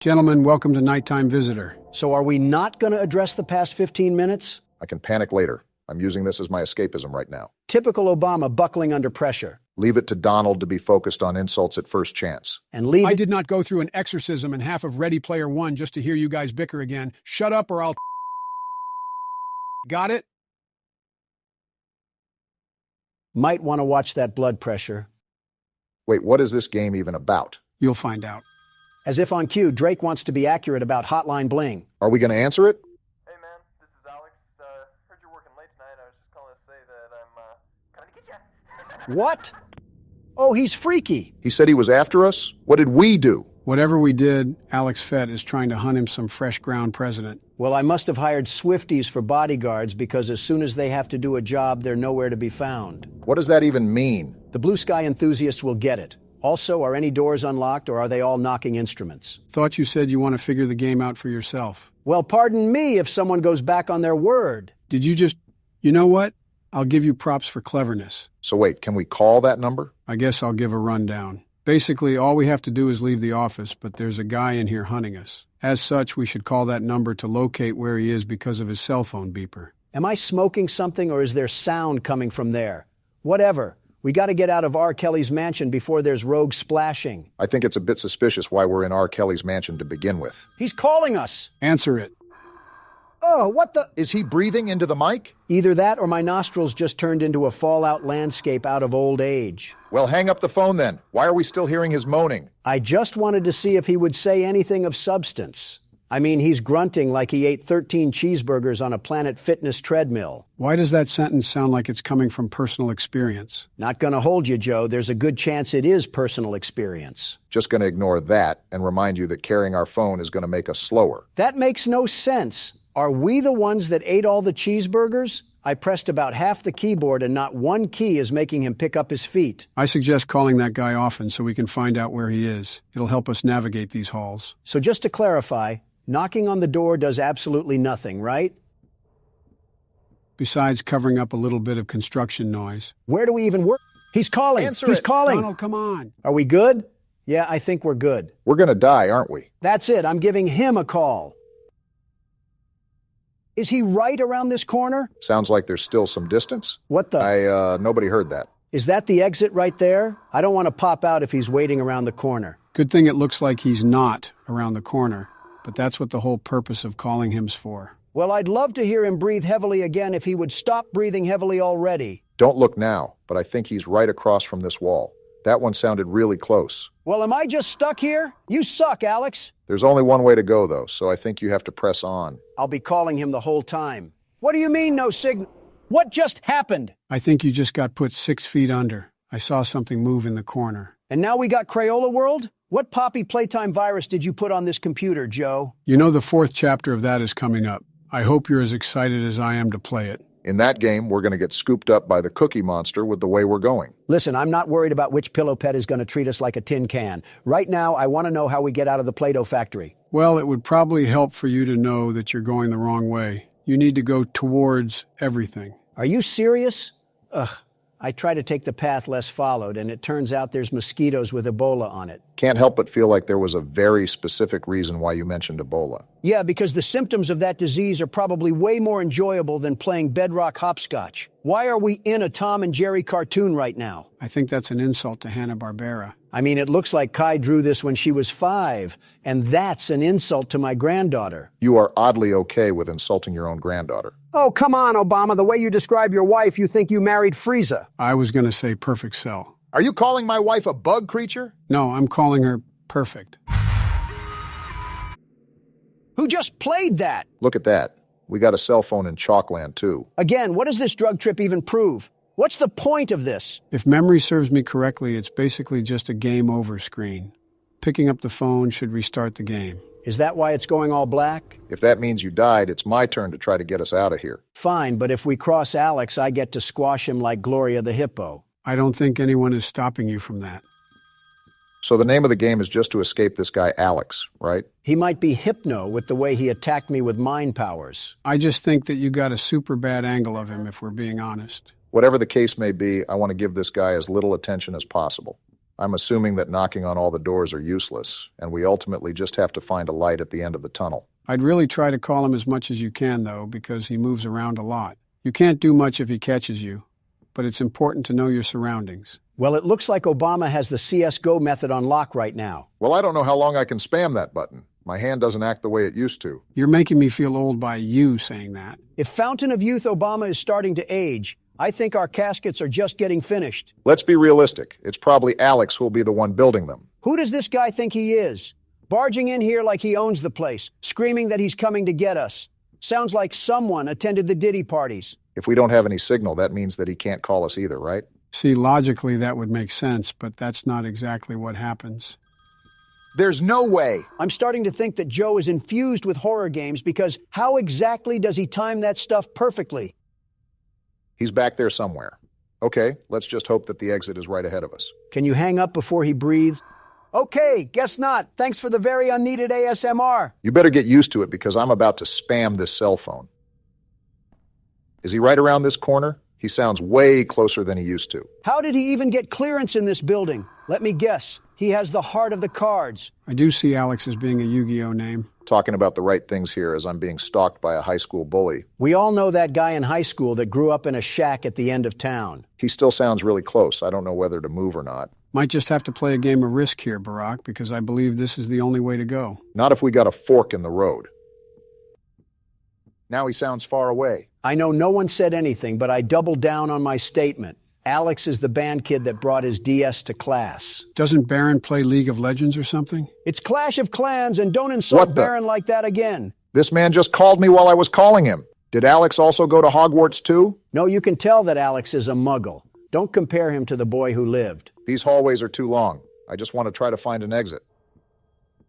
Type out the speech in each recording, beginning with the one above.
Gentlemen, welcome to Nighttime Visitor. So are we not going to address the past 15 minutes? I can panic later. I'm using this as my escapism right now. Typical Obama buckling under pressure. Leave it to Donald to be focused on insults at first chance. And leave I it... did not go through an exorcism and half of Ready Player One just to hear you guys bicker again. Shut up or I'll... Got it? Might want to watch that blood pressure. Wait, what is this game even about? You'll find out. As if on cue, Drake wants to be accurate about Hotline Bling. Are we going to answer it? Hey man, this is Alex. Heard you're working late tonight. I was just calling to say that I'm coming to get you. What? Oh, he's freaky. He said he was after us? What did we do? Whatever we did, Alex Fett is trying to hunt him some fresh ground president. Well, I must have hired Swifties for bodyguards because as soon as they have to do a job, they're nowhere to be found. What does that even mean? The blue sky enthusiasts will get it. Also, are any doors unlocked or are they all knocking instruments? Thought you said you want to figure the game out for yourself. Well, pardon me if someone goes back on their word. Did you just... You know what? I'll give you props for cleverness. So wait, can we call that number? I guess I'll give a rundown. Basically, all we have to do is leave the office, but there's a guy in here hunting us. As such, we should call that number to locate where he is because of his cell phone beeper. Am I smoking something or is there sound coming from there? Whatever. We got to get out of R. Kelly's mansion before there's rogue splashing. I think it's a bit suspicious why we're in R. Kelly's mansion to begin with. He's calling us. Answer it. Oh, what the... Is he breathing into the mic? Either that or my nostrils just turned into a fallout landscape out of old age. Well, hang up the phone then. Why are we still hearing his moaning? I just wanted to see if he would say anything of substance. I mean, he's grunting like he ate 13 cheeseburgers on a Planet Fitness treadmill. Why does that sentence sound like it's coming from personal experience? Not gonna hold you, Joe. There's a good chance it is personal experience. Just going to ignore that and remind you that carrying our phone is going to make us slower. That makes no sense. Are we the ones that ate all the cheeseburgers? I pressed about half the keyboard and not one key is making him pick up his feet. I suggest calling that guy often so we can find out where he is. It'll help us navigate these halls. So just to clarify, knocking on the door does absolutely nothing, right? Besides covering up a little bit of construction noise. Where do we even work? He's calling. Answer He's it. calling. Donald, come on. Are we good? Yeah, I think we're good. We're going to die, aren't we? That's it. I'm giving him a call. Is he right around this corner? Sounds like there's still some distance. What the? Nobody heard that. Is that the exit right there? I don't want to pop out if he's waiting around the corner. Good thing it looks like he's not around the corner, but that's what the whole purpose of calling him's for. Well, I'd love to hear him breathe heavily again if he would stop breathing heavily already. Don't look now, but I think he's right across from this wall. That one sounded really close. Well, am I just stuck here? You suck, Alex. There's only one way to go, though, so I think you have to press on. I'll be calling him the whole time. What do you mean, no signal? What just happened? I think you just got put 6 feet under. I saw something move in the corner. And now we got Crayola World? What Poppy Playtime virus did you put on this computer, Joe? You know the 4th chapter of that is coming up. I hope you're as excited as I am to play it. In that game, we're going to get scooped up by the Cookie Monster with the way we're going. Listen, I'm not worried about which pillow pet is going to treat us like a tin can. Right now, I want to know how we get out of the Play-Doh factory. Well, it would probably help for you to know that you're going the wrong way. You need to go towards everything. Are you serious? Ugh. I try to take the path less followed, and it turns out there's mosquitoes with Ebola on it. Can't help but feel like there was a very specific reason why you mentioned Ebola. Yeah, because the symptoms of that disease are probably way more enjoyable than playing bedrock hopscotch. Why are we in a Tom and Jerry cartoon right now? I think that's an insult to Hanna-Barbera. I mean, it looks like Kai drew this when she was 5, and that's an insult to my granddaughter. You are oddly okay with insulting your own granddaughter. Oh, come on, Obama. The way you describe your wife, you think you married Frieza. I was going to say perfect cell. Are you calling my wife a bug creature? No, I'm calling her perfect. Who just played that? Look at that. We got a cell phone in Chalkland, too. Again, what does this drug trip even prove? What's the point of this? If memory serves me correctly, it's basically just a game over screen. Picking up the phone should restart the game. Is that why it's going all black? If that means you died, it's my turn to try to get us out of here. Fine, but if we cross Alex, I get to squash him like Gloria the Hippo. I don't think anyone is stopping you from that. So the name of the game is just to escape this guy Alex, right? He might be hypno with the way he attacked me with mind powers. I just think that you got a super bad angle of him, if we're being honest. Whatever the case may be, I want to give this guy as little attention as possible. I'm assuming that knocking on all the doors are useless, and we ultimately just have to find a light at the end of the tunnel. I'd really try to call him as much as you can, though, because he moves around a lot. You can't do much if he catches you, but it's important to know your surroundings. Well, it looks like Obama has the CSGO method on lock right now. Well, I don't know how long I can spam that button. My hand doesn't act the way it used to. You're making me feel old by you saying that. If Fountain of Youth Obama is starting to age, I think our caskets are just getting finished. Let's be realistic. It's probably Alex who'll be the one building them. Who does this guy think he is? Barging in here like he owns the place, screaming that he's coming to get us. Sounds like someone attended the Diddy parties. If we don't have any signal, that means that he can't call us either, right? See, logically that would make sense, but that's not exactly what happens. There's no way. I'm starting to think that Joe is infused with horror games because how exactly does he time that stuff perfectly? He's back there somewhere. Okay, let's just hope that the exit is right ahead of us. Can you hang up before he breathes? Okay, guess not. Thanks for the very unneeded ASMR. You better get used to it because I'm about to spam this cell phone. Is he right around this corner? He sounds way closer than he used to. How did he even get clearance in this building? Let me guess. He has the heart of the cards. I do see Alex as being a Yu-Gi-Oh name. Talking about the right things here as I'm being stalked by a high school bully. We all know that guy in high school that grew up in a shack at the end of town. He still sounds really close. I don't know whether to move or not. Might just have to play a game of Risk here, Barack, because I believe this is the only way to go. Not if we got a fork in the road. Now he sounds far away. I know no one said anything, but I doubled down on my statement. Alex is the band kid that brought his DS to class. Doesn't Baron play League of Legends or something? It's Clash of Clans, and don't insult What the- Baron like that again. This man just called me while I was calling him. Did Alex also go to Hogwarts too? No, you can tell that Alex is a muggle. Don't compare him to the boy who lived. These hallways are too long. I just want to try to find an exit.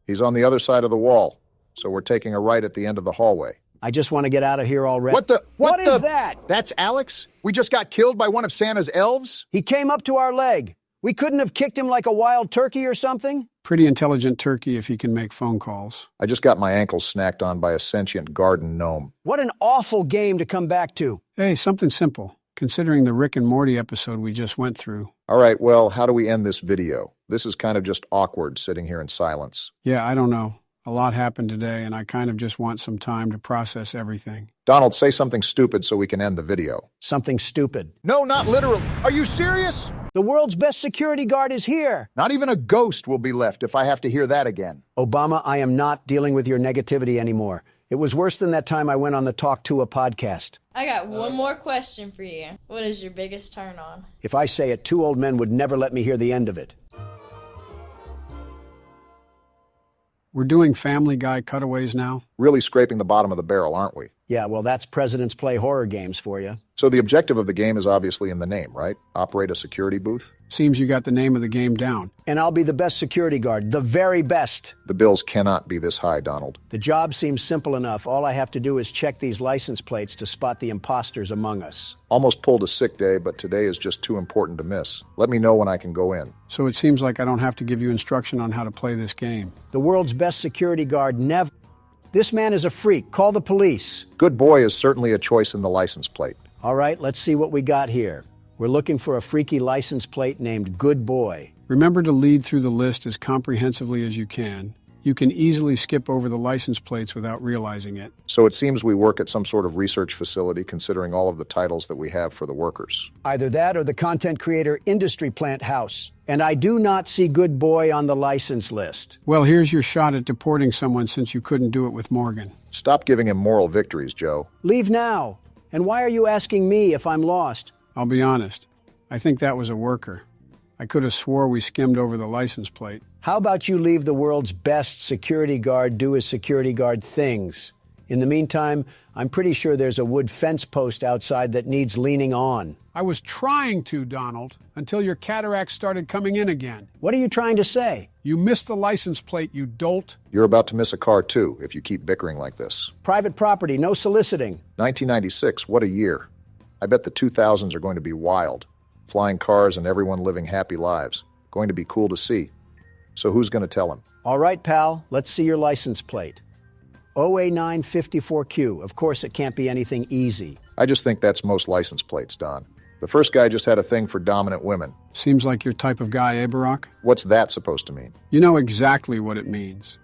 He's on the other side of the wall, so we're taking a right at the end of the hallway. I just want to get out of here already. What is that? That's Alex? We just got killed by one of Santa's elves? He came up to our leg. We couldn't have kicked him like a wild turkey or something? Pretty intelligent turkey if he can make phone calls. I just got my ankles snacked on by a sentient garden gnome. What an awful game to come back to. Hey, something simple, considering the Rick and Morty episode we just went through. All right, well, how do we end this video? This is kind of just awkward sitting here in silence. Yeah, I don't know. A lot happened today, and I kind of just want some time to process everything. Donald, say something stupid so we can end the video. Something stupid. No, not literal. Are you serious? The world's best security guard is here. Not even a ghost will be left if I have to hear that again. Obama, I am not dealing with your negativity anymore. It was worse than that time I went on the Talk to a podcast. I got one more question for you. What is your biggest turn on? If I say it, two old men would never let me hear the end of it. We're doing Family Guy cutaways now? Really scraping the bottom of the barrel, aren't we? Yeah, well, that's Presidents Play Horror Games for you. So the objective of the game is obviously in the name, right? Operate a security booth? Seems you got the name of the game down. And I'll be the best security guard, the very best. The bills cannot be this high, Donald. The job seems simple enough. All I have to do is check these license plates to spot the imposters among us. Almost pulled a sick day, but today is just too important to miss. Let me know when I can go in. So it seems like I don't have to give you instruction on how to play this game. The world's best security guard never... This man is a freak. Call the police. Good boy is certainly a choice in the license plate. All right, let's see what we got here. We're looking for a freaky license plate named Good Boy. Remember to lead through the list as comprehensively as you can. You can easily skip over the license plates without realizing it. So it seems we work at some sort of research facility considering all of the titles that we have for the workers. Either that or the content creator industry plant house. And I do not see Good Boy on the license list. Well, here's your shot at deporting someone since you couldn't do it with Morgan. Stop giving him moral victories, Joe. Leave now. And why are you asking me if I'm lost? I'll be honest. I think that was a worker. I could have swore we skimmed over the license plate. How about you leave the world's best security guard do his security guard things? In the meantime, I'm pretty sure there's a wood fence post outside that needs leaning on. I was trying to, Donald, until your cataracts started coming in again. What are you trying to say? You missed the license plate, you dolt. You're about to miss a car, too, if you keep bickering like this. Private property, no soliciting. 1996, what a year. I bet the 2000s are going to be wild. Flying cars and everyone living happy lives. Going to be cool to see. So who's going to tell him? All right, pal, let's see your license plate. OA954Q. Of course, it can't be anything easy. I just think that's most license plates, Don. The first guy just had a thing for dominant women. Seems like your type of guy, eh, Barack? What's that supposed to mean? You know exactly what it means.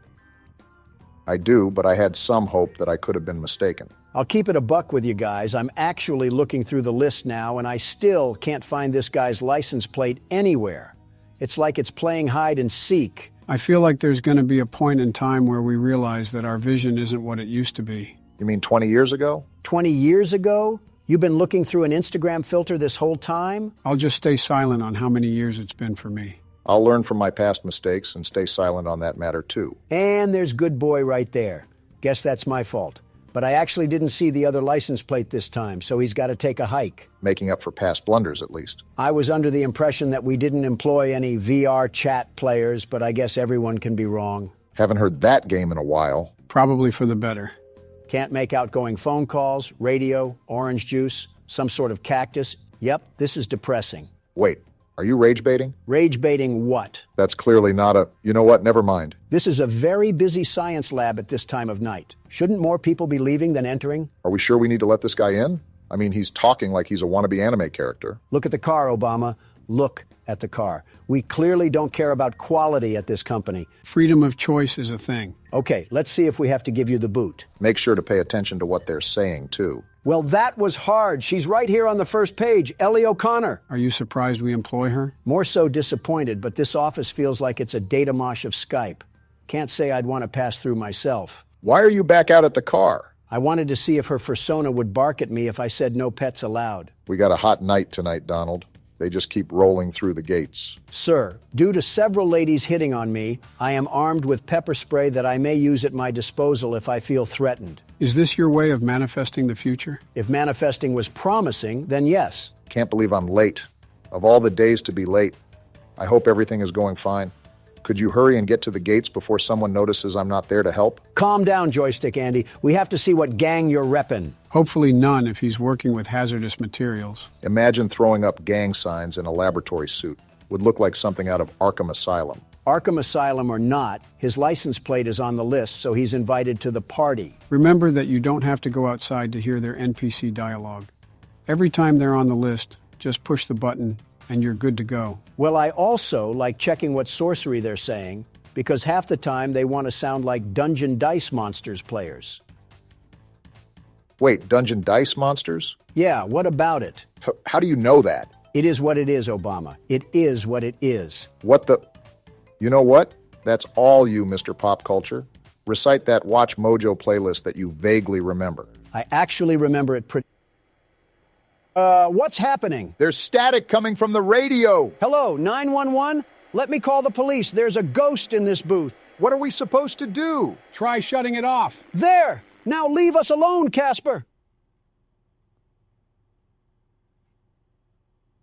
I do, but I had some hope that I could have been mistaken. I'll keep it a buck with you guys. I'm actually looking through the list now, and I still can't find this guy's license plate anywhere. It's like it's playing hide and seek. I feel like there's going to be a point in time where we realize that our vision isn't what it used to be. You mean 20 years ago? 20 years ago? You've been looking through an Instagram filter this whole time? I'll just stay silent on how many years it's been for me. I'll learn from my past mistakes and stay silent on that matter, too. And there's good boy right there. Guess that's my fault. But I actually didn't see the other license plate this time, so he's got to take a hike. Making up for past blunders, at least. I was under the impression that we didn't employ any VR chat players, but I guess everyone can be wrong. Haven't heard that game in a while. Probably for the better. Can't make outgoing phone calls, radio, orange juice, some sort of cactus. Yep, this is depressing. Wait, are you rage baiting? Rage baiting what? That's clearly not a, you know what, never mind. This is a very busy science lab at this time of night. Shouldn't more people be leaving than entering? Are we sure we need to let this guy in? I mean, he's talking like he's a wannabe anime character. Look at the car, Obama. Look at the car. We clearly don't care about quality at this company. Freedom of choice is a thing. Okay, let's see if we have to give you the boot. Make sure to pay attention to what they're saying, too. Well, that was hard. She's right here on the first page, Ellie O'Connor. Are you surprised we employ her? More so disappointed, but this office feels like it's a data mosh of Skype. Can't say I'd want to pass through myself. Why are you back out at the car? I wanted to see if her fursona would bark at me if I said no pets allowed. We got a hot night tonight, Donald. They just keep rolling through the gates. Sir, due to several ladies hitting on me, I am armed with pepper spray that I may use at my disposal if I feel threatened. Is this your way of manifesting the future? If manifesting was promising, then yes. Can't believe I'm late. Of all the days to be late, I hope everything is going fine. Could you hurry and get to the gates before someone notices I'm not there to help? Calm down, Joystick Andy. We have to see what gang you're reppin'. Hopefully none if he's working with hazardous materials. Imagine throwing up gang signs in a laboratory suit. Would look like something out of Arkham Asylum. Arkham Asylum or not, his license plate is on the list, so he's invited to the party. Remember that you don't have to go outside to hear their NPC dialogue. Every time they're on the list, just push the button and you're good to go. Well, I also like checking what sorcery they're saying, because half the time they want to sound like Dungeon Dice Monsters players. Wait, Dungeon Dice Monsters? Yeah, what about it? How do you know that? It is what it is, Obama. It is what it is. What the... You know what? That's all you, Mr. Pop Culture. Recite that Watch Mojo playlist that you vaguely remember. I actually remember it pretty... what's happening? There's static coming from the radio. Hello, 911? Let me call the police. There's a ghost in this booth. What are we supposed to do? Try shutting it off. There! Now leave us alone, Casper!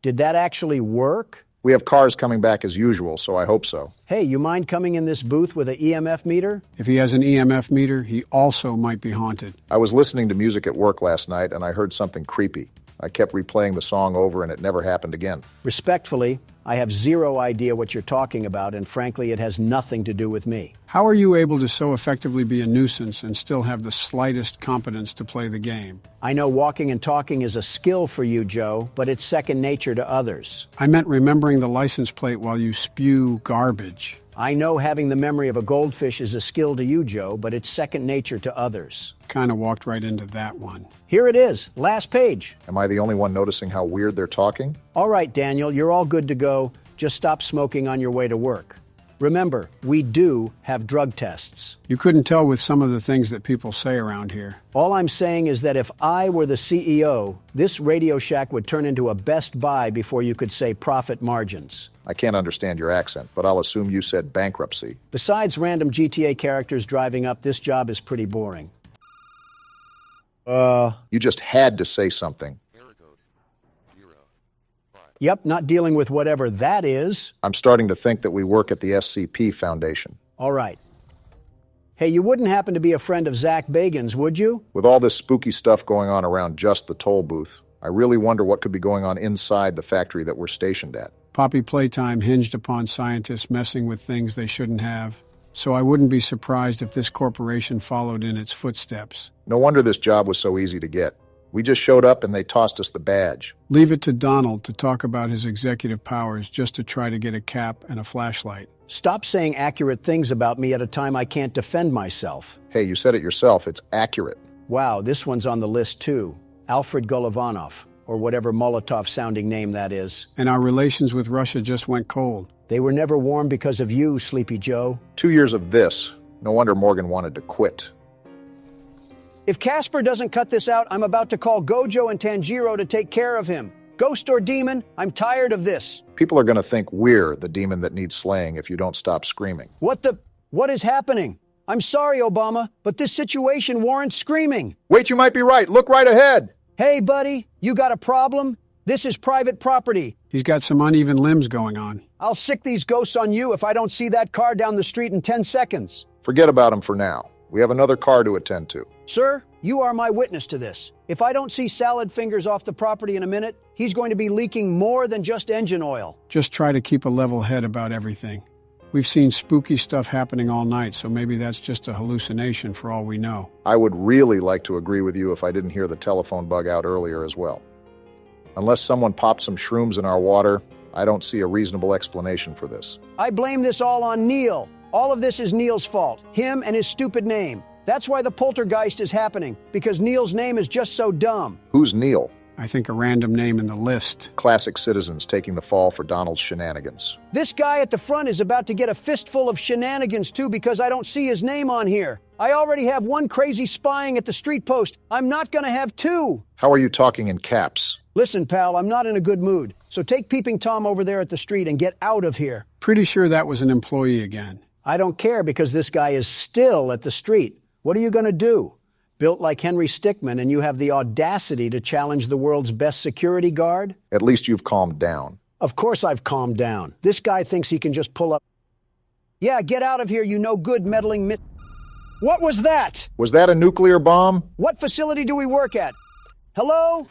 Did that actually work? We have cars coming back as usual, so I hope so. Hey, you mind coming in this booth with an EMF meter? If he has an EMF meter, he also might be haunted. I was listening to music at work last night and I heard something creepy. I kept replaying the song over and it never happened again. Respectfully, I have zero idea what you're talking about, and frankly, it has nothing to do with me. How are you able to so effectively be a nuisance and still have the slightest competence to play the game? I know walking and talking is a skill for you, Joe, but it's second nature to others. I meant remembering the license plate while you spew garbage. I know having the memory of a goldfish is a skill to you, Joe, but it's second nature to others. Kind of walked right into that one. Here it is, last page. Am I the only one noticing how weird they're talking? All right, Daniel, you're all good to go. Just stop smoking on your way to work. Remember, we do have drug tests. You couldn't tell with some of the things that people say around here. All I'm saying is that if I were the CEO, this Radio Shack would turn into a Best Buy before you could say profit margins. I can't understand your accent, but I'll assume you said bankruptcy. Besides random GTA characters driving up, this job is pretty boring. You just had to say something. Yep, not dealing with whatever that is. I'm starting to think that we work at the SCP Foundation. All right. Hey, you wouldn't happen to be a friend of Zach Bagan's, would you? With all this spooky stuff going on around just the toll booth, I really wonder what could be going on inside the factory that we're stationed at. Poppy Playtime hinged upon scientists messing with things they shouldn't have, so I wouldn't be surprised if this corporation followed in its footsteps. No wonder this job was so easy to get. We just showed up and they tossed us the badge. Leave it to Donald to talk about his executive powers just to try to get a cap and a flashlight. Stop saying accurate things about me at a time I can't defend myself. Hey, you said it yourself. It's accurate. Wow, this one's on the list too. Alfred Golovanov, or whatever Molotov-sounding name that is. And our relations with Russia just went cold. They were never warm because of you, Sleepy Joe. 2 years of this. No wonder Morgan wanted to quit. If Casper doesn't cut this out, I'm about to call Gojo and Tanjiro to take care of him. Ghost or demon, I'm tired of this. People are going to think we're the demon that needs slaying if you don't stop screaming. What is happening? I'm sorry, Obama, but this situation warrants screaming. Wait, you might be right. Look right ahead. Hey, buddy, you got a problem? This is private property. He's got some uneven limbs going on. I'll sick these ghosts on you if I don't see that car down the street in 10 seconds. Forget about him for now. We have another car to attend to. Sir, you are my witness to this. If I don't see Salad Fingers off the property in a minute, he's going to be leaking more than just engine oil. Just try to keep a level head about everything. We've seen spooky stuff happening all night, so maybe that's just a hallucination for all we know. I would really like to agree with you if I didn't hear the telephone bug out earlier as well. Unless someone popped some shrooms in our water, I don't see a reasonable explanation for this. I blame this all on Neil. All of this is Neil's fault. Him and his stupid name. That's why the poltergeist is happening, because Neil's name is just so dumb. Who's Neil? I think a random name in the list. Classic citizens taking the fall for Donald's shenanigans. This guy at the front is about to get a fistful of shenanigans too because I don't see his name on here. I already have one crazy spying at the street post. I'm not gonna have two. How are you talking in caps? Listen, pal, I'm not in a good mood. So take Peeping Tom over there at the street and get out of here. Pretty sure that was an employee again. I don't care because this guy is still at the street. What are you gonna do? Built like Henry Stickmin, and you have the audacity to challenge the world's best security guard? At least you've calmed down. Of course I've calmed down. This guy thinks he can just pull up. Yeah, get out of here, you no good meddling What was that? Was that a nuclear bomb? What facility do we work at? Hello?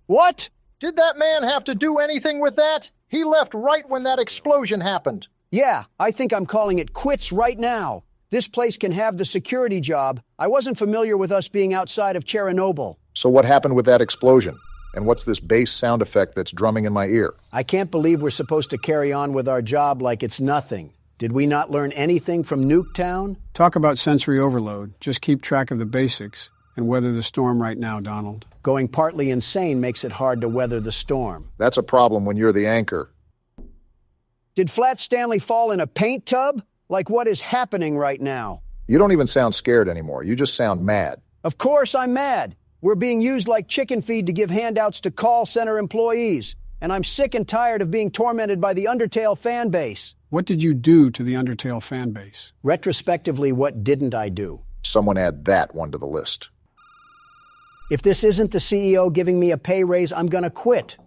What? Did that man have to do anything with that? He left right when that explosion happened. Yeah, I think I'm calling it quits right now. This place can have the security job. I wasn't familiar with us being outside of Chernobyl. So what happened with that explosion? And what's this bass sound effect that's drumming in my ear? I can't believe we're supposed to carry on with our job like it's nothing. Did we not learn anything from Nuketown? Talk about sensory overload. Just keep track of the basics and weather the storm right now, Donald. Going partly insane makes it hard to weather the storm. That's a problem when you're the anchor. Did Flat Stanley fall in a paint tub? Like what is happening right now? You don't even sound scared anymore. You just sound mad. Of course I'm mad. We're being used like chicken feed to give handouts to call center employees. And I'm sick and tired of being tormented by the Undertale fan base. What did you do to the Undertale fan base? Retrospectively, what didn't I do? Someone add that one to the list. If this isn't the CEO giving me a pay raise, I'm gonna quit.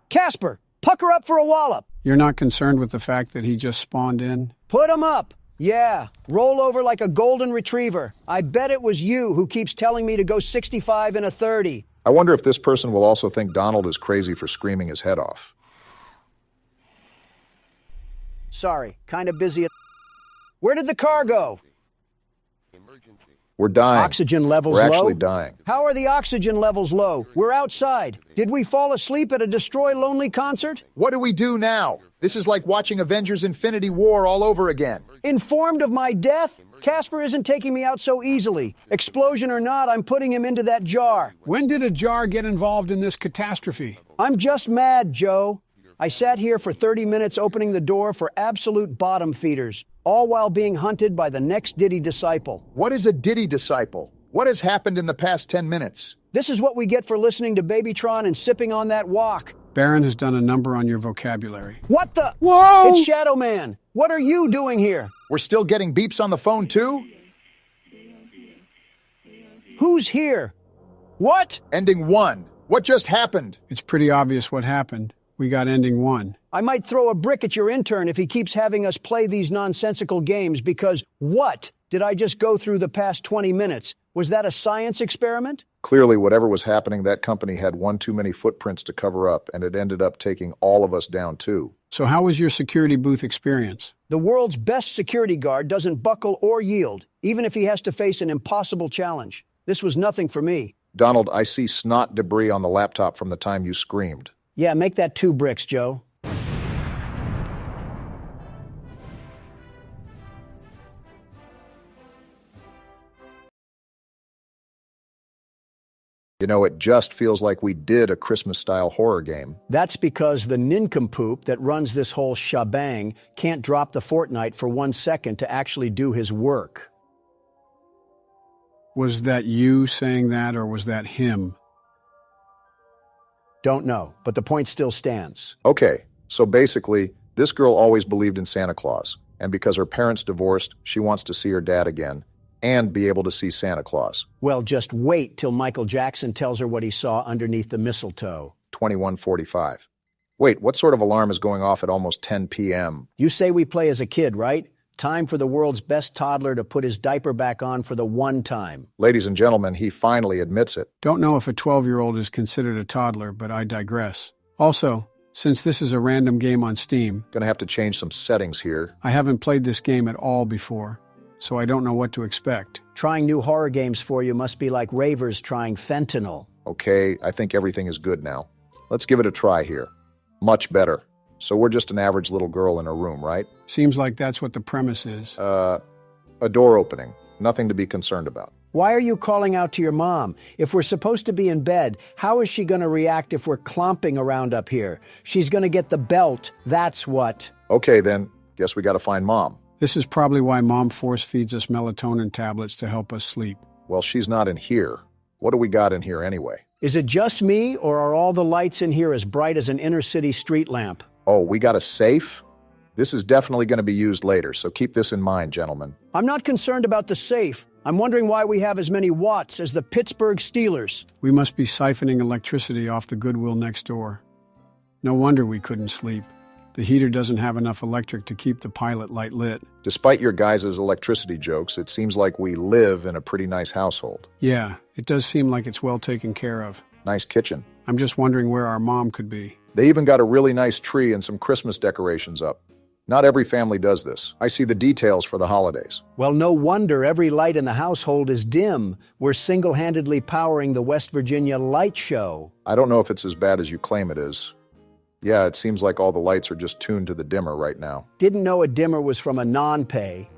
Casper, pucker up for a wallop. You're not concerned with the fact that he just spawned in? Put him up. Yeah, roll over like a golden retriever. I bet it was you who keeps telling me to go 65 in a 30. I wonder if this person will also think Donald is crazy for screaming his head off. Sorry, kind of busy. Where did the car go? We're dying. Oxygen levels low? We're actually dying. How are the oxygen levels low? We're outside. Did we fall asleep at a Destroy Lonely concert? What do we do now? This is like watching Avengers Infinity War all over again. Informed of my death? Casper isn't taking me out so easily. Explosion or not, I'm putting him into that jar. When did a jar get involved in this catastrophe? I'm just mad, Joe. I sat here for 30 minutes opening the door for absolute bottom feeders, all while being hunted by the next Diddy disciple. What is a Diddy disciple? What has happened in the past 10 minutes? This is what we get for listening to Babytron and sipping on that wok. Baron has done a number on your vocabulary. What the? Whoa! It's Shadow Man. What are you doing here? We're still getting beeps on the phone too? Who's here? What? Ending 1. What just happened? It's pretty obvious what happened. We got ending 1. I might throw a brick at your intern if he keeps having us play these nonsensical games because what did I just go through the past 20 minutes? Was that a science experiment? Clearly, whatever was happening, that company had one too many footprints to cover up, and it ended up taking all of us down too. So how was your security booth experience? The world's best security guard doesn't buckle or yield, even if he has to face an impossible challenge. This was nothing for me. Donald, I see snot debris on the laptop from the time you screamed. Yeah, make that 2 bricks, Joe. You know, it just feels like we did a Christmas-style horror game. That's because the nincompoop that runs this whole shebang can't drop the Fortnite for 1 second to actually do his work. Was that you saying that, or was that him? Don't know, but the point still stands. Okay, so basically, this girl always believed in Santa Claus, and because her parents divorced, she wants to see her dad again and be able to see Santa Claus. Well, just wait till Michael Jackson tells her what he saw underneath the mistletoe. 21:45. Wait, what sort of alarm is going off at almost 10 p.m.? You say we play as a kid, right? Time for the world's best toddler to put his diaper back on for the one time. Ladies and gentlemen, he finally admits it. Don't know if a 12-year-old is considered a toddler, but I digress. Also, since this is a random game on Steam, Gonna have to change some settings here. I haven't played this game at all before, so I don't know what to expect. Trying new horror games for you must be like ravers trying fentanyl. Okay, I think everything is good now. Let's give it a try here. Much better. So we're just an average little girl in a room, right? Seems like that's what the premise is. A door opening. Nothing to be concerned about. Why are you calling out to your mom? If we're supposed to be in bed, how is she going to react if we're clomping around up here? She's going to get the belt, that's what. Okay then, guess we gotta find Mom. This is probably why Mom force feeds us melatonin tablets to help us sleep. Well, she's not in here. What do we got in here anyway? Is it just me, or are all the lights in here as bright as an inner-city street lamp? Oh, we got a safe? This is definitely going to be used later, so keep this in mind, gentlemen. I'm not concerned about the safe. I'm wondering why we have as many watts as the Pittsburgh Steelers. We must be siphoning electricity off the Goodwill next door. No wonder we couldn't sleep. The heater doesn't have enough electric to keep the pilot light lit. Despite your guys' electricity jokes, it seems like we live in a pretty nice household. Yeah, it does seem like it's well taken care of. Nice kitchen. I'm just wondering where our mom could be. They even got a really nice tree and some Christmas decorations up. Not every family does this. I see the details for the holidays. Well, no wonder every light in the household is dim. We're single-handedly powering the West Virginia light show. I don't know if it's as bad as you claim it is. Yeah, it seems like all the lights are just tuned to the dimmer right now. Didn't know a dimmer was from a non-pay.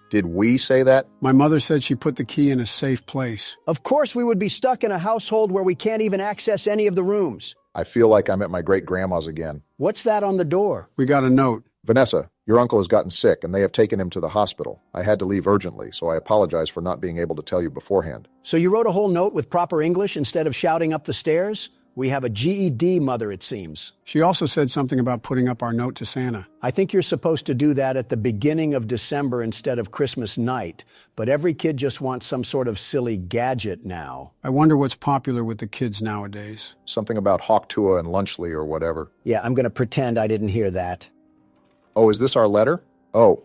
Did we say that? My mother said she put the key in a safe place. Of course we would be stuck in a household where we can't even access any of the rooms. I feel like I'm at my great-grandma's again. What's that on the door? We got a note. Vanessa, your uncle has gotten sick and they have taken him to the hospital. I had to leave urgently, so I apologize for not being able to tell you beforehand. So you wrote a whole note with proper English instead of shouting up the stairs? We have a GED mother, it seems. She also said something about putting up our note to Santa. I think you're supposed to do that at the beginning of December instead of Christmas night, but every kid just wants some sort of silly gadget now. I wonder what's popular with the kids nowadays. Something about Hawktua and Lunchley or whatever. Yeah, I'm going to pretend I didn't hear that. Oh, is this our letter? Oh,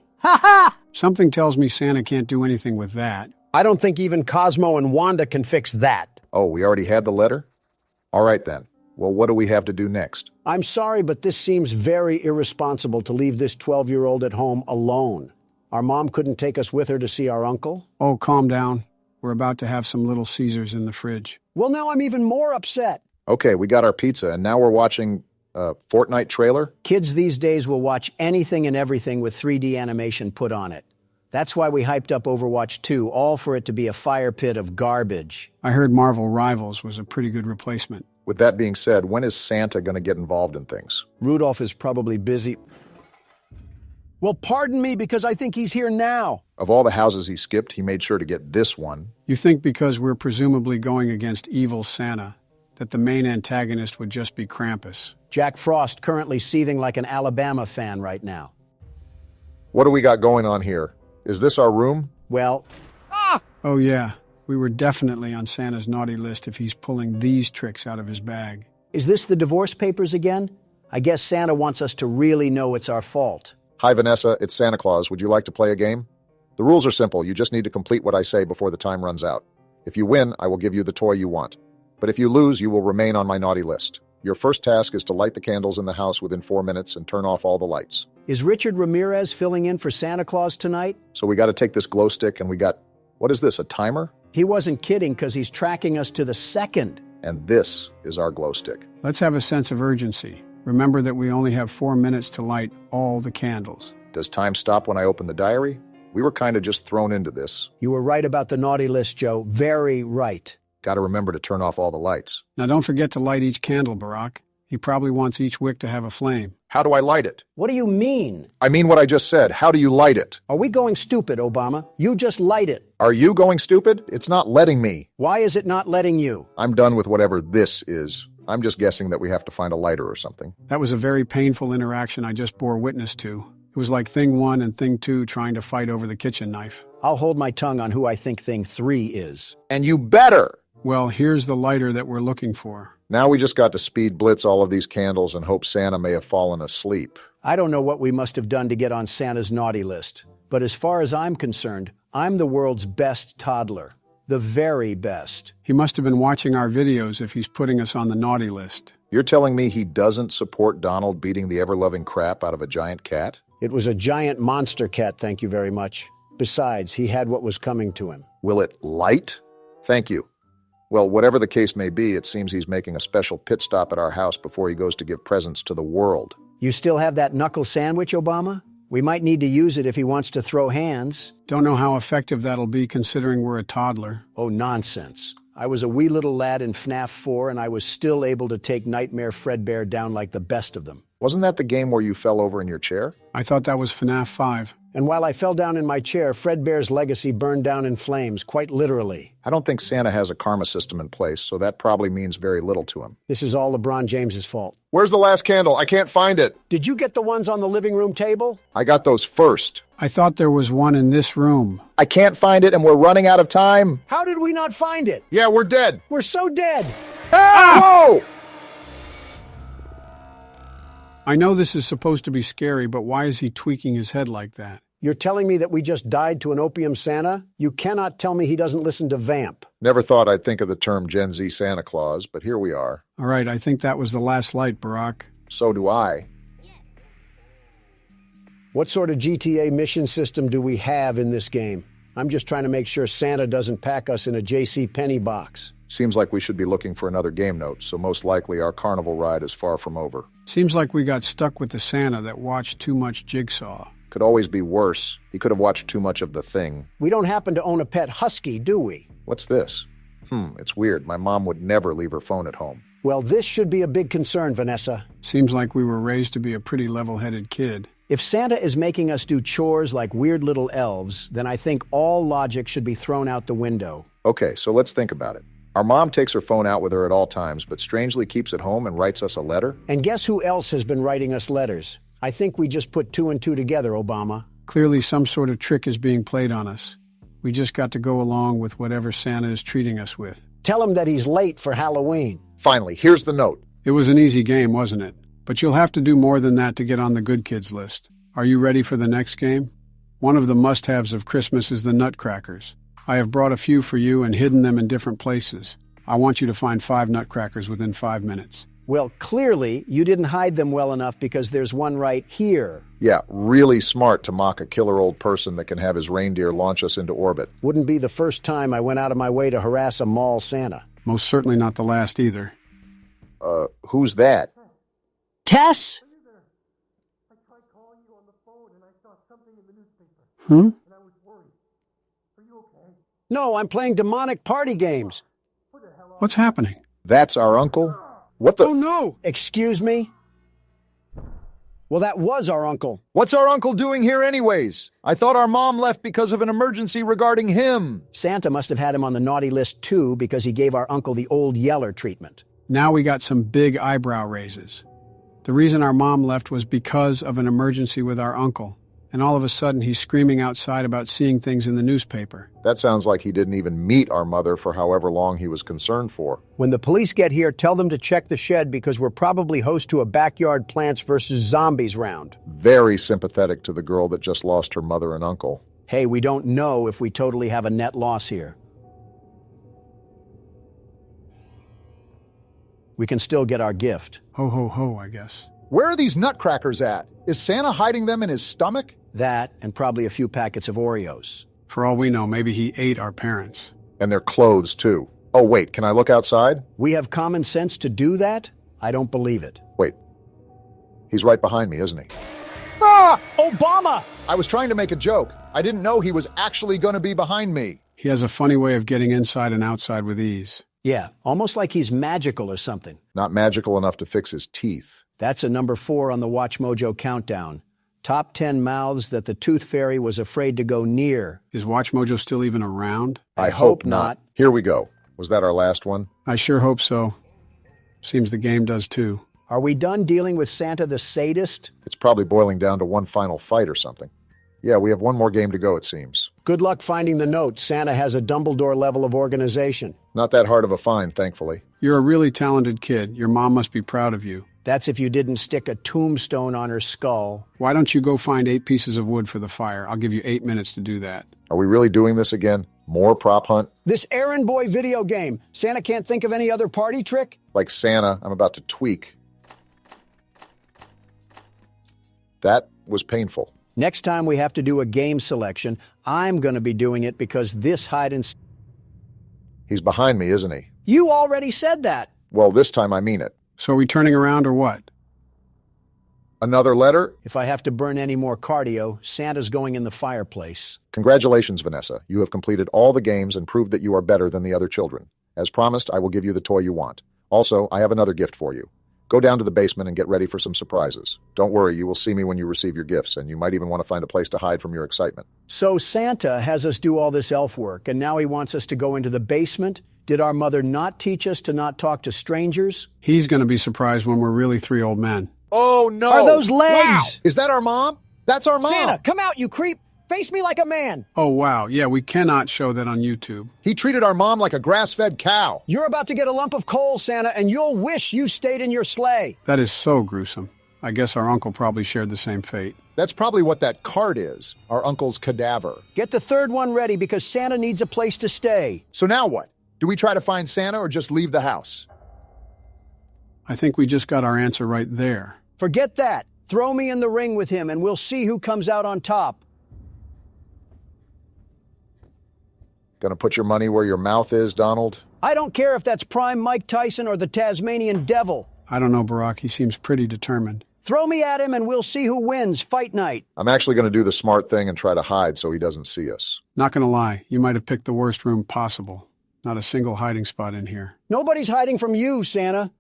Something tells me Santa can't do anything with that. I don't think even Cosmo and Wanda can fix that. oh, we already had the letter? All right then. Well, what do we have to do next? I'm sorry, but this seems very irresponsible to leave this 12-year-old at home alone. Our mom couldn't take us with her to see our uncle? Oh, calm down. We're about to have some Little Caesars in the fridge. Well, now I'm even more upset. Okay, we got our pizza, and now we're watching a Fortnite trailer? Kids these days will watch anything and everything with 3D animation put on it. That's why we hyped up Overwatch 2, all for it to be a fire pit of garbage. I heard Marvel Rivals was a pretty good replacement. With that being said, when is Santa going to get involved in things? Rudolph is probably busy. Well, pardon me, because I think he's here now. Of all the houses he skipped, he made sure to get this one. You think because we're presumably going against evil Santa, that the main antagonist would just be Krampus? Jack Frost currently seething like an Alabama fan right now. What do we got going on here? Is this our room? Well, Oh yeah, we were definitely on Santa's naughty list if he's pulling these tricks out of his bag. is this the divorce papers again? I guess Santa wants us to really know it's our fault. Hi, Vanessa. It's Santa Claus. Would you like to play a game? The rules are simple. You just need to complete what I say before the time runs out. If you win, I will give you the toy you want. But if you lose, you will remain on my naughty list. You're Your first task is to light the candles in the house within 4 minutes and turn off all the lights. Is Richard Ramirez filling in for Santa Claus tonight? So we got to take this glow stick and we got, what is this, a timer? He wasn't kidding because he's tracking us to the second. And this is our glow stick. Let's have a sense of urgency. Remember that we only have 4 minutes to light all the candles. Does time stop when I open the diary? We were kind of just thrown into this. You were right about the naughty list, Joe. Very right. Got to remember to turn off all the lights. Now don't forget to light each candle, Barack. He probably wants each wick to have a flame. How do I light it? What do you mean? I mean what I just said. How do you light it? Are we going stupid, Obama? You just light it. Are you going stupid? It's not letting me. Why is it not letting you? I'm done with whatever this is. I'm just guessing that we have to find a lighter or something. That was a very painful interaction I just bore witness to. It was like Thing 1 and Thing 2 trying to fight over the kitchen knife. I'll hold my tongue on who I think Thing 3 is. And you better! Well, here's the lighter that we're looking for. Now we just got to speed blitz all of these candles and hope Santa may have fallen asleep. I don't know what we must have done to get on Santa's naughty list, but as far as I'm concerned, I'm the world's best toddler. The very best. He must have been watching our videos if he's putting us on the naughty list. You're telling me he doesn't support Donald beating the ever-loving crap out of a giant cat? It was a giant monster cat, thank you very much. Besides, he had what was coming to him. Will it light? Thank you. Well, whatever the case may be, it seems he's making a special pit stop at our house before he goes to give presents to the world. You still have that knuckle sandwich, Obama? We might need to use it if he wants to throw hands. Don't know how effective that'll be considering we're a toddler. Oh, nonsense. I was a wee little lad in FNAF 4, and I was still able to take Nightmare Fredbear down like the best of them. Wasn't that the game where you fell over in your chair? I thought that was FNAF 5. And while I fell down in my chair, Fredbear's legacy burned down in flames, quite literally. I don't think Santa has a karma system in place, so that probably means very little to him. This is all LeBron James's fault. Where's the last candle? I can't find it. Did you get the ones on the living room table? I got those first. I thought there was one in this room. I can't find it and we're running out of time. How did we not find it? Yeah, we're dead. We're so dead. Whoa! I know this is supposed to be scary, but why is he tweaking his head like that? You're telling me that we just died to an opium Santa? You cannot tell me he doesn't listen to Vamp. Never thought I'd think of the term Gen Z Santa Claus, but here we are. All right, I think that was the last light, Barack. So do I. What sort of GTA mission system do we have in this game? I'm just trying to make sure Santa doesn't pack us in a J.C. Penney box. Seems like we should be looking for another game note, so most likely our carnival ride is far from over. Seems like we got stuck with the Santa that watched too much Jigsaw. Could always be worse. He could have watched too much of The Thing. We don't happen to own a pet husky, do we? What's this? It's weird. My mom would never leave her phone at home. Well, this should be a big concern, Vanessa. Seems like we were raised to be a pretty level-headed kid. If Santa is making us do chores like weird little elves, then I think all logic should be thrown out the window. Okay, so let's think about it. Our mom takes her phone out with her at all times, but strangely keeps it home and writes us a letter? And guess who else has been writing us letters? I think we just put 2 and 2 together, Obama. Clearly some sort of trick is being played on us. We just got to go along with whatever Santa is treating us with. Tell him that he's late for Halloween. Finally, here's the note. It was an easy game, wasn't it? But you'll have to do more than that to get on the good kids list. Are you ready for the next game? One of the must-haves of Christmas is the nutcrackers. I have brought a few for you and hidden them in different places. I want you to find 5 nutcrackers within 5 minutes. Well, clearly, you didn't hide them well enough because there's one right here. Yeah, really smart to mock a killer old person that can have his reindeer launch us into orbit. Wouldn't be the first time I went out of my way to harass a mall Santa. Most certainly not the last either. Who's that? Tess? I tried calling you on the phone and I saw something in the newspaper. Hmm? And I was worried. Are you okay? No, I'm playing demonic party games. What's happening? That's our uncle? What the? Oh, no! Excuse me? Well, that was our uncle. What's our uncle doing here anyways? I thought our mom left because of an emergency regarding him. Santa must have had him on the naughty list too because he gave our uncle the old yeller treatment. Now we got some big eyebrow raises. The reason our mom left was because of an emergency with our uncle. And all of a sudden he's screaming outside about seeing things in the newspaper. That sounds like he didn't even meet our mother for however long he was concerned for. When the police get here, tell them to check the shed because we're probably host to a backyard Plants vs. Zombies round. Very sympathetic to the girl that just lost her mother and uncle. Hey, we don't know if we totally have a net loss here. We can still get our gift. Ho, ho, ho, I guess. Where are these nutcrackers at? Is Santa hiding them in his stomach? That, and probably a few packets of Oreos. For all we know, maybe he ate our parents. And their clothes, too. Oh, wait, can I look outside? We have common sense to do that? I don't believe it. Wait. He's right behind me, isn't he? Ah! Obama! I was trying to make a joke. I didn't know he was actually going to be behind me. He has a funny way of getting inside and outside with ease. Yeah, almost like he's magical or something. Not magical enough to fix his teeth. That's a number 4 on the Watch Mojo countdown. Top 10 mouths that the Tooth Fairy was afraid to go near. Is Watch Mojo still even around? I hope not. Here we go. Was that our last one? I sure hope so. Seems the game does too. Are we done dealing with Santa the sadist? It's probably boiling down to one final fight or something. Yeah, we have one more game to go, it seems. Good luck finding the note. Santa has a Dumbledore level of organization. Not that hard of a find, thankfully. You're a really talented kid. Your mom must be proud of you. That's if you didn't stick a tombstone on her skull. Why don't you go find 8 pieces of wood for the fire? I'll give you 8 minutes to do that. Are we really doing this again? More prop hunt? This errand boy video game. Santa can't think of any other party trick? Like Santa, I'm about to tweak. That was painful. Next time we have to do a game selection, I'm going to be doing it because this hide and... He's behind me, isn't he? You already said that. Well, this time I mean it. So are we turning around or what? Another letter? If I have to burn any more cardio, Santa's going in the fireplace. Congratulations, Vanessa. You have completed all the games and proved that you are better than the other children. As promised, I will give you the toy you want. Also, I have another gift for you. Go down to the basement and get ready for some surprises. Don't worry, you will see me when you receive your gifts, and you might even want to find a place to hide from your excitement. So Santa has us do all this elf work, and now he wants us to go into the basement? Did our mother not teach us to not talk to strangers? He's going to be surprised when we're really 3 old men. Oh, no! Are those legs? Wow. Is that our mom? That's our mom! Santa, come out, you creep! Face me like a man! Oh, wow. Yeah, we cannot show that on YouTube. He treated our mom like a grass-fed cow. You're about to get a lump of coal, Santa, and you'll wish you stayed in your sleigh. That is so gruesome. I guess our uncle probably shared the same fate. That's probably what that card is, our uncle's cadaver. Get the third one ready because Santa needs a place to stay. So now what? Do we try to find Santa or just leave the house? I think we just got our answer right there. Forget that. Throw me in the ring with him and we'll see who comes out on top. Gonna put your money where your mouth is, Donald? I don't care if that's prime Mike Tyson or the Tasmanian Devil. I don't know, Barack. He seems pretty determined. Throw me at him and we'll see who wins fight night. I'm actually gonna do the smart thing and try to hide so he doesn't see us. Not gonna lie, you might have picked the worst room possible. Not a single hiding spot in here. Nobody's hiding from you, Santa.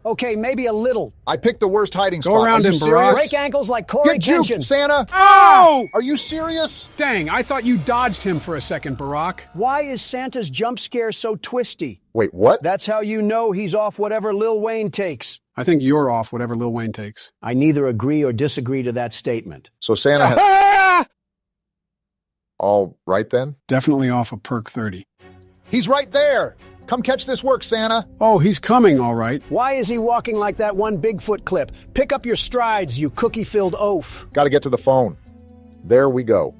Okay, maybe a little. I picked the worst hiding spot. Go around him, Barack. Break ankles like Corey Get juked, Kenshin. Santa! Oh! Are you serious? Dang, I thought you dodged him for a second, Barack. Why is Santa's jump scare so twisty? Wait, what? That's how you know he's off whatever Lil Wayne takes. I think you're off whatever Lil Wayne takes. I neither agree or disagree to that statement. So Santa has... Ah! All right, then? Definitely off a perk 30. He's right there! Come catch this work, Santa! Oh, he's coming, all right. Why is he walking like that one Bigfoot clip? Pick up your strides, you cookie-filled oaf. Gotta get to the phone. There we go.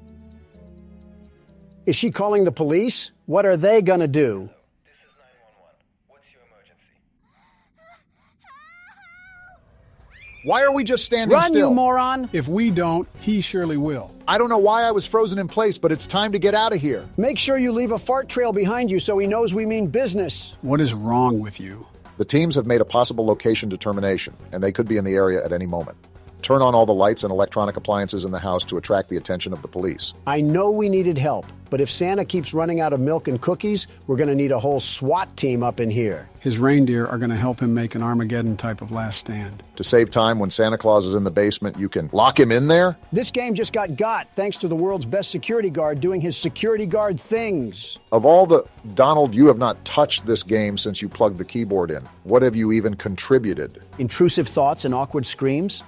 Is she calling the police? What are they gonna do? This is 911. What's your emergency? Why are we just standing Run, still? you moron! If we don't, he surely will. I don't know why I was frozen in place, but it's time to get out of here. Make sure you leave a fart trail behind you so he knows we mean business. What is wrong with you? The teams have made a possible location determination, and they could be in the area at any moment. Turn on all the lights and electronic appliances in the house to attract the attention of the police. I know we needed help, but if Santa keeps running out of milk and cookies, we're gonna need a whole SWAT team up in here. His reindeer are going to help him make an Armageddon type of last stand. To save time, when Santa Claus is in the basement, you can lock him in there? This game just got thanks to the world's best security guard doing his security guard things. Of all the... Donald, you have not touched this game since you plugged the keyboard in. What have you even contributed? Intrusive thoughts and awkward screams?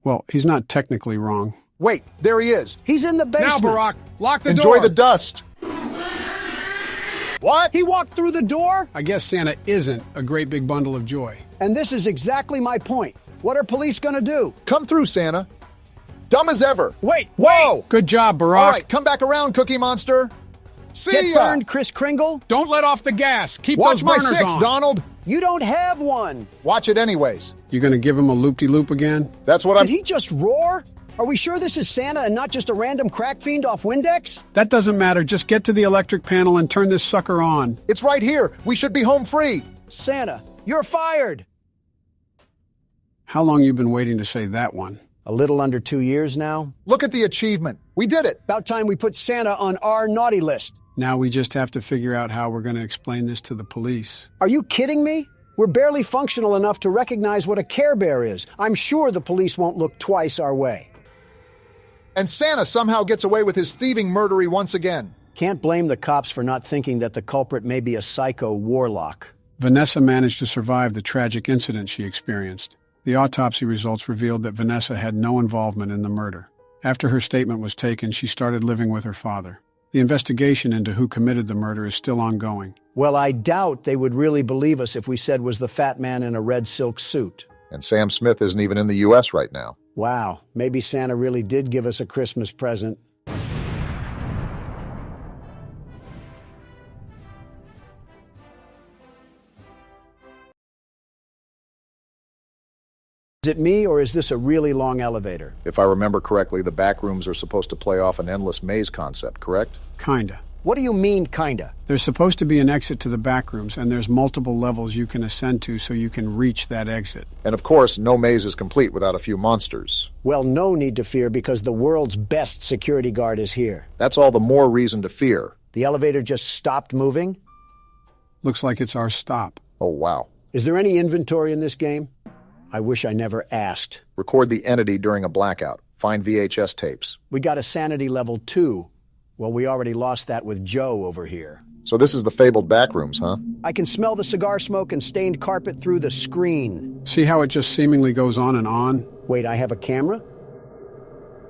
Well, he's not technically wrong. Wait, there he is. He's in the Now, basement. Barack, lock the Enjoy door. the dust! What? He walked through the door? I guess Santa isn't a great big bundle of joy. And this is exactly my point. What are police gonna do? Come through, Santa. Dumb as ever. Wait, Whoa! Good job, Barack. All right, come back around, Cookie Monster. See Get ya! burned, Kris Kringle. Don't let off the gas. Keep Watch those my burners six, on. Donald! You don't have one. Watch it anyways. You gonna give him a loop-de-loop again? That's what I'm... Did he just roar? Are we sure this is Santa and not just a random crack fiend off Windex? That doesn't matter. Just get to the electric panel and turn this sucker on. It's right here. We should be home free. Santa, you're fired. How long you been waiting to say that one? A little under 2 years now. Look at the achievement. We did it. About time we put Santa on our naughty list. Now we just have to figure out how we're gonna explain this to the police. Are you kidding me? We're barely functional enough to recognize what a Care Bear is. I'm sure the police won't look twice our way. And Santa somehow gets away with his thieving murdery once again. Can't blame the cops for not thinking that the culprit may be a psycho warlock. Vanessa managed to survive the tragic incident she experienced. The autopsy results revealed that Vanessa had no involvement in the murder. After her statement was taken, she started living with her father. The investigation into who committed the murder is still ongoing. Well, I doubt they would really believe us if we said was the fat man in a red silk suit. And Sam Smith isn't even in the U.S. right now. Wow, maybe Santa really did give us a Christmas present. Is it me, or is this a really long elevator? If I remember correctly, the back rooms are supposed to play off an endless maze concept, correct? Kinda. What do you mean, kinda? There's supposed to be an exit to the back rooms, and there's multiple levels you can ascend to so you can reach that exit. And of course, no maze is complete without a few monsters. Well, no need to fear because the world's best security guard is here. That's all the more reason to fear. The elevator just stopped moving? Looks like it's our stop. Oh, wow. Is there any inventory in this game? I wish I never asked. Record the entity during a blackout. Find VHS tapes. We got a sanity level 2. Well, we already lost that with Joe over here. So this is the fabled back rooms, huh? I can smell the cigar smoke and stained carpet through the screen. See how it just seemingly goes on and on? Wait, I have a camera?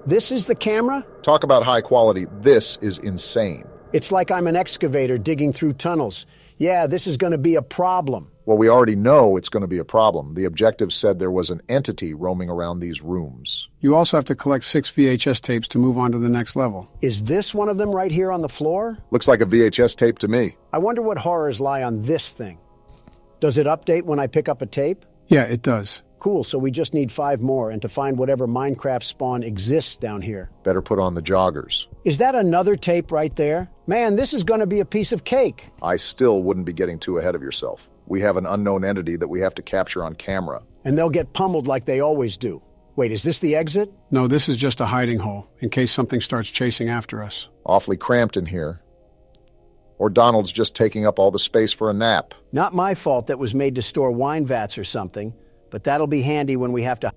This is the camera? Talk about high quality. This is insane. It's like I'm an excavator digging through tunnels. Yeah, this is going to be a problem. Well, we already know it's going to be a problem. The objective said there was an entity roaming around these rooms. You also have to collect 6 VHS tapes to move on to the next level. Is this one of them right here on the floor? Looks like a VHS tape to me. I wonder what horrors lie on this thing. Does it update when I pick up a tape? Yeah, it does. Cool, so we just need 5 more and to find whatever Minecraft spawn exists down here. Better put on the joggers. Is that another tape right there? Man, this is going to be a piece of cake. I still wouldn't be getting too ahead of yourself. We have an unknown entity that we have to capture on camera. And they'll get pummeled like they always do. Wait, is this the exit? No, this is just a hiding hole, in case something starts chasing after us. Awfully cramped in here. Or Donald's just taking up all the space for a nap. Not my fault that was made to store wine vats or something, but that'll be handy when we have to...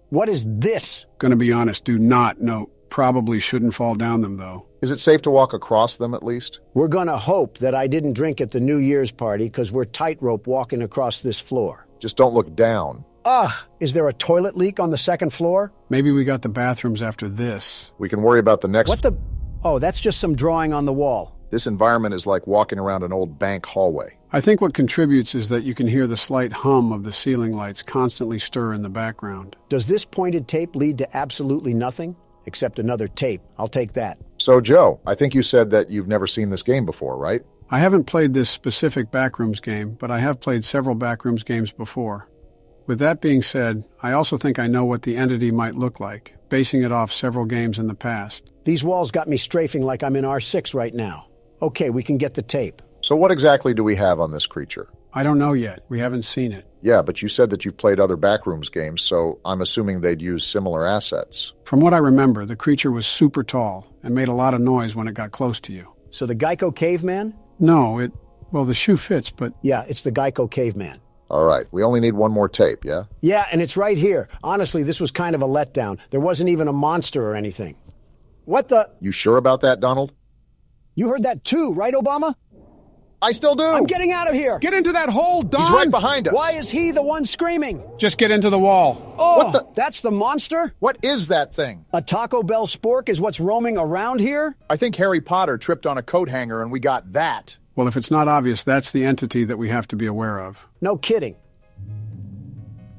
What is this? Gonna be honest, do not know. Probably shouldn't fall down them, though. Is it safe to walk across them at least? We're gonna hope that I didn't drink at the New Year's party because we're tightrope walking across this floor. Just don't look down. Ugh! Is there a toilet leak on the second floor? Maybe we got the bathrooms after this. We can worry about the next... What the... Oh, that's just some drawing on the wall. This environment is like walking around an old bank hallway. I think what contributes is that you can hear the slight hum of the ceiling lights constantly stir in the background. Does this pointed tape lead to absolutely nothing? Except another tape. I'll take that. So, Joe, I think you said that you've never seen this game before, right? I haven't played this specific Backrooms game, but I have played several Backrooms games before. With that being said, I also think I know what the entity might look like, basing it off several games in the past. These walls got me strafing like I'm in R6 right now. Okay, we can get the tape. So what exactly do we have on this creature? I don't know yet. We haven't seen it. Yeah, but you said that you've played other Backrooms games, so I'm assuming they'd use similar assets. From what I remember, the creature was super tall and made a lot of noise when it got close to you. So the Geico Caveman? No, well, the shoe fits, but... Yeah, it's the Geico Caveman. All right, we only need one more tape, yeah? Yeah, and it's right here. Honestly, this was kind of a letdown. There wasn't even a monster or anything. What the... You sure about that, Donald? You heard that too, right, Obama? I still do! I'm getting out of here! Get into that hole, Don! He's right behind us! Why is he the one screaming? Just get into the wall. Oh, What the- that's the monster? What is that thing? A Taco Bell spork is what's roaming around here? I think Harry Potter tripped on a coat hanger and we got that. Well, if it's not obvious, that's the entity that we have to be aware of. No kidding.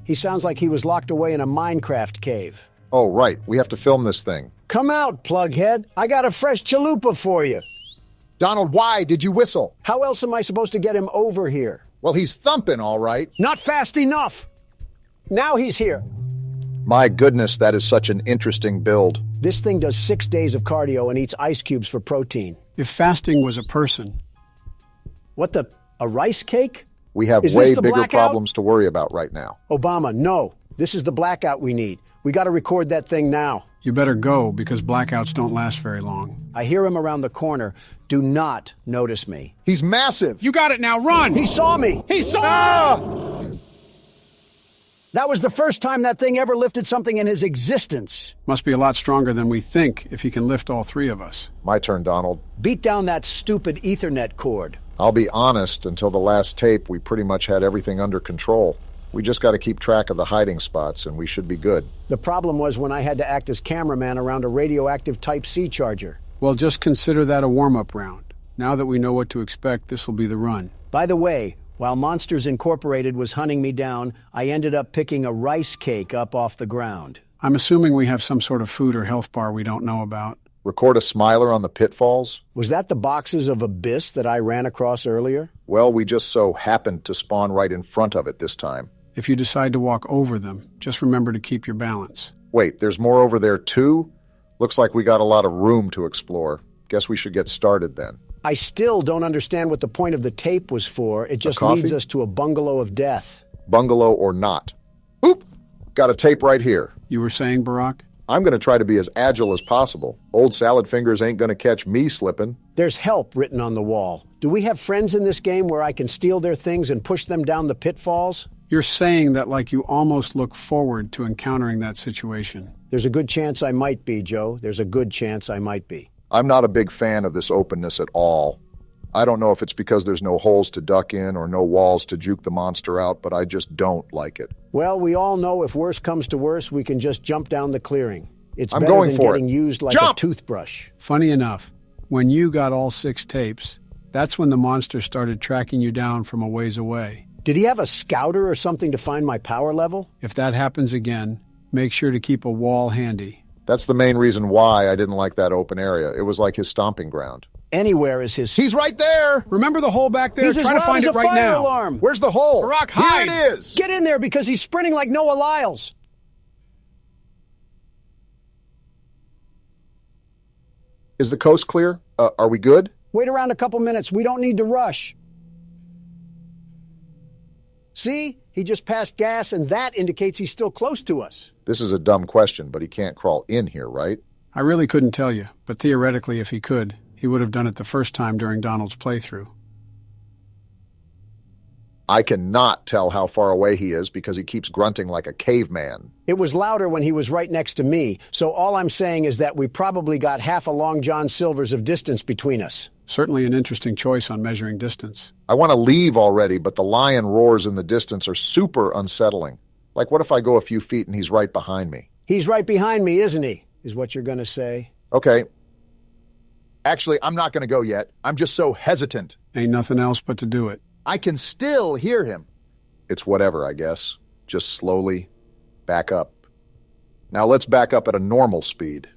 He sounds like he was locked away in a Minecraft cave. Oh, right, we have to film this thing. Come out, plughead. I got a fresh chalupa for you. Donald, why did you whistle? How else am I supposed to get him over here? Well, he's thumping, all right. Not fast enough. Now he's here. My goodness, that is such an interesting build. This thing does 6 days of cardio and eats ice cubes for protein. If fasting was a person, What the? A rice cake? We have Is way this the bigger blackout? problems to worry about right now. Obama, no. This is the blackout we need. We got to record that thing now. you better go because blackouts don't last very long. I hear him around the corner. Do not notice me. He's massive. You got it now, run! He saw me! He saw! That was the first time that thing ever lifted something in his existence. Must be a lot stronger than we think if he can lift all three of us. My turn, Donald. Beat down that stupid Ethernet cord. I'll be honest, until the last tape, we pretty much had everything under control. We just got to keep track of the hiding spots, and we should be good. The problem was when I had to act as cameraman around a radioactive Type-C charger. Well, just consider that a warm-up round. Now that we know what to expect, this will be the run. By the way, while Monsters Incorporated was hunting me down, I ended up picking a rice cake up off the ground. I'm assuming we have some sort of food or health bar we don't know about. Record a smiler on the pitfalls? Was that the boxes of Abyss that I ran across earlier? Well, we just so happened to spawn right in front of it this time. If you decide to walk over them, just remember to keep your balance. Wait, there's more over there too? Looks like we got a lot of room to explore. Guess we should get started then. I still don't understand what the point of the tape was for. It just coffee? leads us to a bungalow of death. Bungalow or not. Oop! Got a tape right here. You were saying, Barack? I'm going to try to be as agile as possible. Old salad fingers ain't going to catch me slipping. There's help written on the wall. Do we have friends in this game where I can steal their things and push them down the pitfalls? You're saying that like you almost look forward to encountering that situation. There's a good chance I might be, Joe. There's a good chance I might be. I'm not a big fan of this openness at all. I don't know if it's because there's no holes to duck in or no walls to juke the monster out, but I just don't like it. Well, we all know if worse comes to worse, we can just jump down the clearing. It's I'm better going than for getting it. used like Jump! a toothbrush. Funny enough, when you got all 6 tapes, that's when the monster started tracking you down from a ways away. Did he have a scouter or something to find my power level? If that happens again, make sure to keep a wall handy. That's the main reason why I didn't like that open area. It was like his stomping ground. Anywhere is his... He's right there. Remember the hole back there? He's as Try to loud find as it a right fire now. alarm. Where's the hole? Barack, hide! Here it is. Get in there because he's sprinting like Noah Lyles. Is the coast clear? Are we good? Wait around a couple minutes. We don't need to rush. See? He just passed gas, and that indicates he's still close to us. This is a dumb question, but he can't crawl in here, right? I really couldn't tell you, but theoretically, if he could, he would have done it the first time during Donald's playthrough. I cannot tell how far away he is because he keeps grunting like a caveman. It was louder when he was right next to me, so all I'm saying is that we probably got half a Long John Silver's of distance between us. Certainly an interesting choice on measuring distance. I want to leave already, but the lion roars in the distance are super unsettling. Like, what if I go a few feet and he's right behind me? He's right behind me, isn't he? Is what you're going to say. Okay, Actually, I'm not going to go yet. I'm just so hesitant. Ain't nothing else but to do it. I can still hear him. it's whatever, I guess. Just slowly back up. Now let's back up at a normal speed.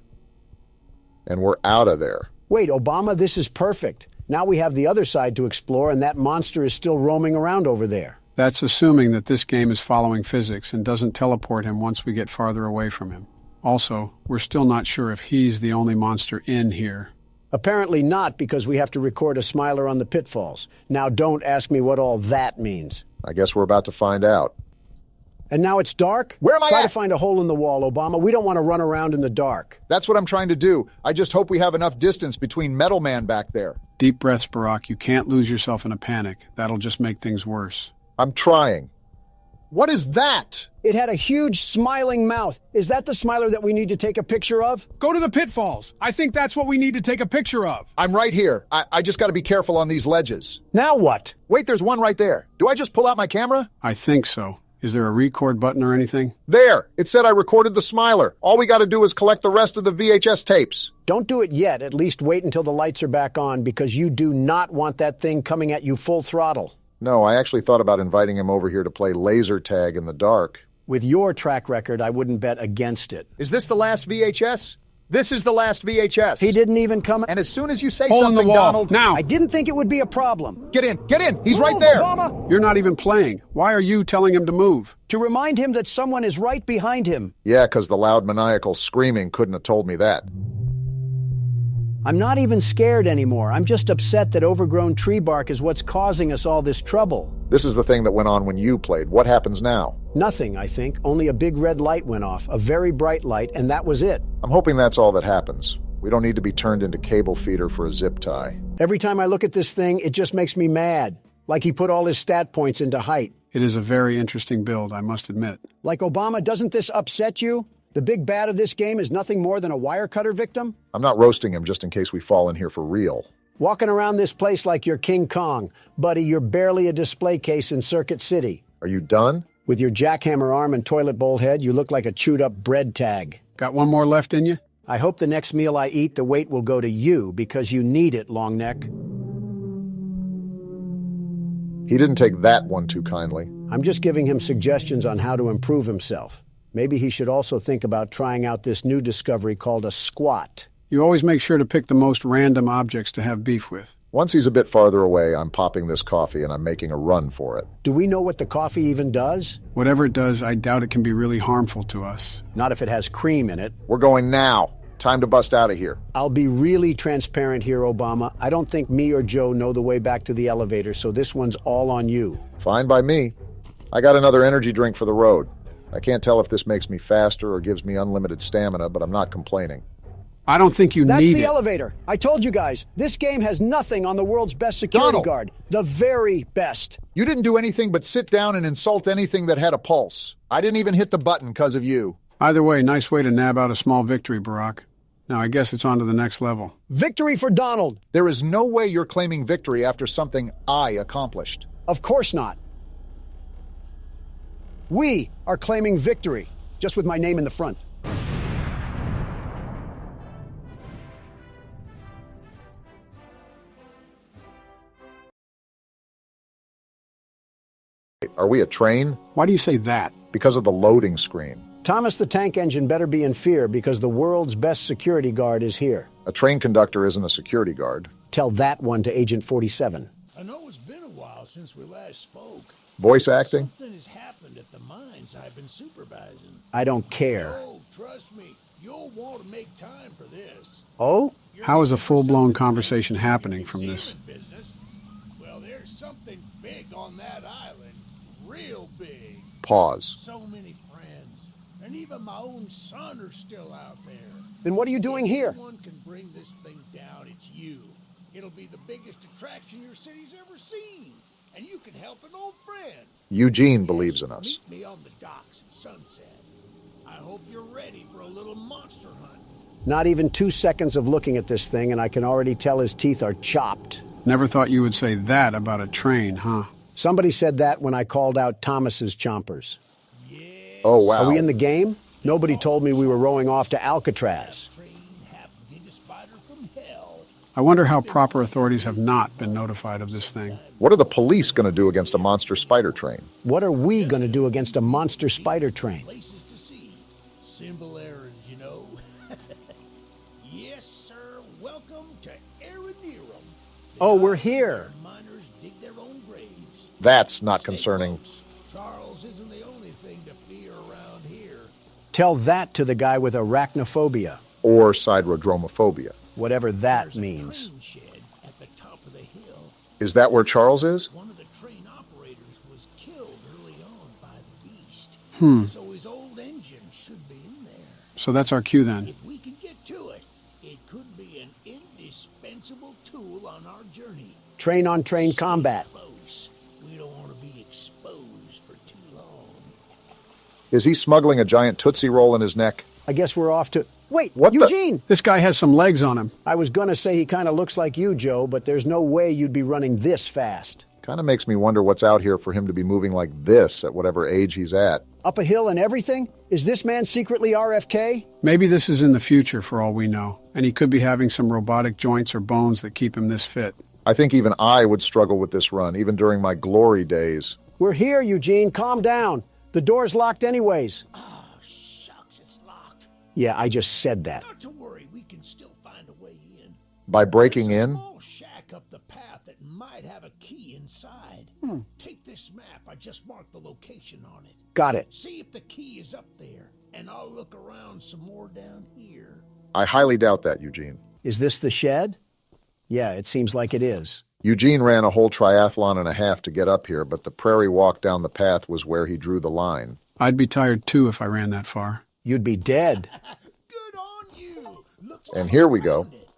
And we're out of there. Wait, Obama, this is perfect. Now we have the other side to explore, and that monster is still roaming around over there. That's assuming that this game is following physics and doesn't teleport him once we get farther away from him. Also, we're still not sure if he's the only monster in here. Apparently not, because we have to record a smiler on the pitfalls. Now don't ask me what all that means. I guess we're about to find out. And now it's dark? Where am I Try at? to find a hole in the wall, Obama. We don't want to run around in the dark. That's what I'm trying to do. I just hope we have enough distance between Metal Man back there. Deep breaths, Barack. You can't lose yourself in a panic. That'll just make things worse. I'm trying. What is that? It had a huge smiling mouth. Is that the smiler that we need to take a picture of? Go to the pitfalls. I think that's what we need to take a picture of. I'm right here. I just got to be careful on these ledges. Now what? Wait, there's one right there. Do I just pull out my camera? I think so. Is there a record button or anything? There! It said I recorded the smiler. All we got to do is collect the rest of the VHS tapes. Don't do it yet. At least wait until the lights are back on, because you do not want that thing coming at you full throttle. No, I actually thought about inviting him over here to play laser tag in the dark. With your track record, I wouldn't bet against it. Is this the last VHS? This is the last VHS. He didn't even come. And as soon as you say Hole in the something, wall. Donald... Now! I didn't think it would be a problem. Get in! Get in! He's right Move, there! Obama! You're not even playing. Why are you telling him to move? To remind him that someone is right behind him. Yeah, because the loud maniacal screaming couldn't have told me that. I'm not even scared anymore. I'm just upset that overgrown tree bark is what's causing us all this trouble. This is the thing that went on when you played. What happens now? Nothing, I think. Only a big red light went off, a very bright light, and that was it. I'm hoping that's all that happens. We don't need to be turned into cable feeder for a zip tie. Every time I look at this thing, it just makes me mad. Like he put all his stat points into height. It is a very interesting build, I must admit. Like Obama, doesn't this upset you? The big bad of this game is nothing more than a wire cutter victim? I'm not roasting him just in case we fall in here for real. Walking around this place like you're King Kong. Buddy, you're barely a display case in Circuit City. Are you done? With your jackhammer arm and toilet bowl head, you look like a chewed-up bread tag. Got one more left in you? I hope the next meal I eat, the weight will go to you because you need it, long neck. He didn't take that one too kindly. I'm just giving him suggestions on how to improve himself. Maybe he should also think about trying out this new discovery called a squat. You always make sure to pick the most random objects to have beef with. Once he's a bit farther away, I'm popping this coffee and I'm making a run for it. Do we know what the coffee even does? Whatever it does, I doubt it can be really harmful to us. Not if it has cream in it. We're going now. Time to bust out of here. I'll be really transparent here, Obama. I don't think me or Joe know the way back to the elevator, so this one's all on you. Fine by me. I got another energy drink for the road. I can't tell if this makes me faster or gives me unlimited stamina, but I'm not complaining. I don't think you That's need the it. elevator. I told you guys, this game has nothing on the world's best security Donald. guard. The very best. You didn't do anything but sit down and insult anything that had a pulse. I didn't even hit the button because of you. Either way, nice way to nab out a small victory, Barack. Now I guess it's on to the next level. Victory for Donald. There is no way you're claiming victory after something I accomplished. Of course not. We are claiming victory, just with my name in the front. Are we a train? Why do you say that? Because of the loading screen. Thomas the Tank Engine better be in fear because the world's best security guard is here. A train conductor isn't a security guard. Tell that one to Agent 47. I know it's been a while since we last spoke. Voice acting? Something has happened at the mines I've been supervising. I don't care. Oh, trust me, you'll want to make time for this. Oh? How is a full-blown conversation happening from this? Business. Well, there's something big on that island. Real big. Pause. So many friends. And even my own son are still out there. Then what are you doing here? If anyone can bring this thing down, it's you. It'll be the biggest attraction your city's ever seen. And you can help an old friend. Eugene believes in us. Meet me on the docks at sunset. I hope you're ready for a little monster hunt. Not even 2 seconds of looking at this thing, and I can already tell his teeth are chopped. Never thought you would say that about a train, huh? Somebody said that when I called out Thomas's chompers. Oh, wow. Are we in the game? Nobody told me we were rowing off to Alcatraz. Train half get a spider from hell. I wonder how proper authorities have not been notified of this thing. What are the police going to do against a monster spider train? What are we going to do against a monster spider train? Places to see. Simple errands, you know. Yes, sir. Welcome to Aranerum. Oh, we're here. Miners dig their own graves. That's not Stay concerning. close. Charles isn't the only thing to fear around here. Tell that to the guy with arachnophobia, Or siderodromophobia. whatever that There's a means. train shed at the top of the hill. Is that where Charles is? One of the train operators was killed early on by the beast. So his old engine should be in there. So that's our cue then. If we can get to it, it could be an indispensable tool on our journey. Train-on-train combat. Close. We don't want to be exposed for too long. Is he smuggling a giant Tootsie Roll in his neck? I guess we're off to... Wait, What the- Eugene! This guy has some legs on him. I was going to say he kind of looks like you, Joe, but there's no way you'd be running this fast. Kind of makes me wonder what's out here for him to be moving like this at whatever age he's at. Up a hill and everything? Is this man secretly RFK? Maybe this is in the future for all we know, and he could be having some robotic joints or bones that keep him this fit. I think even I would struggle with this run, even during my glory days. We're here, Eugene. Calm down. The door's locked anyways. Ah, shucks, it's locked. Yeah, I just said that. Not to worry, can still find a way in. By breaking There's a in? small shack up the path that might have a key inside. Take this map. I just marked the location on it. Got it. See if the key is up there, and I'll look around some more down here. I highly doubt that, Eugene. Is this the shed? Yeah, it seems like it is. Eugene ran a whole triathlon and a half to get up here, but the prairie walk down the path was where he drew the line. I'd be tired too if I ran that far. You'd be dead. Good on you. Looks And like here you we go. found it.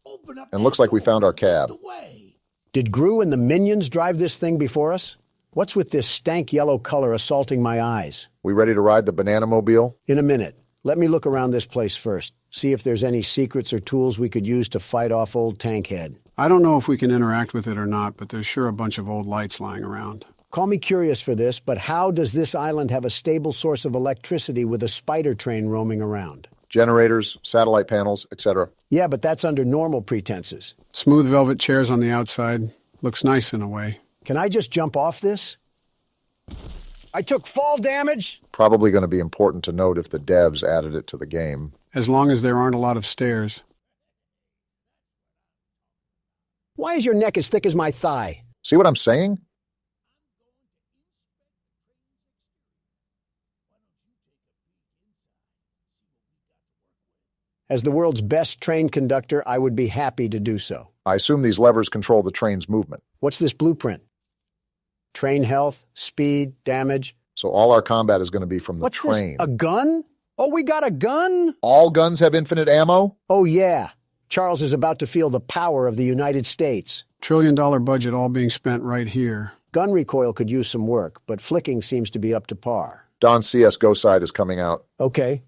Open up And that looks like we door. found our cab. The way. Did Gru and the minions drive this thing before us? What's with this stank yellow color assaulting my eyes? We ready to ride the banana mobile? In a minute. Let me look around this place first. See if there's any secrets or tools we could use to fight off old Tankhead. I don't know if we can interact with it or not, but there's sure a bunch of old lights lying around. Call me curious for this, but how does this island have a stable source of electricity with a spider train roaming around? Generators, satellite panels, etc. Yeah, but that's under normal pretenses. Smooth velvet chairs on the outside. Looks nice in a way. Can I just jump off this? I took fall damage. Probably going to be important to note if the devs added it to the game. As long as there aren't a lot of stairs. Why is your neck as thick as my thigh? See what I'm saying? As the world's best train conductor, I would be happy to do so. I assume these levers control the train's movement. What's this blueprint? Train health, speed, damage. So all our combat is going to be from the What's train. this? A gun? Oh, we got a gun? All guns have infinite ammo? Oh, yeah. Charles is about to feel the power of the United States. $1 trillion budget all being spent right here. Gun recoil could use some work, but flicking seems to be up to par. Don's CSGO side is coming out. Okay.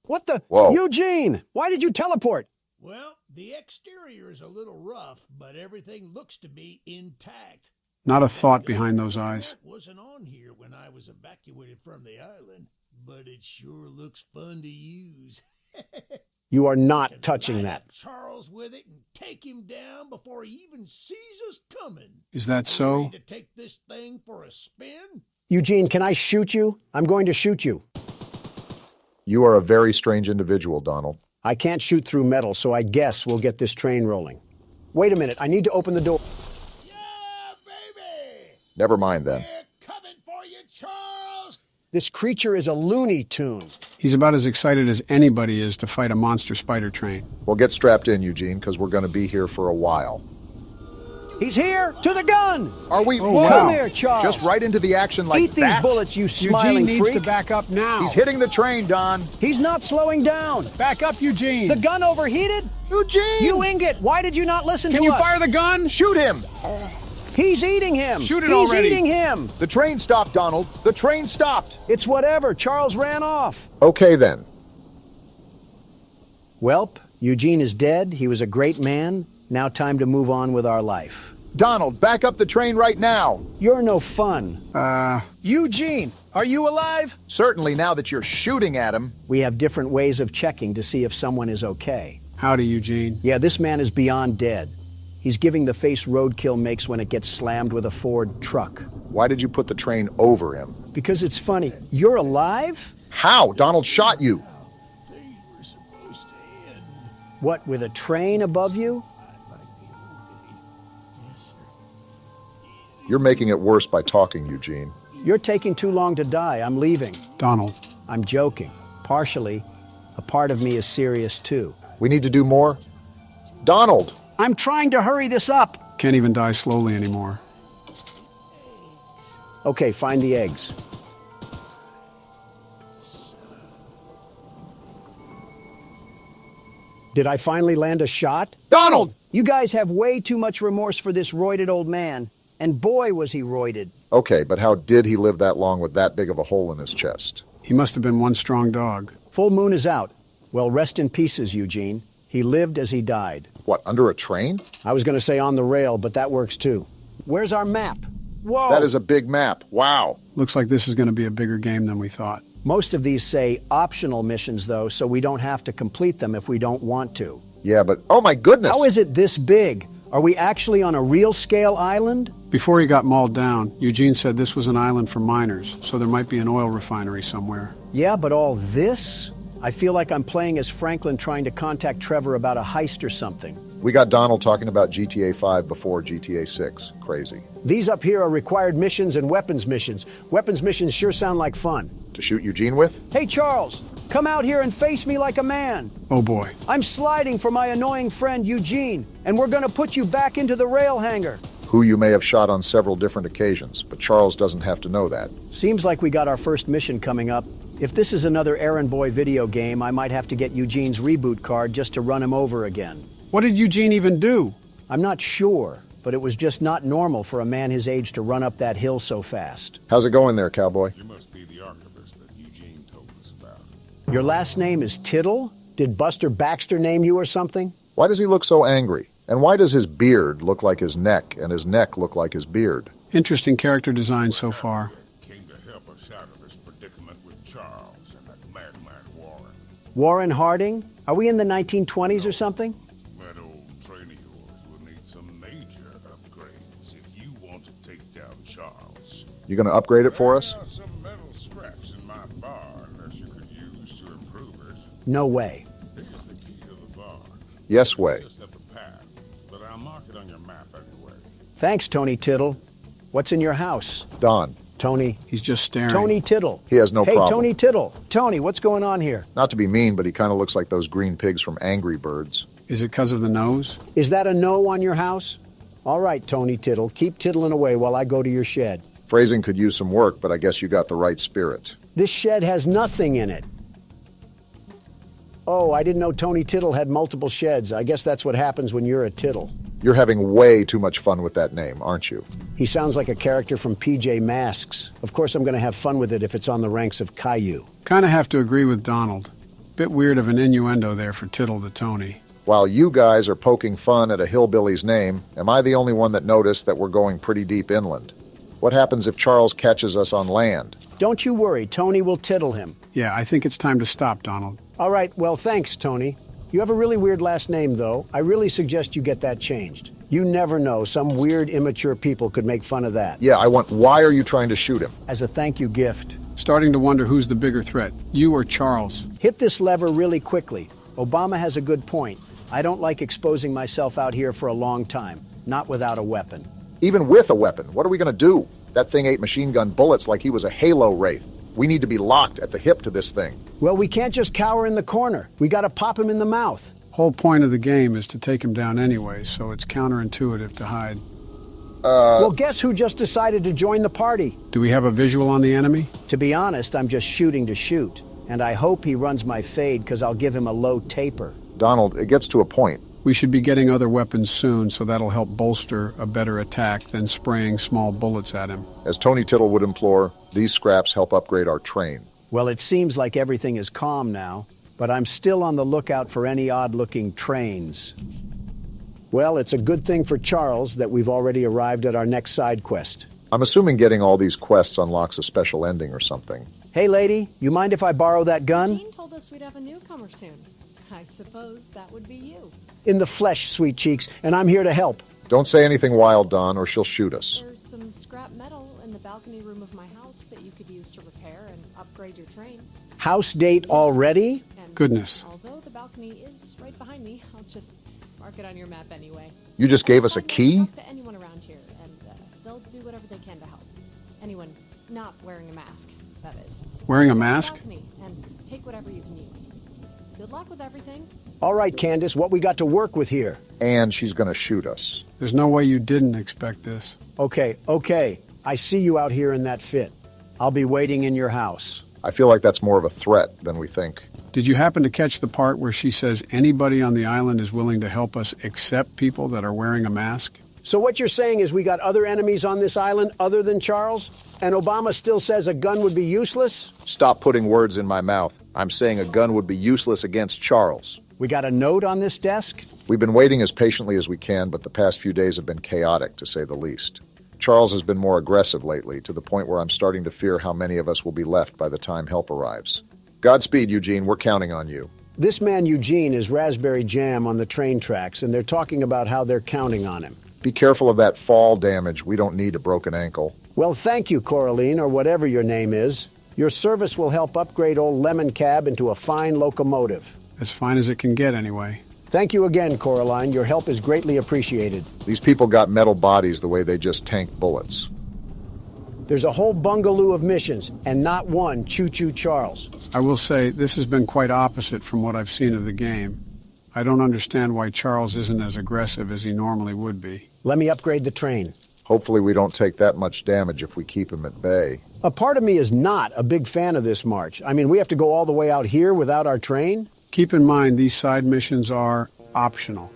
What the? Whoa. Eugene, why did you teleport? Well, the exterior is a little rough, but everything looks to be intact. Not a thought behind those eyes. That wasn't on here when I was evacuated from the island, but it sure looks fun to use. You are not Can touching light that. up Charles with it and take him down before he even sees us coming. Is that You so? ready to take this thing for a spin? Eugene, can I shoot you? I'm going to shoot you. You are a very strange individual, Donald. I can't shoot through metal, so I guess we'll get this train rolling. Wait a minute, I need to open the door. Yeah, baby! Never mind then. We're coming for you, Charles! This creature is a Looney Tune. He's about as excited as anybody is to fight a monster spider train. Well, get strapped in, Eugene, because we're going to be here for a while. He's here! To the gun! Are we? Oh, Whoa! wow. Come here, Charles. Just right into the action like Eat these that? bullets, you smiling Eugene needs freak. to back up now. He's hitting the train, Don. He's not slowing down. Back up, Eugene. The gun overheated? Eugene! You ingot, why did you not listen Can to you us? fire the gun? Shoot him! He's eating him. Shoot it He's already. eating him. The train stopped, Donald. The train stopped. It's whatever. Charles ran off. Okay then. Welp, Eugene is dead. He was a great man. Now time to move on with our life. Donald, back up the train right now. You're no fun. Eugene, are you alive? Certainly now that you're shooting at him. We have different ways of checking to see if someone is okay. Howdy, Eugene. Yeah, this man is beyond dead. He's giving the face roadkill makes when it gets slammed with a Ford truck. Why did you put the train over him? Because it's funny. You're alive? How? Donald shot you. Things were supposed to end. What, with a train above you? Like the old days. Yes, sir. You're making it worse by talking, Eugene. You're taking too long to die. I'm leaving. Donald. I'm joking. Partially. A part of me is serious too. We need to do more. Donald! I'm trying to hurry this up. Can't even die slowly anymore. Okay, find the eggs. Did I finally land a shot? Donald! You guys have way too much remorse for this roided old man. And boy, was he roided. Okay, but how did he live that long with that big of a hole in his chest? He must have been one strong dog. Full moon is out. Well, rest in pieces, Eugene. He lived as he died. What, under a train? I was going to say on the rail, but that works too. Where's our map? Whoa! That is a big map. Wow. Looks like this is going to be a bigger game than we thought. Most of these say optional missions, though, so we don't have to complete them if we don't want to. Yeah, but oh my goodness! How is it this big? Are we actually on a real-scale island? Before he got mauled down, Eugene said this was an island for miners, so there might be an oil refinery somewhere. Yeah, but all this? I feel like I'm playing as Franklin trying to contact Trevor about a heist or something. We got Donald talking about GTA 5 before GTA 6. Crazy. These up here are required missions and weapons missions. Weapons missions sure sound like fun. To shoot Eugene with? Hey, Charles, come out here and face me like a man. Oh boy. I'm sliding for my annoying friend Eugene, and we're gonna put you back into the rail hangar. Who you may have shot on several different occasions, but Charles doesn't have to know that. Seems like we got our first mission coming up. If this is another errand boy video game, I might have to get Eugene's reboot card just to run him over again. What did Eugene even do? I'm not sure, but it was just not normal for a man his age to run up that hill so fast. How's it going there, cowboy? You must be the archivist that Eugene told us about. Your last name is Tittle? Did Buster Baxter name you or something? Why does he look so angry? And why does his beard look like his neck and his neck look like his beard? Interesting character design so far. Came to help us out of this predicament with Charles and that madman Warren. Warren Harding? Are we in the 1920s or something? That old train of yours will need some major upgrades if you want to take down Charles. You gonna upgrade it for us? There are some metal scraps in my barn that you could use to improve it. No way. This is the key to the barn. Yes way. Just up the path, but I'll mark it on your map anyway. Thanks, Tony Tittle. What's in your house? Don. Tony. He's just staring. Tony Tittle. He has no Hey, problem. Tony Tittle. Tony, what's going on here? Not to be mean, but he kind of looks like those green pigs from Angry Birds. Is it because of the nose? Is that a no on your house? All right, Tony Tittle, keep tittling away while I go to your shed. Phrasing could use some work, but I guess you got the right spirit. This shed has nothing in it. Oh, I didn't know Tony Tittle had multiple sheds. I guess that's what happens when you're a Tittle. You're having way too much fun with that name, aren't you? He sounds like a character from PJ Masks. Of course I'm going to have fun with it if it's on the ranks of Caillou. Kinda have to agree with Donald. Bit weird of an innuendo there for Tittle the Tony. While you guys are poking fun at a hillbilly's name, am I the only one that noticed that we're going pretty deep inland? What happens if Charles catches us on land? Don't you worry, Tony will tittle him. Yeah, I think it's time to stop, Donald. All right, well, thanks, Tony. You have a really weird last name, though. I really suggest you get that changed. You never know. Some weird, immature people could make fun of that. Yeah, why are you trying to shoot him? As a thank you gift. Starting to wonder who's the bigger threat, you or Charles. Hit this lever really quickly. Obama has a good point. I don't like exposing myself out here for a long time, not without a weapon. Even with a weapon, what are we going to do? That thing ate machine gun bullets like he was a Halo wraith. We need to be locked at the hip to this thing. Well, we can't just cower in the corner. We got to pop him in the mouth. Whole point of the game is to take him down anyway, so it's counterintuitive to hide. Well, guess who just decided to join the party? Do we have a visual on the enemy? To be honest, I'm just shooting to shoot. And I hope he runs my fade because I'll give him a low taper. Donald, it gets to a point. We should be getting other weapons soon, so that'll help bolster a better attack than spraying small bullets at him. As Tony Tittle would implore, these scraps help upgrade our train. Well, it seems like everything is calm now, but I'm still on the lookout for any odd-looking trains. Well, it's a good thing for Charles that we've already arrived at our next side quest. I'm assuming getting all these quests unlocks a special ending or something. Hey, lady, you mind if I borrow that gun? Dean told us we'd have a newcomer soon. I suppose that would be you. In the flesh, sweet cheeks, and I'm here to help. Don't say anything wild, Don, or she'll shoot us. There's some scrap metal in the balcony room of my house that you could use to repair and upgrade your train. House date already? And Goodness. although the balcony is right behind me, I'll just mark it on your map anyway. You just gave us a key? Talk to anyone around here, and they'll do whatever they can to help. Anyone not wearing a mask, that is. Wearing a Go to the mask? balcony and take whatever you can use. Good luck with everything. All right, Candace, what we got to work with here? And she's going to shoot us. There's no way you didn't expect this. Okay. I see you out here in that fit. I'll be waiting in your house. I feel like that's more of a threat than we think. Did you happen to catch the part where she says anybody on the island is willing to help us except people that are wearing a mask? So what you're saying is we got other enemies on this island other than Charles? And Obama still says a gun would be useless? Stop putting words in my mouth. I'm saying a gun would be useless against Charles. We got a note on this desk? We've been waiting as patiently as we can, but the past few days have been chaotic, to say the least. Charles has been more aggressive lately, to the point where I'm starting to fear how many of us will be left by the time help arrives. Godspeed, Eugene. We're counting on you. This man Eugene is raspberry jam on the train tracks, and they're talking about how they're counting on him. Be careful of that fall damage. We don't need a broken ankle. Well, thank you, Coraline, or whatever your name is. Your service will help upgrade old Lemon Cab into a fine locomotive. As fine as it can get, anyway. Thank you again, Coraline. Your help is greatly appreciated. These people got metal bodies the way they just tank bullets. There's a whole bungaloo of missions, and not one Choo-Choo Charles. I will say, this has been quite opposite from what I've seen of the game. I don't understand why Charles isn't as aggressive as he normally would be. Let me upgrade the train. Hopefully we don't take that much damage if we keep him at bay. A part of me is not a big fan of this march. I mean, we have to go all the way out here without our train? Keep in mind, these side missions are optional.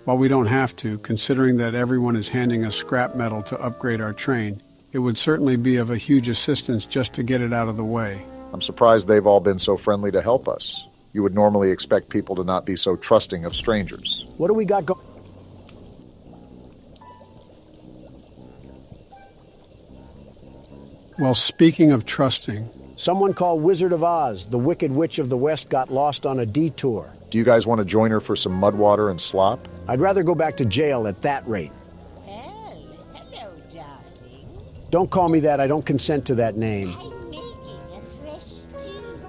While we don't have to, considering that everyone is handing us scrap metal to upgrade our train, it would certainly be of a huge assistance just to get it out of the way. I'm surprised they've all been so friendly to help us. You would normally expect people to not be so trusting of strangers. What do we got going? Well, speaking of trusting, Someone called Wizard of Oz, the Wicked Witch of the West, got lost on a detour. Do you guys want to join her for some mud water and slop? I'd rather go back to jail at that rate. Well, hello, darling. Don't call me that. I don't consent to that name. I'm making a fresh stew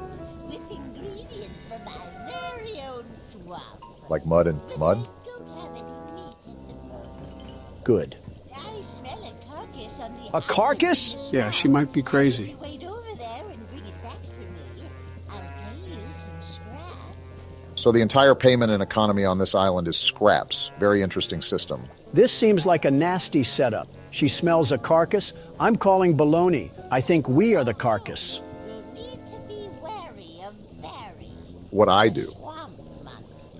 with ingredients from my very own swamp. Like mud and mud? I don't have any meat at the moment. Good. I smell a carcass on the A carcass? island in the yeah, she might be crazy. swamp. Wait over there and bring it back for me. I'll pay you some scraps. So the entire payment and economy on this island is scraps. Very interesting system. This seems like a nasty setup. She smells a carcass. I'm calling baloney. I think we are the carcass. You'll need to be wary of Barry. What I the do. Swamp monster.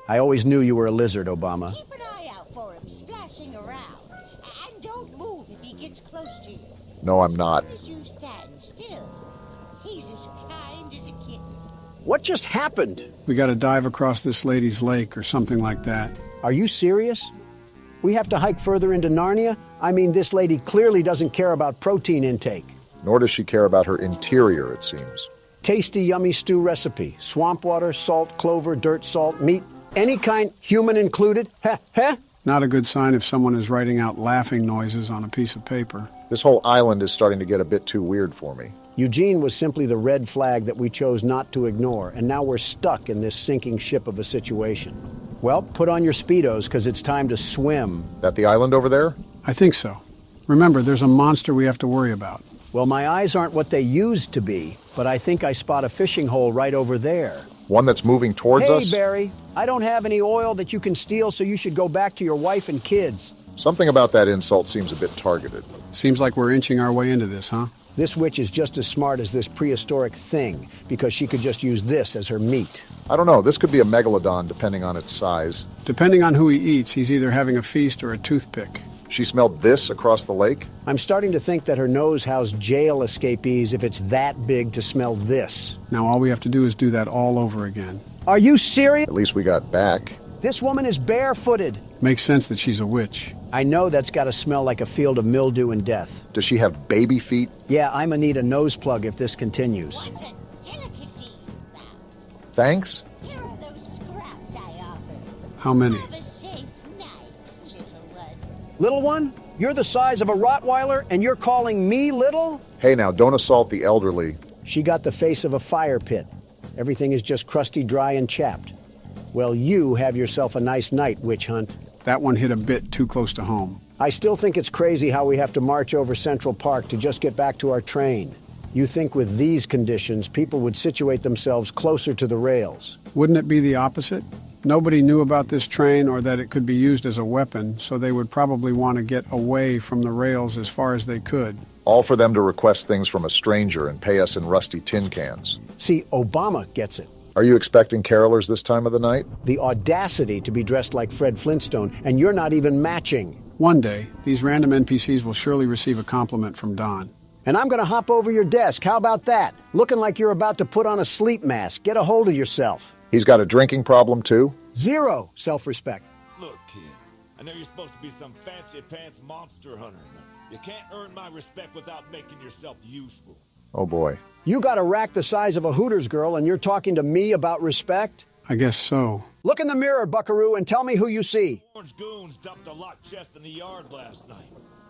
I always knew you were a lizard, Obama. Keep an eye out for him splashing around. And don't move if he gets close to you. No, I'm not. As long as you stand still, he's as kind as a kitten. What just happened? We gotta dive across this lady's lake or something like that. Are you serious? We have to hike further into Narnia? I mean, this lady clearly doesn't care about protein intake. Nor does she care about her interior, it seems. Tasty, yummy stew recipe. Swamp water, salt, clover, dirt, salt, meat. Any kind, human included. Heh, heh. Not a good sign if someone is writing out laughing noises on a piece of paper. This whole island is starting to get a bit too weird for me. Eugene was simply the red flag that we chose not to ignore, and now we're stuck in this sinking ship of a situation. Well, put on your Speedos, because it's time to swim. That the island over there? I think so. Remember, there's a monster we have to worry about. Well, my eyes aren't what they used to be, but I think I spot a fishing hole right over there. One that's moving towards Hey, us? Barry, I don't have any oil that you can steal, so you should go back to your wife and kids. Something about that insult seems a bit targeted. Seems like we're inching our way into this, huh? This witch is just as smart as this prehistoric thing, because she could just use this as her meat. I don't know, this could be a megalodon depending on its size. Depending on who he eats, he's either having a feast or a toothpick. She smelled this across the lake? I'm starting to think that her nose housed jail escapees if it's that big to smell this. Now all we have to do is do that all over again. Are you serious? At least we got back. This woman is barefooted. Makes sense that she's a witch. I know that's got to smell like a field of mildew and death. Does she have baby feet? Yeah, I'ma need a nose plug if this continues. What a delicacy you found. Thanks? Here are those scraps I offered. How many? Have a safe night, little one. Little one, you're the size of a Rottweiler and you're calling me little? Hey now, don't assault the elderly. She got the face of a fire pit. Everything is just crusty, dry, and chapped. Well, you have yourself a nice night, witch hunt. That one hit a bit too close to home. I still think it's crazy how we have to march over Central Park to just get back to our train. You think with these conditions, people would situate themselves closer to the rails. Wouldn't it be the opposite? Nobody knew about this train or that it could be used as a weapon, so they would probably want to get away from the rails as far as they could. All for them to request things from a stranger and pay us in rusty tin cans. See, Obama gets it. Are you expecting carolers this time of the night? The audacity to be dressed like Fred Flintstone, and you're not even matching. One day, these random NPCs will surely receive a compliment from Don. And I'm gonna hop over your desk. How about that? Looking like you're about to put on a sleep mask. Get a hold of yourself. He's got a drinking problem too? Zero self-respect. Look, kid, I know you're supposed to be some fancy-pants monster hunter, but you can't earn my respect without making yourself useful. Oh boy. You got a rack the size of a Hooters girl, and you're talking to me about respect? I guess so. Look in the mirror, buckaroo, and tell me who you see. Orange goons dumped a locked chest in the yard last night.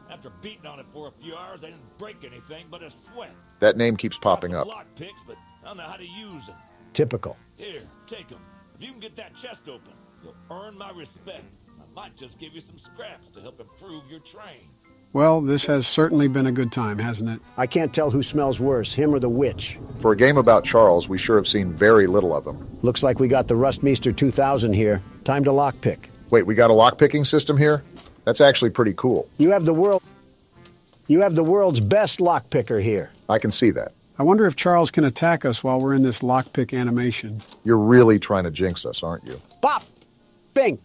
After beating on it for a few hours, I didn't break anything but a sweat. That name keeps popping up. Lock picks, but I don't know how to use them. Typical. Here, take them. If you can get that chest open, you'll earn my respect. I might just give you some scraps to help improve your train. Well, this has certainly been a good time, hasn't it? I can't tell who smells worse, him or the witch. For a game about Charles, we sure have seen very little of him. Looks like we got the Rustmeister 2000 here. Time to lockpick. Wait, we got a lockpicking system here? That's actually pretty cool. You have the world's best lockpicker here. I can see that. I wonder if Charles can attack us while we're in this lockpick animation. You're really trying to jinx us, aren't you? Bop! Bing!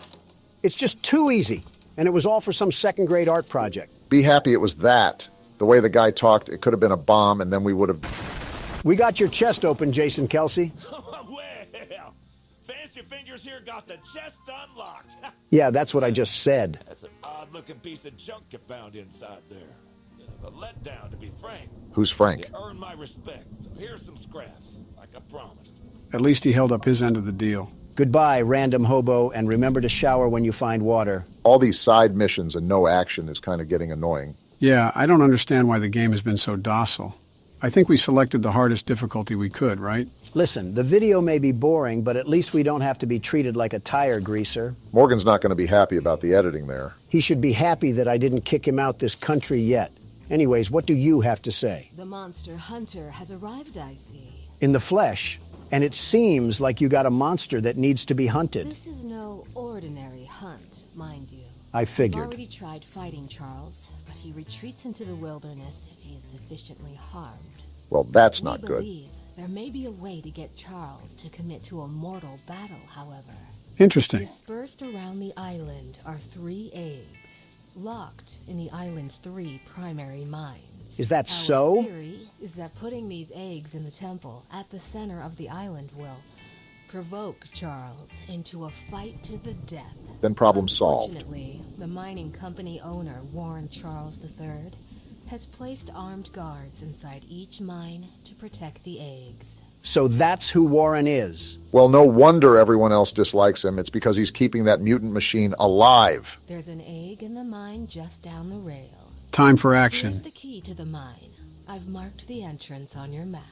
It's just too easy. And it was all for some second-grade art project. Be happy it was that. The way the guy talked, it could have been a bomb, and then we would have... We got your chest open, Jason Kelsey. Well, Fancy Fingers here got the chest unlocked. Yeah, that's what I just said. That's an odd-looking piece of junk you found inside there. Bit of a letdown, to be frank. Who's Frank? You earned my respect. So here's some scraps, like I promised. At least he held up his end of the deal. Goodbye, random hobo, and remember to shower when you find water. All these side missions and no action is kind of getting annoying. Yeah, I don't understand why the game has been so docile. I think we selected the hardest difficulty we could, right? Listen, the video may be boring, but at least we don't have to be treated like a tire greaser. Morgan's not going to be happy about the editing there. He should be happy that I didn't kick him out this country yet. Anyways, what do you have to say? The monster hunter has arrived, I see. In the flesh. And it seems like you got a monster that needs to be hunted. This is no ordinary hunt, mind you. I figured. I've already tried fighting Charles, but he retreats into the wilderness if he is sufficiently harmed. Well, that's not good. We believe there may be a way to get Charles to commit to a mortal battle, however. Interesting. Dispersed around the island are 3 eggs, locked in the island's 3 primary mines. Is that Our so? theory is that putting these eggs in the temple at the center of the island will provoke Charles into a fight to the death. Then problem solved. Unfortunately, the mining company owner, Warren Charles III, has placed armed guards inside each mine to protect the eggs. So that's who Warren is. Well, no wonder everyone else dislikes him. It's because he's keeping that mutant machine alive. There's an egg in the mine just down the rail. Time for action. Here's the key to the mine. I've marked the entrance on your map.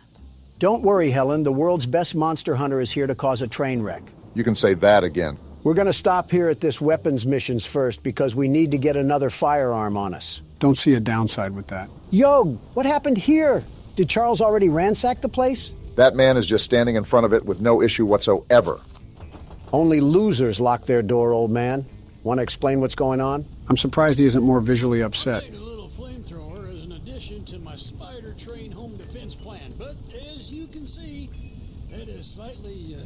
Don't worry, Helen. The world's best monster hunter is here to cause a train wreck. You can say that again. We're going to stop here at this weapons missions first because we need to get another firearm on us. Don't see a downside with that. Yo, what happened here? Did Charles already ransack the place? That man is just standing in front of it with no issue whatsoever. Only losers lock their door, old man. Want to explain what's going on? I'm surprised he isn't more visually upset. Flamethrower as an addition to my spider train home defense plan, but as you can see, that has slightly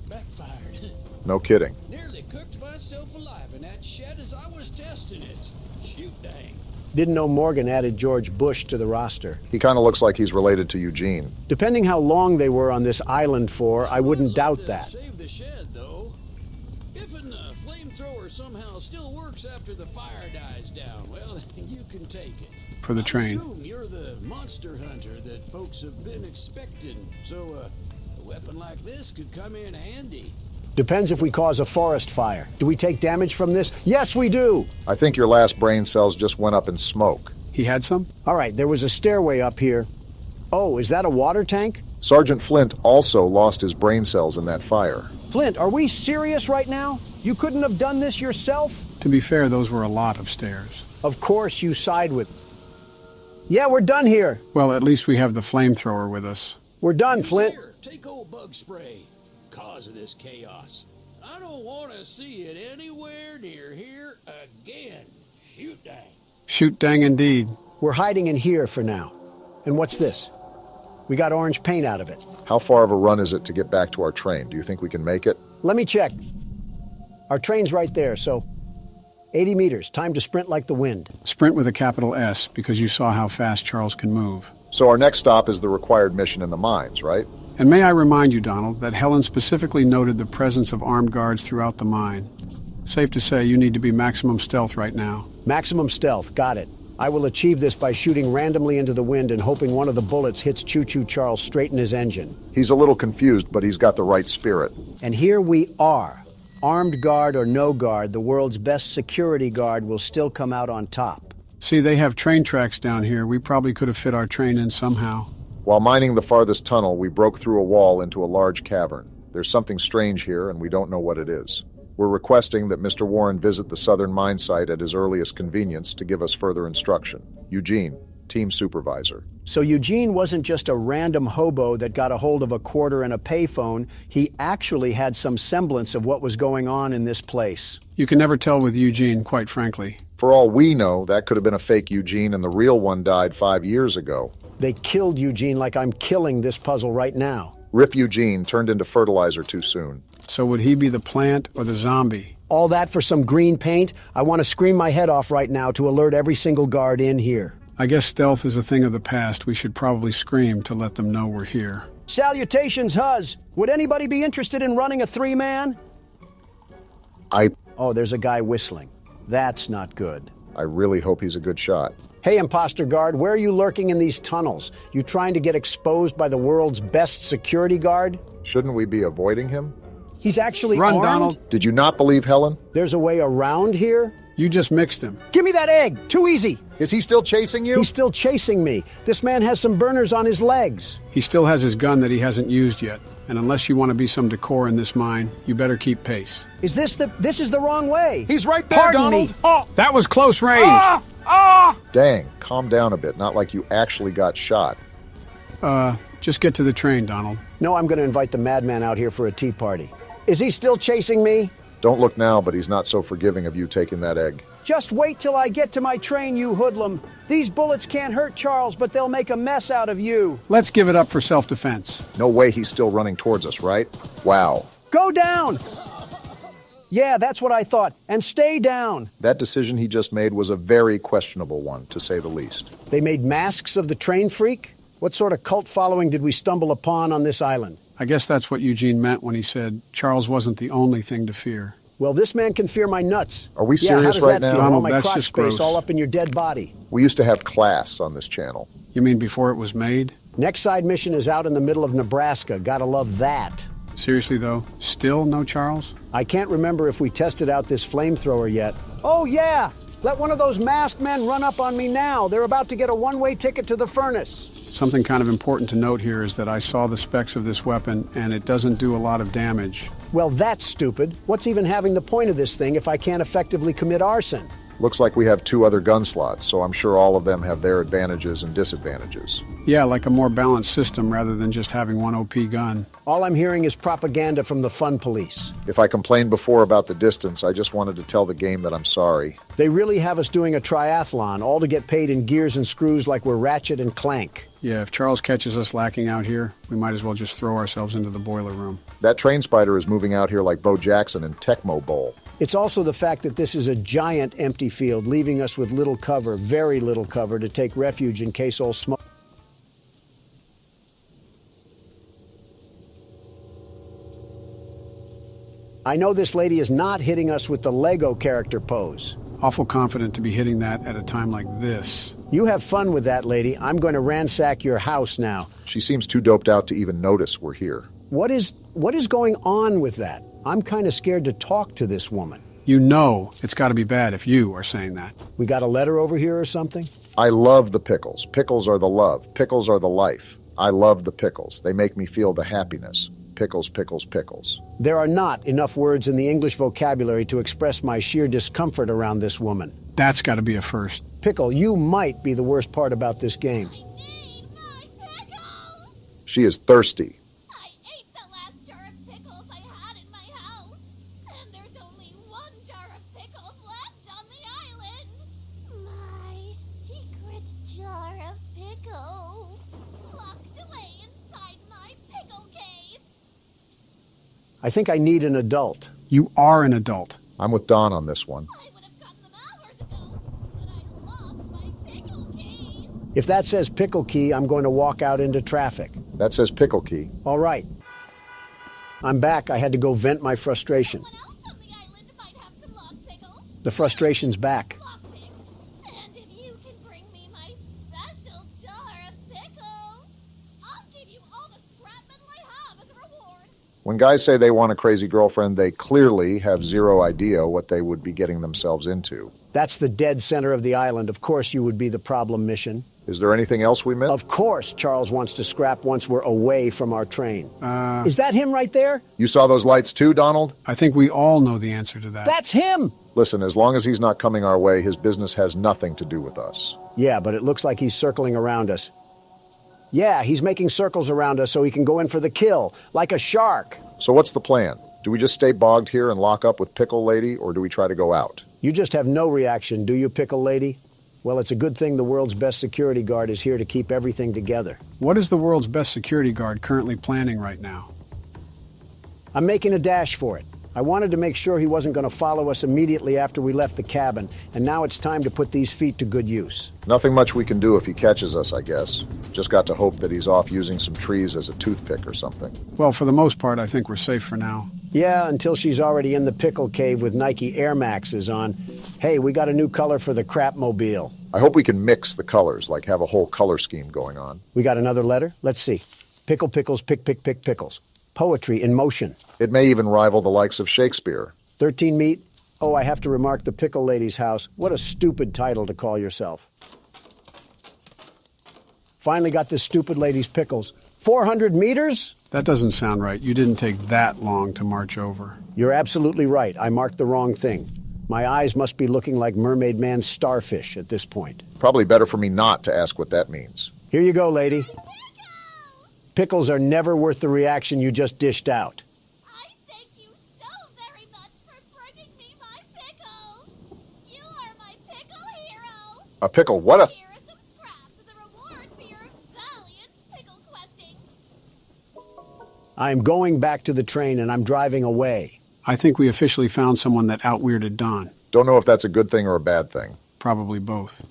backfired. No kidding. Nearly cooked myself alive in that shed as I was testing it. Shoot dang. Didn't know Morgan added George Bush to the roster. He kind of looks like he's related to Eugene. Depending how long they were on this island for, I wouldn't doubt that. Save the shed, though. If a flamethrower somehow still works after the fire dies down, well, you can take it. For the train. I assume you're the monster hunter that folks have been expecting, so a weapon like this could come in handy. Depends if we cause a forest fire. Do we take damage from this? Yes, we do! I think your last brain cells just went up in smoke. He had some? All right, there was a stairway up here. Oh, is that a water tank? Sergeant Flint also lost his brain cells in that fire. Flint, are we serious right now? You couldn't have done this yourself? To be fair, those were a lot of stairs. Of course you side with... Yeah, we're done here. Well, at least we have the flamethrower with us. We're done, Flint. Here, take old bug spray. Cause of this chaos. I don't want to see it anywhere near here again. Shoot dang. Shoot dang indeed. We're hiding in here for now. And what's this? We got orange paint out of it. How far of a run is it to get back to our train? Do you think we can make it? Let me check. Our train's right there, so 80 meters. Time to sprint like the wind. Sprint with a capital S, because you saw how fast Charles can move. So our next stop is the required mission in the mines, right? And may I remind you, Donald, that Helen specifically noted the presence of armed guards throughout the mine. Safe to say you need to be maximum stealth right now. Maximum stealth, got it. I will achieve this by shooting randomly into the wind and hoping one of the bullets hits Choo-Choo Charles straight in his engine. He's a little confused, but he's got the right spirit. And here we are. Armed guard or no guard, the world's best security guard will still come out on top. See, they have train tracks down here. We probably could have fit our train in somehow. While mining the farthest tunnel, we broke through a wall into a large cavern. There's something strange here, and we don't know what it is. We're requesting that Mr. Warren visit the southern mine site at his earliest convenience to give us further instruction. Eugene, team supervisor. So Eugene wasn't just a random hobo that got a hold of a quarter and a payphone. He actually had some semblance of what was going on in this place. You can never tell with Eugene, quite frankly. For all we know, that could have been a fake Eugene and the real one died 5 years ago. They killed Eugene like I'm killing this puzzle right now. Rip Eugene turned into fertilizer too soon. So would he be the plant or the zombie? All that for some green paint? I want to scream my head off right now to alert every single guard in here. I guess stealth is a thing of the past. We should probably scream to let them know we're here. Salutations, Huz. Would anybody be interested in running a three-man? Oh, there's a guy whistling. That's not good. I really hope he's a good shot. Hey, imposter guard, where are you lurking in these tunnels? You trying to get exposed by the world's best security guard? Shouldn't we be avoiding him? He's actually Run, armed? Donald. Did you not believe Helen? There's a way around here? You just mixed him. Give me that egg! Too easy! Is he still chasing you? He's still chasing me. This man has some burners on his legs. He still has his gun that he hasn't used yet. And unless you want to be some decor in this mine, you better keep pace. This is the wrong way. He's right there, Pardon Donald. me. Oh. That was close range. Dang, calm down a bit. Not like you actually got shot. Just get to the train, Donald. No, I'm going to invite the madman out here for a tea party. Is he still chasing me? Don't look now, but he's not so forgiving of you taking that egg. Just wait till I get to my train, you hoodlum. These bullets can't hurt Charles, but they'll make a mess out of you. Let's give it up for self-defense. No way he's still running towards us, right? Wow. Go down! Yeah, that's what I thought. And stay down. That decision he just made was a very questionable one, to say the least. They made masks of the train freak? What sort of cult following did we stumble upon on this island? I guess that's what Eugene meant when he said Charles wasn't the only thing to fear. Well, this man can fear my nuts. Are we Yeah, serious how does right that now? feel? Donald, All my that's crotch just space gross. all up in your dead body. We used to have class on this channel. You mean before it was made? Next side mission is out in the middle of Nebraska. Gotta love that. Seriously, though? Still no Charles? I can't remember if we tested out this flamethrower yet. Oh, yeah! Let one of those masked men run up on me now. They're about to get a one-way ticket to the furnace. Something kind of important to note here is that I saw the specs of this weapon, and it doesn't do a lot of damage. Well, that's stupid. What's even having the point of this thing if I can't effectively commit arson? Looks like we have 2 other gun slots, so I'm sure all of them have their advantages and disadvantages. Yeah, like a more balanced system rather than just having one OP gun. All I'm hearing is propaganda from the fun police. If I complained before about the distance, I just wanted to tell the game that I'm sorry. They really have us doing a triathlon, all to get paid in gears and screws like we're Ratchet and Clank. Yeah, if Charles catches us lacking out here, we might as well just throw ourselves into the boiler room. That train spider is moving out here like Bo Jackson in Tecmo Bowl. It's also the fact that this is a giant empty field, leaving us with little cover, very little cover, to take refuge in case all smoke. I know this lady is not hitting us with the Lego character pose. Awful confident to be hitting that at a time like this. You have fun with that, lady. I'm going to ransack your house now. She seems too doped out to even notice we're here. What is going on with that? I'm kind of scared to talk to this woman. You know it's got to be bad if you are saying that. We got a letter over here or something? I love the pickles. Pickles are the love. Pickles are the life. I love the pickles. They make me feel the happiness. Pickles, pickles, pickles. There are not enough words in the English vocabulary to express my sheer discomfort around this woman. That's got to be a first. Pickle, you might be the worst part about this game. I need my pickles! She is thirsty. I ate the last jar of pickles I had in my house, and there's only 1 jar of pickles left on the island. My secret jar of pickles, locked away inside my pickle cave. I think I need an adult. You are an adult. I'm with Don on this one. I would have gotten them hours ago, but I lost my pickle key. If that says pickle key, I'm going to walk out into traffic. That says pickle key. All right. I'm back. I had to go vent my frustration. Someone else on the island might have some locked pickles. The frustration's back. Lockpicks. And if you can bring me my special jar of pickles, I'll give you all the scrap metal I have as a reward. When guys say they want a crazy girlfriend, they clearly have zero idea what they would be getting themselves into. That's the dead center of the island. Of course you would be the problem mission. Is there anything else we missed? Of course Charles wants to scrap once we're away from our train. Is that him right there? You saw those lights too, Donald? I think we all know the answer to that. That's him! Listen, as long as he's not coming our way, his business has nothing to do with us. Yeah, but it looks like he's circling around us. Yeah, he's making circles around us so he can go in for the kill, like a shark. So what's the plan? Do we just stay bogged here and lock up with Pickle Lady, or do we try to go out? You just have no reaction, do you, Pickle Lady? Well, it's a good thing the world's best security guard is here to keep everything together. What is the world's best security guard currently planning right now? I'm making a dash for it. I wanted to make sure he wasn't going to follow us immediately after we left the cabin, and now it's time to put these feet to good use. Nothing much we can do if he catches us, I guess. Just got to hope that he's off using some trees as a toothpick or something. Well, for the most part, I think we're safe for now. Yeah, until she's already in the pickle cave with Nike Air Maxes on. Hey, we got a new color for the crapmobile. I hope we can mix the colors, like have a whole color scheme going on. We got another letter? Let's see. Pickle, pickles, pick, pick, pick, pickles. Poetry in motion. It may even rival the likes of Shakespeare. 13 meat? Oh, I have to remark the Pickle Lady's house. What a stupid title to call yourself. Finally got this stupid lady's pickles. 400 meters? That doesn't sound right. You didn't take that long to march over. You're absolutely right. I marked the wrong thing. My eyes must be looking like Mermaid Man's starfish at this point. Probably better for me not to ask what that means. Here you go, lady. Pickles are never worth the reaction you just dished out. I thank you so very much for bringing me my pickles. You are my pickle hero. A pickle? What a... Here are some scraps as a reward for your valiant pickle questing. I'm going back to the train and I'm driving away. I think we officially found someone that out-weirded Don. Don't know if that's a good thing or a bad thing. Probably both.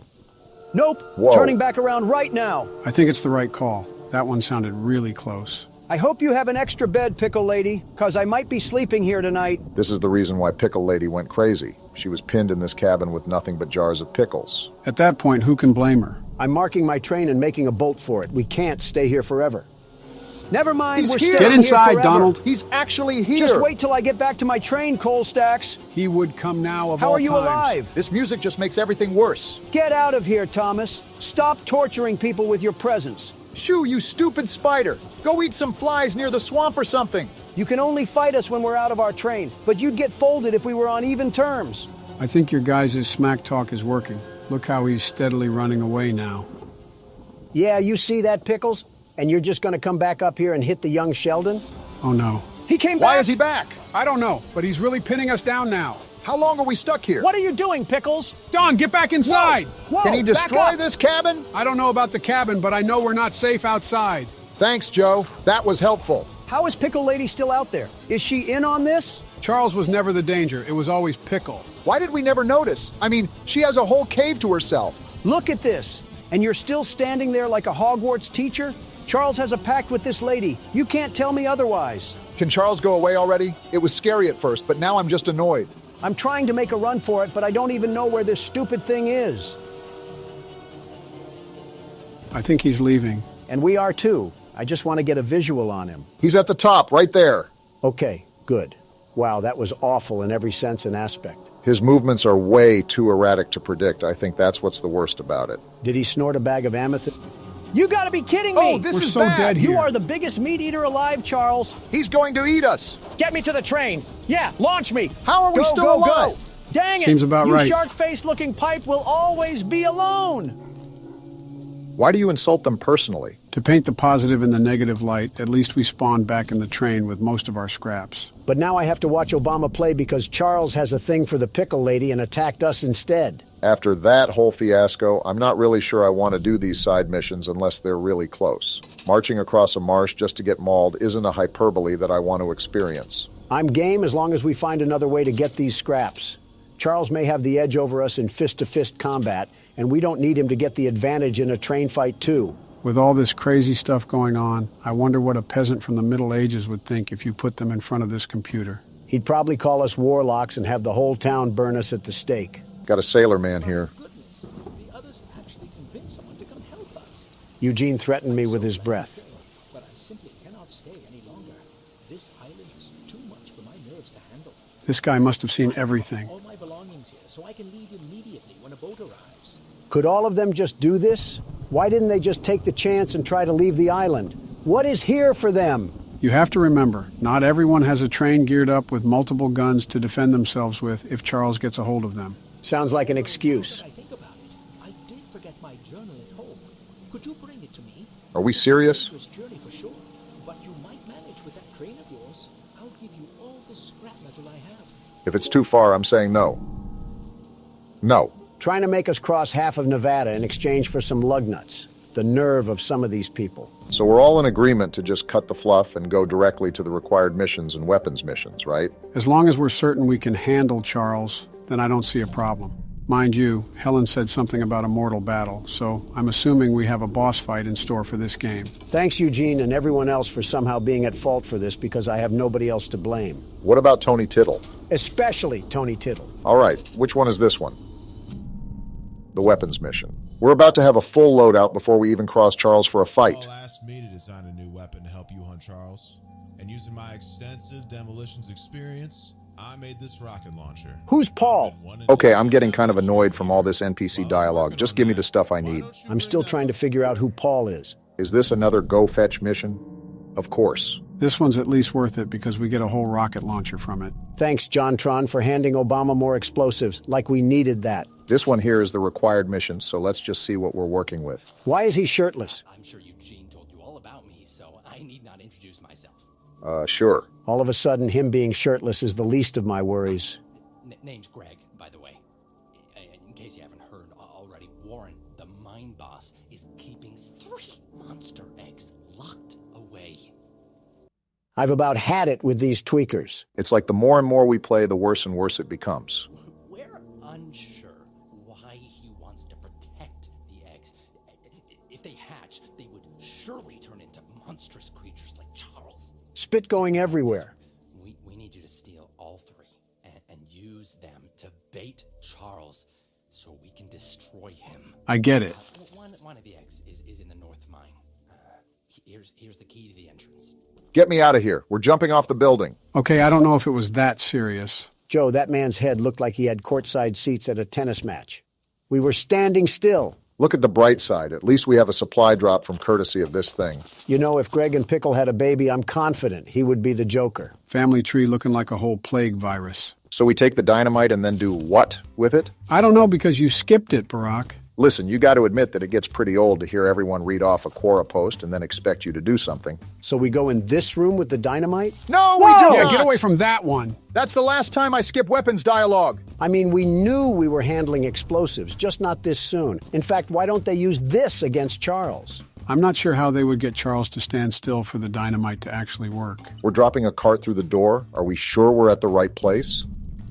Nope. Whoa. Turning back around right now. I think it's the right call. That one sounded really close. I hope you have an extra bed, Pickle Lady, because I might be sleeping here tonight. This is the reason why Pickle Lady went crazy. She was pinned in this cabin with nothing but jars of pickles. At that point, who can blame her? I'm marking my train and making a bolt for it. We can't stay here forever. Never mind, He's we're here. staying Get inside, here forever. Donald. He's actually here. Just wait till I get back to my train, Coal Stacks. He would come now of How all are you times. alive? This music just makes everything worse. Get out of here, Thomas. Stop torturing people with your presence. Shoo, you stupid spider. Go eat some flies near the swamp or something. You can only fight us when we're out of our train, but you'd get folded if we were on even terms. I think your guys' smack talk is working. Look how he's steadily running away now. Yeah, you see that, Pickles? And you're just gonna come back up here and hit the young Sheldon? Oh no. He came back! Why is he back? I don't know, but he's really pinning us down now. How long are we stuck here? What are you doing, Pickles? Don, get back inside! Whoa, Can he back destroy up. this cabin? I don't know about the cabin, but I know we're not safe outside. Thanks, Joe. That was helpful. How is Pickle Lady still out there? Is she in on this? Charles was never the danger. It was always Pickle. Why did we never notice? I mean, she has a whole cave to herself. Look at this. And you're still standing there like a Hogwarts teacher? Charles has a pact with this lady. You can't tell me otherwise. Can Charles go away already? It was scary at first, but now I'm just annoyed. I'm trying to make a run for it, but I don't even know where this stupid thing is. I think he's leaving. And we are too. I just want to get a visual on him. He's at the top, right there. Okay, good. Wow, that was awful in every sense and aspect. His movements are way too erratic to predict. I think that's what's the worst about it. Did he snort a bag of amethyst? You gotta be kidding me! Oh, this We're is so bad. dead here. You are the biggest meat eater alive, Charles. He's going to eat us. Get me to the train. Yeah, launch me. How are we Go, still go, alive? Go. Dang it! Seems about you right. shark-faced looking pipe will always be alone. Why do you insult them personally? To paint the positive in the negative light, at least we spawned back in the train with most of our scraps. But now I have to watch Obama play because Charles has a thing for the pickle lady and attacked us instead. After that whole fiasco, I'm not really sure I want to do these side missions unless they're really close. Marching across a marsh just to get mauled isn't a hyperbole that I want to experience. I'm game as long as we find another way to get these scraps. Charles may have the edge over us in fist-to-fist combat, and we don't need him to get the advantage in a train fight too. With all this crazy stuff going on, I wonder what a peasant from the Middle Ages would think if you put them in front of this computer. He'd probably call us warlocks and have the whole town burn us at the stake. Got a sailor man here. Goodness, the others actually convinced someone to come help us. Eugene threatened me with his breath. But I simply cannot stay any longer. This island is too much for my nerves to handle. This guy must have seen everything. All my belongings here, so I can leave immediately when a boat arrives. Could all of them just do this? Why didn't they just take the chance and try to leave the island? What is here for them? You have to remember, not everyone has a train geared up with multiple guns to defend themselves with if Charles gets a hold of them. Sounds like an excuse. I think about it. I did forget my journal at home. Could you bring it to me? Are we serious? This journey for sure, but you might manage with that train of yours. I'll give you all the scrap metal I have. If it's too far, I'm saying no. No. Trying to make us cross half of Nevada in exchange for some lug nuts. The nerve of some of these people. So we're all in agreement to just cut the fluff and go directly to the required missions and weapons missions, right? As long as we're certain we can handle Charles, then I don't see a problem. Mind you, Helen said something about a mortal battle, so I'm assuming we have a boss fight in store for this game. Thanks, Eugene, and everyone else for somehow being at fault for this because I have nobody else to blame. What about Tony Tittle? Especially Tony Tittle. All right, which one is this one? The weapons mission. We're about to have a full loadout before we even cross Charles for a fight. Paul asked me to design a new weapon to help you hunt Charles. And using my extensive demolitions experience, I made this rocket launcher. Who's Paul? Okay, I'm getting kind of annoyed from all this NPC dialogue. Just give me the stuff I need. I'm still trying to figure out who Paul is. Is this another go fetch mission? Of course. This one's at least worth it because we get a whole rocket launcher from it. Thanks, John Tron, for handing Obama more explosives, like we needed that. This one here is the required mission, so let's just see what we're working with. Why is he shirtless? I'm sure Eugene told you all about me, so I need not introduce myself. Sure. All of a sudden, him being shirtless is the least of my worries. Name's Greg, by the way. In case you haven't heard already, Warren, the mine boss, is keeping 3 monster eggs locked away. I've about had it with these tweakers. It's like the more and more we play, the worse and worse it becomes. We're unsure why he wants to protect the eggs. If they hatch, they would surely turn into monstrous creatures like Charles. Spit going everywhere. We need you to steal all 3 and use them to bait Charles so we can destroy him. I get it. One of the eggs is in the north mine. Here's the key to the entrance. Get me out of here. We're jumping off the building. Okay, I don't know if it was that serious. Joe, that man's head looked like he had courtside seats at a tennis match. We were standing still. Look at the bright side. At least we have a supply drop from courtesy of this thing. You know, if Greg and Pickle had a baby, I'm confident he would be the Joker. Family tree looking like a whole plague virus. So we take the dynamite and then do what with it? I don't know because you skipped it, Barack. Listen, you got to admit that it gets pretty old to hear everyone read off a Quora post and then expect you to do something. So we go in this room with the dynamite? No, we do Yeah, not! get away from that one. That's the last time I skip weapons dialogue. I mean, we knew we were handling explosives, just not this soon. In fact, why don't they use this against Charles? I'm not sure how they would get Charles to stand still for the dynamite to actually work. We're dropping a cart through the door. Are we sure we're at the right place?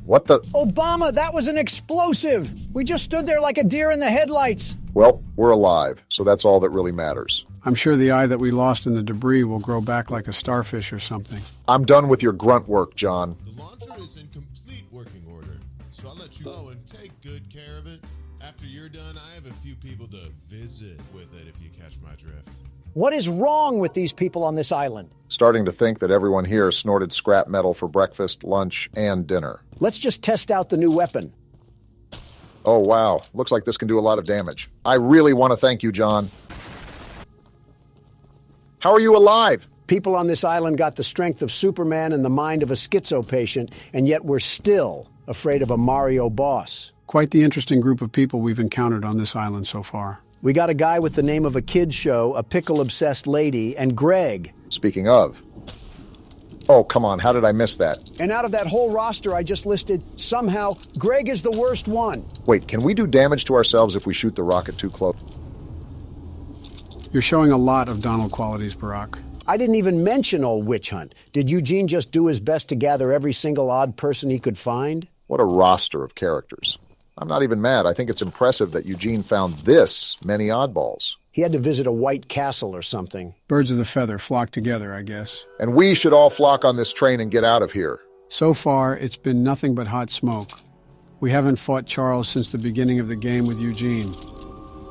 What the? Obama, that was an explosive! We just stood there like a deer in the headlights. Well, we're alive, so that's all that really matters. I'm sure the eye that we lost in the debris will grow back like a starfish or something. I'm done with your grunt work, John. The launcher is in complete working order, so I'll let you go and take good care of it. After you're done, I have a few people to visit with it if you catch my drift. What is wrong with these people on this island? Starting to think that everyone here snorted scrap metal for breakfast, lunch, and dinner. Let's just test out the new weapon. Oh, wow. Looks like this can do a lot of damage. I really want to thank you, John. How are you alive? People on this island got the strength of Superman and the mind of a schizo patient, and yet we're still afraid of a Mario boss. Quite the interesting group of people we've encountered on this island so far. We got a guy with the name of a kid's show, a pickle-obsessed lady, and Greg. Speaking of. Oh, come on. How did I miss that? And out of that whole roster I just listed, somehow, Greg is the worst one. Wait, can we do damage to ourselves if we shoot the rocket too close? You're showing a lot of Donald qualities, Barack. I didn't even mention old Witch Hunt. Did Eugene just do his best to gather every single odd person he could find? What a roster of characters. I'm not even mad. I think it's impressive that Eugene found this many oddballs. He had to visit a white castle or something. Birds of the feather flock together, I guess. And we should all flock on this train and get out of here. So far, it's been nothing but hot smoke. We haven't fought Charles since the beginning of the game with Eugene.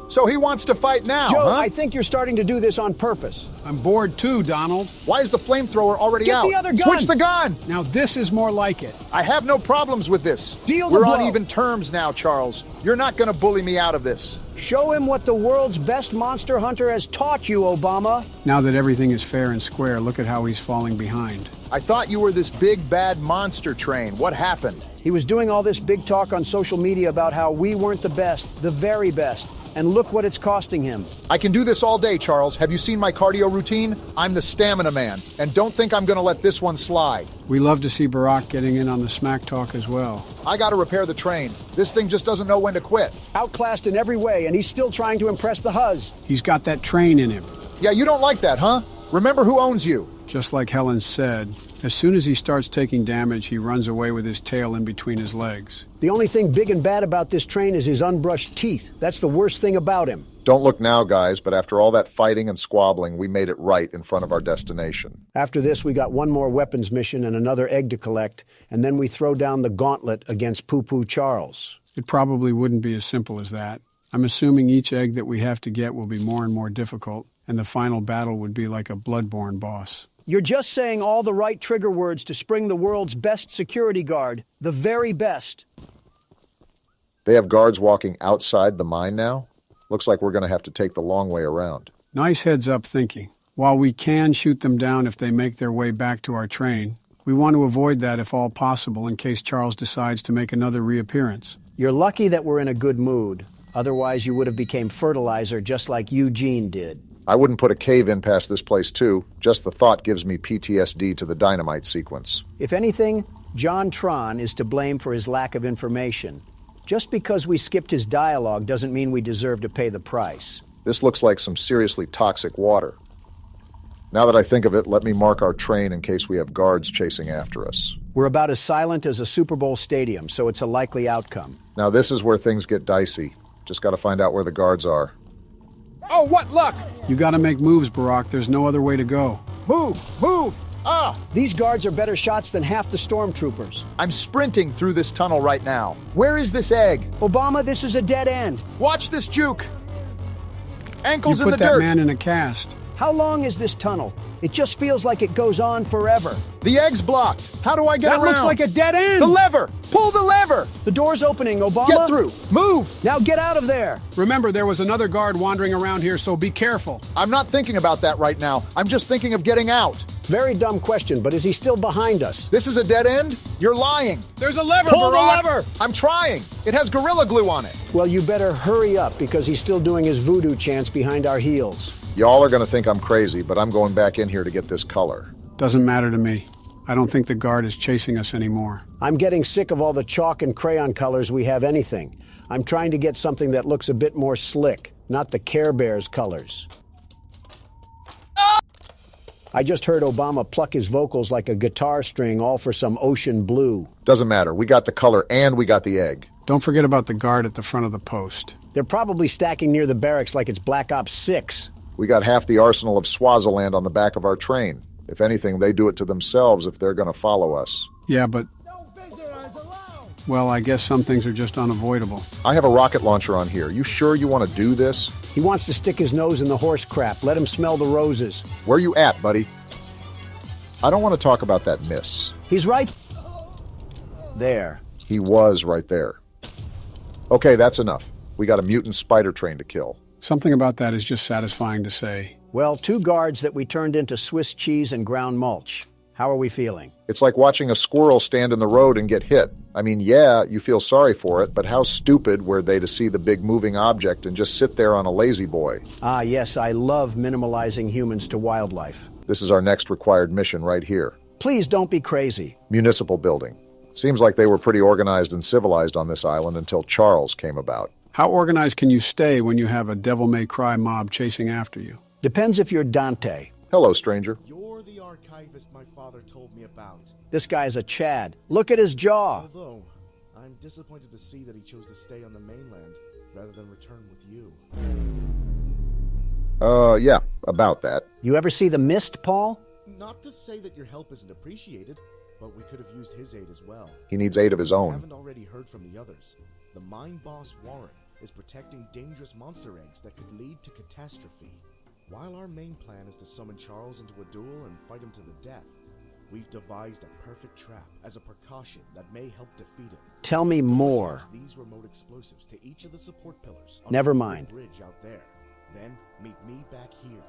So he wants to fight now, Joe, huh? I think you're starting to do this on purpose. I'm bored too, Donald. Why is the flamethrower already Get out? the other gun! Switch the gun! Now this is more like it. I have no problems with this. Deal the We're blow. on even terms now, Charles. You're not gonna bully me out of this. Show him what the world's best monster hunter has taught you, Obama. Now that everything is fair and square, look at how he's falling behind. I thought you were this big, bad monster train. What happened? He was doing all this big talk on social media about how we weren't the best, the very best. And look what it's costing him. I can do this all day, Charles. Have you seen my cardio routine? I'm the stamina man. And don't think I'm gonna let this one slide. We love to see Barack getting in on the smack talk as well. I gotta repair the train. This thing just doesn't know when to quit. Outclassed in every way, and he's still trying to impress the Huz. He's got that train in him. Yeah, you don't like that, huh? Remember who owns you. Just like Helen said, as soon as he starts taking damage, he runs away with his tail in between his legs. The only thing big and bad about this train is his unbrushed teeth. That's the worst thing about him. Don't look now, guys, but after all that fighting and squabbling, we made it right in front of our destination. After this, we got one more weapons mission and another egg to collect, and then we throw down the gauntlet against Poo-Poo Charles. It probably wouldn't be as simple as that. I'm assuming each egg that we have to get will be more and more difficult, and the final battle would be like a bloodborne boss. You're just saying all the right trigger words to spring the world's best security guard. The very best. They have guards walking outside the mine now? Looks like we're going to have to take the long way around. Nice heads-up thinking. While we can shoot them down if they make their way back to our train, we want to avoid that if all possible in case Charles decides to make another reappearance. You're lucky that we're in a good mood. Otherwise, you would have became fertilizer just like Eugene did. I wouldn't put a cave in past this place, too. Just the thought gives me PTSD to the dynamite sequence. If anything, John Tron is to blame for his lack of information. Just because we skipped his dialogue doesn't mean we deserve to pay the price. This looks like some seriously toxic water. Now that I think of it, let me mark our train in case we have guards chasing after us. We're about as silent as a Super Bowl stadium, so it's a likely outcome. Now this is where things get dicey. Just gotta find out where the guards are. Oh, what luck! You gotta make moves, Barack. There's no other way to go. Move! Move! Ah! These guards are better shots than half the stormtroopers. I'm sprinting through this tunnel right now. Where is this egg? Obama, this is a dead end. Watch this juke! Ankles You in put the that dirt! man in a cast. How long is this tunnel? It just feels like it goes on forever. The egg's blocked. How do I get That around? looks like a dead end! The lever! Pull the lever! The door's opening, Obama. Get through! Move! Now get out of there! Remember, there was another guard wandering around here, so be careful. I'm not thinking about that right now. I'm just thinking of getting out. Very dumb question, but is he still behind us? This is a dead end? You're lying. There's a lever, Pull Barack! the lever! I'm trying. It has Gorilla Glue on it. Well, you better hurry up because he's still doing his voodoo chants behind our heels. Y'all are gonna think I'm crazy, but I'm going back in here to get this color. Doesn't matter to me. I don't think the guard is chasing us anymore. I'm getting sick of all the chalk and crayon colors we have anything. I'm trying to get something that looks a bit more slick, not the Care Bears colors. I just heard Obama pluck his vocals like a guitar string, all for some ocean blue. Doesn't matter. We got the color and we got the egg. Don't forget about the guard at the front of the post. They're probably stacking near the barracks like it's Black Ops 6. We got half the arsenal of Swaziland on the back of our train. If anything, they do it to themselves if they're gonna follow us. Yeah, but... Well, I guess some things are just unavoidable. I have a rocket launcher on here. You sure you want to do this? He wants to stick his nose in the horse crap. Let him smell the roses. Where you at, buddy? I don't want to talk about that miss. He's right there. He was right there. Okay, that's enough. We got a mutant spider train to kill. Something about that is just satisfying to say. Well, 2 guards that we turned into Swiss cheese and ground mulch. How are we feeling? It's like watching a squirrel stand in the road and get hit. I mean, yeah, you feel sorry for it, but how stupid were they to see the big moving object and just sit there on a lazy boy? Ah, yes, I love minimalizing humans to wildlife. This is our next required mission right here. Please don't be crazy. Municipal building. Seems like they were pretty organized and civilized on this island until Charles came about. How organized can you stay when you have a devil-may-cry mob chasing after you? Depends if you're Dante. Hello, stranger. You're the archivist my father told me about. This guy's a Chad. Look at his jaw. Although, I'm disappointed to see that he chose to stay on the mainland rather than return with you. Yeah, about that. You ever see The Mist, Paul? Not to say that your help isn't appreciated, but we could have used his aid as well. He needs aid of his I own. haven't already heard from the others. The mine boss, Warren. is protecting dangerous monster eggs that could lead to catastrophe. While our main plan is to summon Charles into a duel and fight him to the death, we've devised a perfect trap as a precaution that may help defeat him. Tell me more. Attach these remote explosives to each of the support pillars. Never on the mind. bridge out there. Then meet me back here.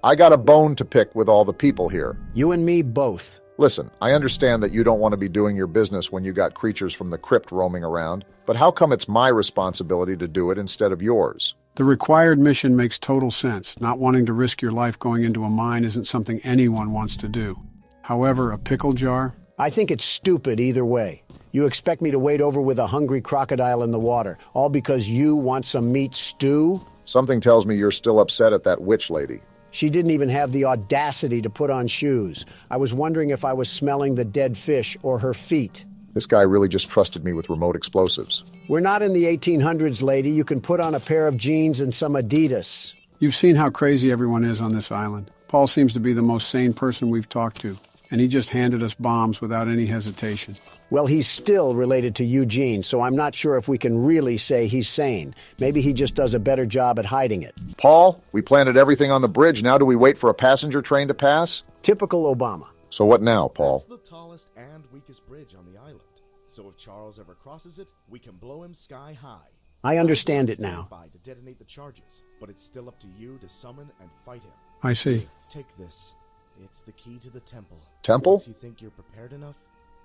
I got a bone to pick with all the people here. You and me both. Listen, I understand that you don't want to be doing your business when you got creatures from the crypt roaming around, but how come it's my responsibility to do it instead of yours? The required mission makes total sense. Not wanting to risk your life going into a mine isn't something anyone wants to do. However, a pickle jar? I think it's stupid either way. You expect me to wade over with a hungry crocodile in the water, all because you want some meat stew? Something tells me you're still upset at that witch lady. She didn't even have the audacity to put on shoes. I was wondering if I was smelling the dead fish or her feet. This guy really just trusted me with remote explosives. We're not in the 1800s, lady. You can put on a pair of jeans and some Adidas. You've seen how crazy everyone is on this island. Paul seems to be the most sane person we've talked to, and he just handed us bombs without any hesitation. Well, he's still related to Eugene, so I'm not sure if we can really say he's sane. Maybe he just does a better job at hiding it. Paul, we planted everything on the bridge. Now do we wait for a passenger train to pass? Typical Obama. So what now, Paul? That's the tallest and weakest bridge on the island. So if Charles ever crosses it, we can blow him sky high. I understand it now. To detonate the charges, but it's still up to you to summon and fight him. I see. Take this. It's the key to the temple. Temple? Once you think you're prepared enough,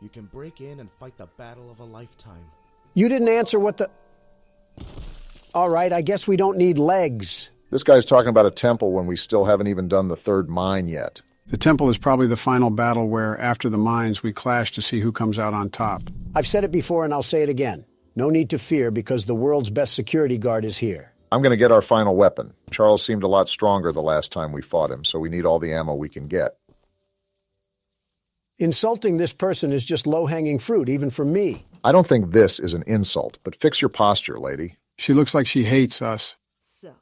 you can break in and fight the battle of a lifetime. You didn't answer what the... All right, I guess we don't need legs. This guy's talking about a temple when we still haven't even done the third mine yet. The temple is probably the final battle where, after the mines, we clash to see who comes out on top. I've said it before and I'll say it again. No need to fear because the world's best security guard is here. I'm going to get our final weapon. Charles seemed a lot stronger the last time we fought him, so we need all the ammo we can get. Insulting this person is just low-hanging fruit, even for me. I don't think this is an insult, but fix your posture, lady. She looks like she hates us. So,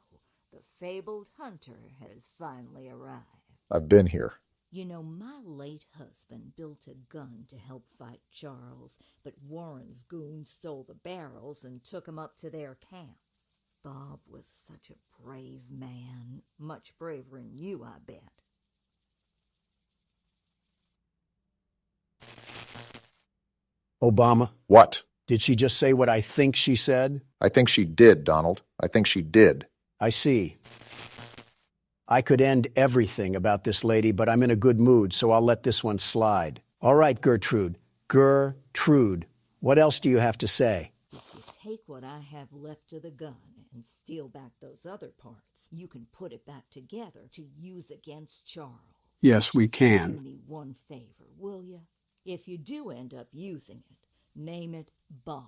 the fabled hunter has finally arrived. I've been here. You know, my late husband built a gun to help fight Charles, but Warren's goons stole the barrels and took him up to their camp. Bob was such a brave man. Much braver than you, I bet. Obama? What? Did she just say what I think she said? I think she did, Donald. I think she did. I see. I could end everything about this lady, but I'm in a good mood, so I'll let this one slide. All right, Gertrude. Gertrude. What else do you have to say? If you take what I have left of the gun and steal back those other parts, you can put it back together to use against Charles. Yes, we can. Do me one favor, will you? If you do end up using it, name it Bob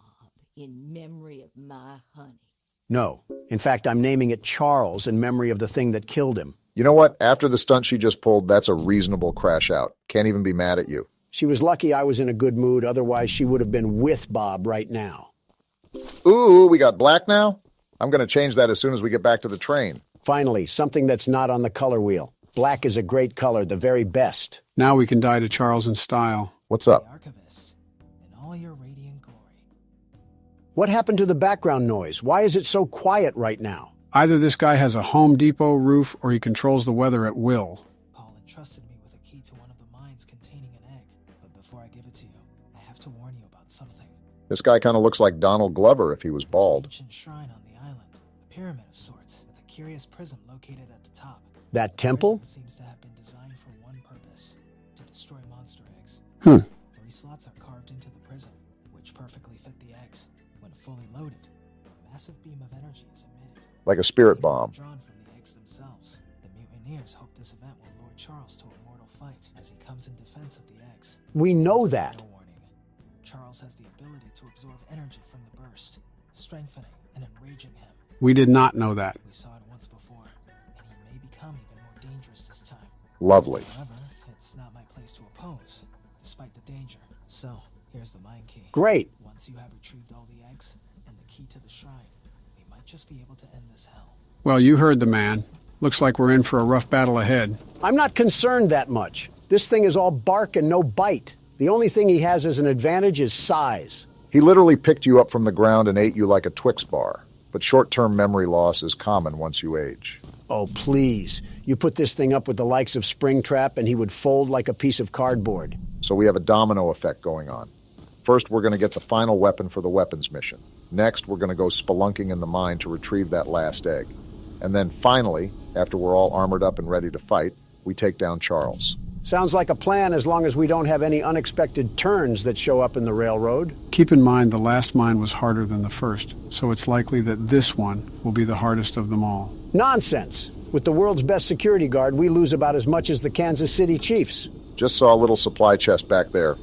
in memory of my honey. No. In fact, I'm naming it Charles in memory of the thing that killed him. You know what? After the stunt she just pulled, that's a reasonable crash out. Can't even be mad at you. She was lucky I was in a good mood, otherwise she would have been with Bob right now. Ooh, we got black now? I'm going to change that as soon as we get back to the train. Finally, something that's not on the color wheel. Black is a great color, the very best. Now we can die to Charles in style. What's up? Archivist, in all your radiant glory. What happened to the background noise? Why is it so quiet right now? Either this guy has a Home Depot roof or he controls the weather at will. Paul entrusted me with a key to one of the mines containing an egg. But before I give it to you, I have to warn you about something. This guy kind of looks like Donald Glover if he was bald. There's an ancient shrine on the island, a pyramid of sorts, with a curious prism located at the top. That temple? The prism seems to have been designed for one purpose, to destroy monster eggs. 3 slots are carved into the prism, which perfectly fit the eggs. When fully loaded, a massive beam of energy is emitted. Like a spirit bomb. Drawn from the eggs themselves. The mutineers hope this event will lure Charles to a mortal fight as he comes in defense of the eggs. We know that. No warning. Charles has the ability to absorb energy from the burst, strengthening and enraging him. We did not know that. We saw it once before, and he may become even more dangerous this time. Lovely. However, it's not my place to oppose, despite the danger. So, here's the mine key. Great. Once you have retrieved all the eggs and the key to the shrine, we might just be able to end this hell. Well, you heard the man. Looks like we're in for a rough battle ahead. I'm not concerned that much. This thing is all bark and no bite. The only thing he has as an advantage is size. He literally picked you up from the ground and ate you like a Twix bar. but short-term memory loss is common once you age. Oh, please. You put this thing up with the likes of Springtrap and he would fold like a piece of cardboard. So we have a domino effect going on. First, we're going to get the final weapon for the weapons mission. Next, we're going to go spelunking in the mine to retrieve that last egg. And then finally, after we're all armored up and ready to fight, we take down Charles. Sounds like a plan as long as we don't have any unexpected turns that show up in the railroad. Keep in mind the last mine was harder than the first, so it's likely that this one will be the hardest of them all. Nonsense! With the world's best security guard, we lose about as much as the Kansas City Chiefs. Just saw a little supply chest back there.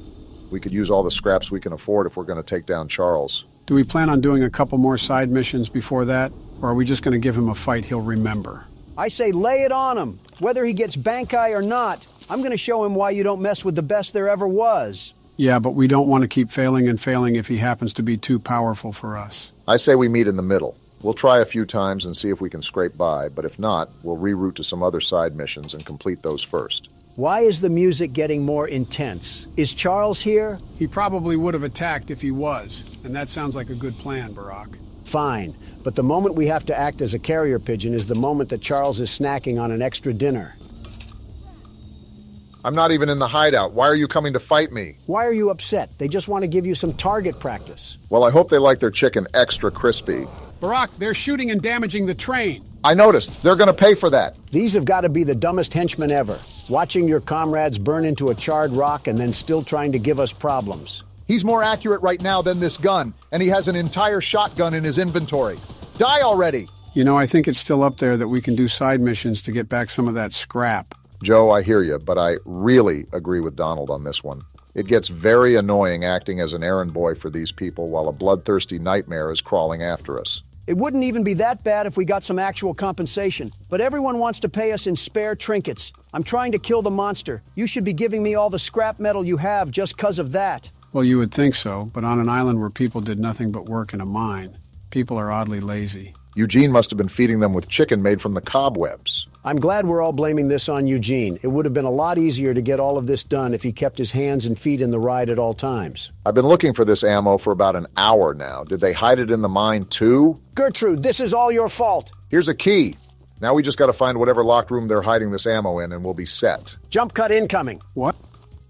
We could use all the scraps we can afford if we're going to take down Charles. Do we plan on doing a couple more side missions before that, or are we just going to give him a fight he'll remember? I say lay it on him. Whether he gets bank-eye or not, I'm going to show him why you don't mess with the best there ever was. Yeah, but we don't want to keep failing and failing if he happens to be too powerful for us. I say we meet in the middle. We'll try a few times and see if we can scrape by, but if not, we'll reroute to some other side missions and complete those first. Why is the music getting more intense? Is Charles here? He probably would have attacked if he was, and that sounds like a good plan, Barack. Fine, but the moment we have to act as a carrier pigeon is the moment that Charles is snacking on an extra dinner. I'm not even in the hideout. Why are you coming to fight me? Why are you upset? They just want to give you some target practice. Well, I hope they like their chicken extra crispy. Barack, they're shooting and damaging the train. I noticed. They're going to pay for that. These have got to be the dumbest henchmen ever. Watching your comrades burn into a charred rock and then still trying to give us problems. He's more accurate right now than this gun, and he has an entire shotgun in his inventory. Die already! You know, I think it's still up there that we can do side missions to get back some of that scrap. Joe, I hear you, but I really agree with Donald on this one. It gets very annoying acting as an errand boy for these people while a bloodthirsty nightmare is crawling after us. It wouldn't even be that bad if we got some actual compensation, but everyone wants to pay us in spare trinkets. I'm trying to kill the monster. You should be giving me all the scrap metal you have just 'cause of that. Well, you would think so, but on an island where people did nothing but work in a mine, people are oddly lazy. Eugene must have been feeding them with chicken made from the cobwebs. I'm glad we're all blaming this on Eugene. It would have been a lot easier to get all of this done if he kept his hands and feet in the ride at all times. I've been looking for this ammo for about an hour now. Did they hide it in the mine too? Gertrude, this is all your fault. Here's a key. Now we just got to find whatever locked room they're hiding this ammo in and we'll be set. Jump cut incoming. What?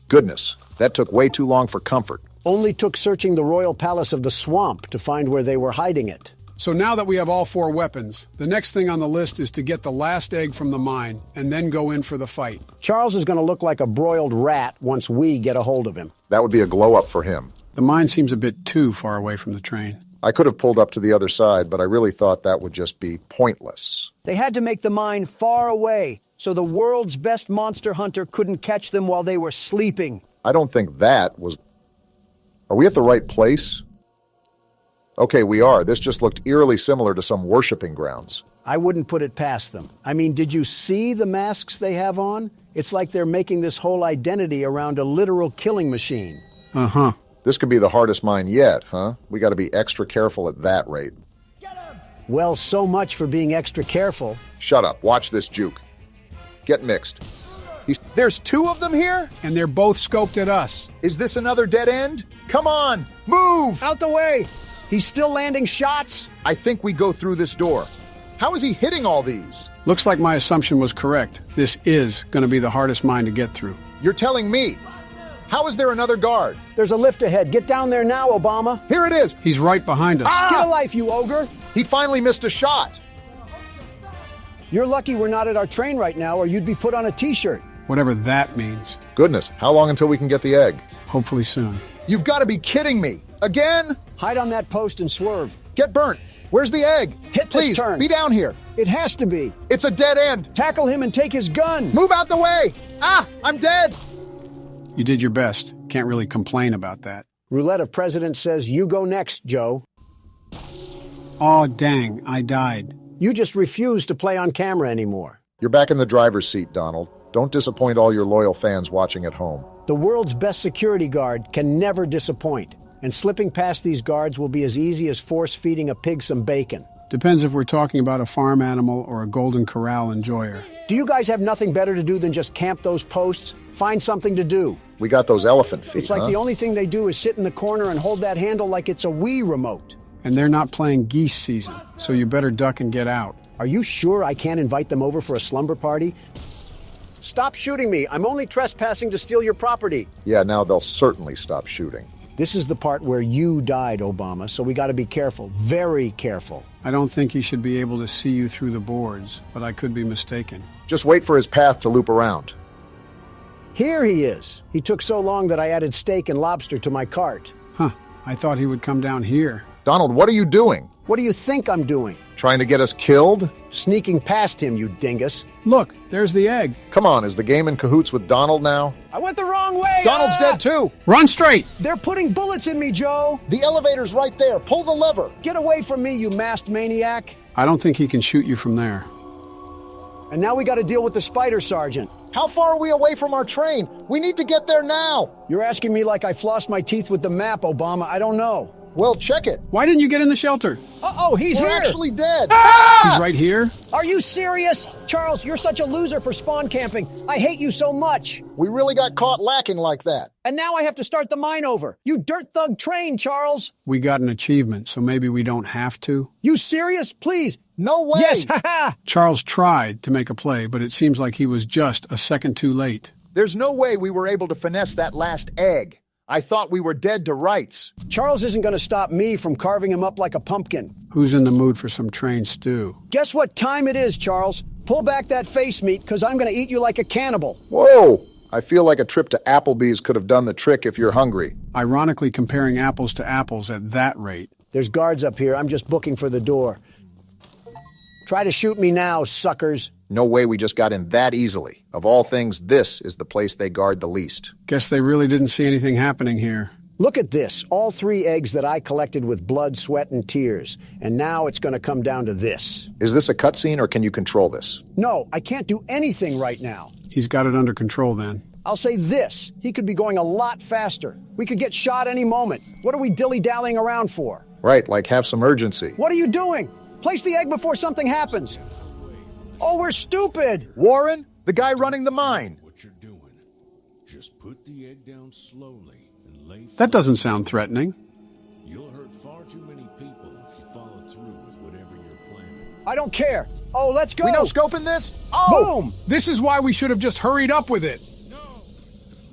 Goodness, that took way too long for comfort. Only took searching the royal palace of the swamp to find where they were hiding it. So now that we have all 4 weapons, the next thing on the list is to get the last egg from the mine and then go in for the fight. Charles is going to look like a broiled rat once we get a hold of him. That would be a glow-up for him. The mine seems a bit too far away from the train. I could have pulled up to the other side, but I really thought that would just be pointless. They had to make the mine far away, so the world's best monster hunter couldn't catch them while they were sleeping. I don't think that was... Are we at the right place? Okay, we are. This just looked eerily similar to some worshipping grounds. I wouldn't put it past them. I mean, did you see the masks they have on? It's like they're making this whole identity around a literal killing machine. Uh-huh. This could be the hardest mine yet, huh? We got to be extra careful at that rate. Well, so much for being extra careful. Shut up. Watch this juke. Get mixed. There's 2 of them here? And they're both scoped at us. Is this another dead end? Come on, move! Out the way! He's still landing shots? I think we go through this door. How is he hitting all these? Looks like my assumption was correct. This is going to be the hardest mine to get through. You're telling me? How is there another guard? There's a lift ahead. Get down there now, Obama. Here it is. He's right behind us. Get a life, you ogre. He finally missed a shot. You're lucky we're not at our train right now, or you'd be put on a T-shirt. Whatever that means. Goodness, how long until we can get the egg? Hopefully soon. You've got to be kidding me. Again? Hide on that post and swerve. Get burnt. Where's the egg? Hit Please, this turn. Be down here. It has to be. It's a dead end. Tackle him and take his gun. Move out the way. Ah, I'm dead. You did your best. Can't really complain about that. Roulette of President says you go next, Joe. Aw, dang, I died. You just refuse to play on camera anymore. You're back in the driver's seat, Donald. Don't disappoint all your loyal fans watching at home. The world's best security guard can never disappoint. And slipping past these guards will be as easy as force-feeding a pig some bacon. Depends if we're talking about a farm animal or a Golden Corral enjoyer. Do you guys have nothing better to do than just camp those posts? Find something to do. We got those elephant feet, It's like the only thing they do is sit in the corner and hold that handle like it's a Wii remote. And they're not playing geese season, so you better duck and get out. Are you sure I can't invite them over for a slumber party? Stop shooting me. I'm only trespassing to steal your property. Yeah, now they'll certainly stop shooting. This is the part where you died, Obama, so we gotta be careful. Very careful. I don't think he should be able to see you through the boards, but I could be mistaken. Just wait for his path to loop around. Here he is. He took so long that I added steak and lobster to my cart. Huh, I thought he would come down here. Donald, what are you doing? What do you think I'm doing? Trying to get us killed? Sneaking past him, you dingus. Look, there's the egg. Come on, is the game in cahoots with Donald now? I went the wrong way! Donald's dead too! Run straight! They're putting bullets in me, Joe! The elevator's right there. Pull the lever. Get away from me, you masked maniac! I don't think he can shoot you from there. And now we gotta deal with the spider sergeant. How far are we away from our train? We need to get there now. You're asking me like I flossed my teeth with the map, Obama. I don't know. Well, check it. Why didn't you get in the shelter? Uh-oh, he's We're here! actually dead. He's right here? Are you serious? Charles, you're such a loser for spawn camping. I hate you so much. We really got caught lacking like that. And now I have to start the mine over. You dirt thug train, Charles. We got an achievement, so maybe we don't have to. You serious? Please. No way. Yes, haha. Charles tried to make a play, but it seems like he was just a second too late. There's no way we were able to finesse that last egg. I thought we were dead to rights. Charles isn't going to stop me from carving him up like a pumpkin. Who's in the mood for some train stew? Guess what time it is, Charles? Pull back that face meat, because I'm going to eat you like a cannibal. Whoa! I feel like a trip to Applebee's could have done the trick if you're hungry. Ironically, comparing apples to apples at that rate. There's guards up here. I'm just booking for the door. Try to shoot me now, suckers. No way we just got in that easily. Of all things, this is the place they guard the least. Guess they really didn't see anything happening here. Look at this. All 3 eggs that I collected with blood, sweat, and tears. And now it's going to come down to this. Is this a cutscene or can you control this? No, I can't do anything right now. He's got it under control then. I'll say this. He could be going a lot faster. We could get shot any moment. What are we dilly-dallying around for? Right, like have some urgency. What are you doing? Place the egg before something happens. Oh, we're stupid! Warren, the guy running the mine. What you're doing. Just put the egg down slowly and lay flat. That doesn't sound threatening. You'll hurt far too many people if you follow through with whatever you're planning. I don't care. Oh, let's go. We no scoping this? Oh! Boom! This is why we should have just hurried up with it.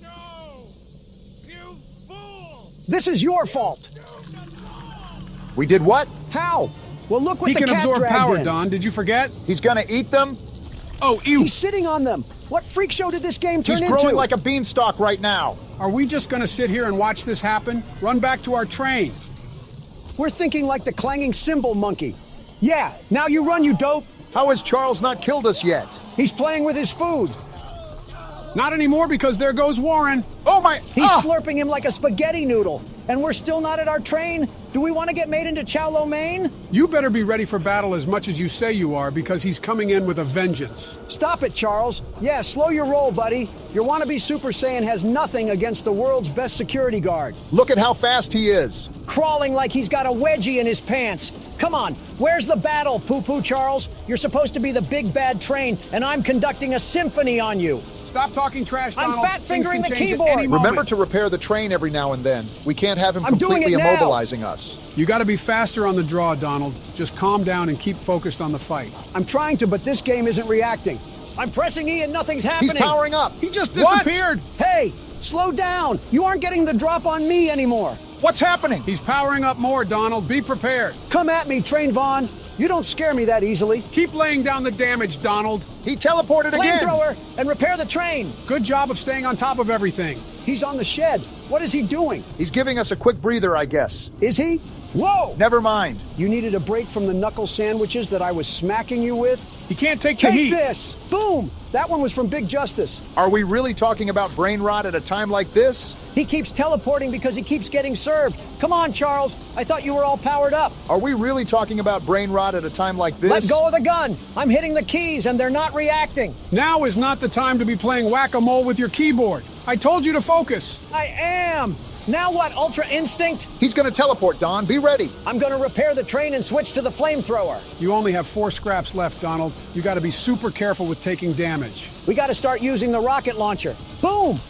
No! You fool! This is your fault. We did what? How? Well, look what He the can cat absorb dragged power, in. Don. Did you forget? He's gonna eat them? Oh, ew. He's sitting on them. What freak show did this game turn He's into? growing like a beanstalk right now. Are we just going to sit here and watch this happen? Run back to our train. We're thinking like the clanging cymbal monkey. Yeah, now you run, you dope. How has Charles not killed us yet? He's playing with his food. Not anymore because there goes Warren. Oh my... He's slurping him like a spaghetti noodle. And we're still not at our train? Do we want to get made into chow lo mein? You better be ready for battle as much as you say you are because he's coming in with a vengeance. Stop it, Charles. Yeah, slow your roll, buddy. Your wannabe Super Saiyan has nothing against the world's best security guard. Look at how fast he is. Crawling like he's got a wedgie in his pants. Come on, where's the battle, poo-poo Charles? You're supposed to be the big bad train, and I'm conducting a symphony on you. Stop talking trash, Donald. I'm fat-fingering the keyboard. Remember to repair the train every now and then. We can't have him completely immobilizing us. You got to be faster on the draw, Donald. Just calm down and keep focused on the fight. I'm trying to, but this game isn't reacting. I'm pressing E and nothing's happening. He's powering up. He just disappeared. What? Hey, slow down. You aren't getting the drop on me anymore. What's happening? He's powering up more, Donald. Be prepared. Come at me, Train Vaughn. You don't scare me that easily. Keep laying down the damage, Donald. He teleported again. Flamethrower and repair the train. Good job of staying on top of everything. He's on the shed. What is he doing? He's giving us a quick breather, I guess. Is he? Whoa! Never mind. You needed a break from the knuckle sandwiches that I was smacking you with? He can't take the heat. Take this! Boom! That one was from Big Justice. Are we really talking about brain rot at a time like this? He keeps teleporting because he keeps getting served. Come on, Charles. I thought you were all powered up. Are we really talking about brain rot at a time like this? Let go of the gun. I'm hitting the keys and they're not reacting. Now is not the time to be playing whack-a-mole with your keyboard. I told you to focus. I am. Now what, Ultra Instinct? He's gonna teleport, Don. Be ready. I'm gonna repair the train and switch to the flamethrower. You only have 4 scraps left, Donald. You gotta be super careful with taking damage. We gotta start using the rocket launcher. Boom!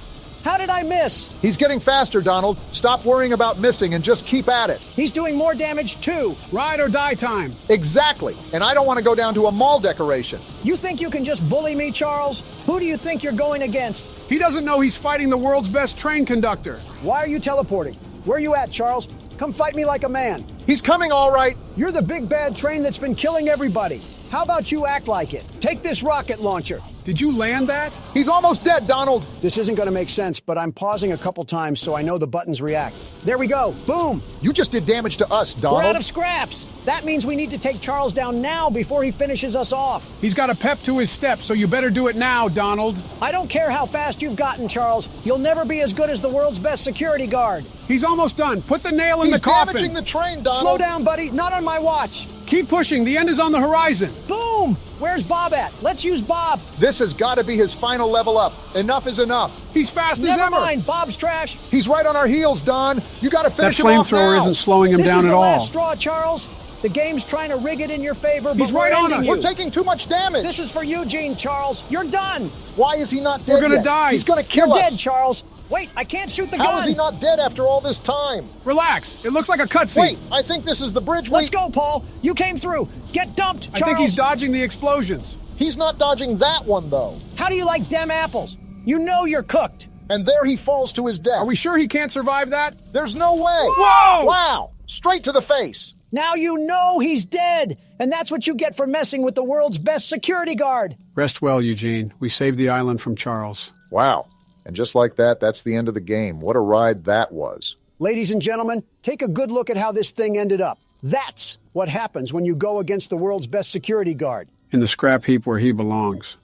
How did I miss? He's getting faster, Donald. Stop worrying about missing and just keep at it. He's doing more damage too. Ride or die time. Exactly. And I don't want to go down to a mall decoration. You think you can just bully me, Charles? Who do you think you're going against? He doesn't know he's fighting the world's best train conductor. Why are you teleporting? Where are you at, Charles? Come fight me like a man. He's coming all right. You're the big bad train that's been killing everybody. How about you act like it? Take this rocket launcher. Did you land that? He's almost dead, Donald. This isn't going to make sense, but I'm pausing a couple times so I know the buttons react. There we go. Boom. You just did damage to us, Donald. We're out of scraps. That means we need to take Charles down now before he finishes us off. He's got a pep to his step, so you better do it now, Donald. I don't care how fast you've gotten, Charles. You'll never be as good as the world's best security guard. He's almost done. Put the nail in the coffin. He's damaging the train, Donald. Slow down, buddy. Not on my watch. Keep pushing. The end is on the horizon. Boom! Where's Bob at? Let's use Bob. This has got to be his final level up. Enough is enough. He's fast as Never ever. Never mind. Bob's trash. He's right on our heels, Don. You got to finish him off now. That flamethrower isn't slowing him down at all. This is the last straw, Charles. The game's trying to rig it in your favor, but he's right on us. We're taking too much damage. This is for Eugene, Charles. You're done. Why is he not dead We're gonna yet? die. He's gonna kill You're us. dead, Charles. Wait, I can't shoot the gun. How is he not dead after all this time? Relax. It looks like a cutscene. Wait, I think this is the bridge. Let's go, Paul. You came through. Get dumped, Charles. I think he's dodging the explosions. He's not dodging that one, though. How do you like dem apples? You know you're cooked. And there he falls to his death. Are we sure he can't survive that? There's no way. Whoa! Wow! Straight to the face. Now you know he's dead, and that's what you get for messing with the world's best security guard. Rest well, Eugene. We saved the island from Charles. Wow. And just like that, that's the end of the game. What a ride that was. Ladies and gentlemen, take a good look at how this thing ended up. That's what happens when you go against the world's best security guard. In the scrap heap where he belongs.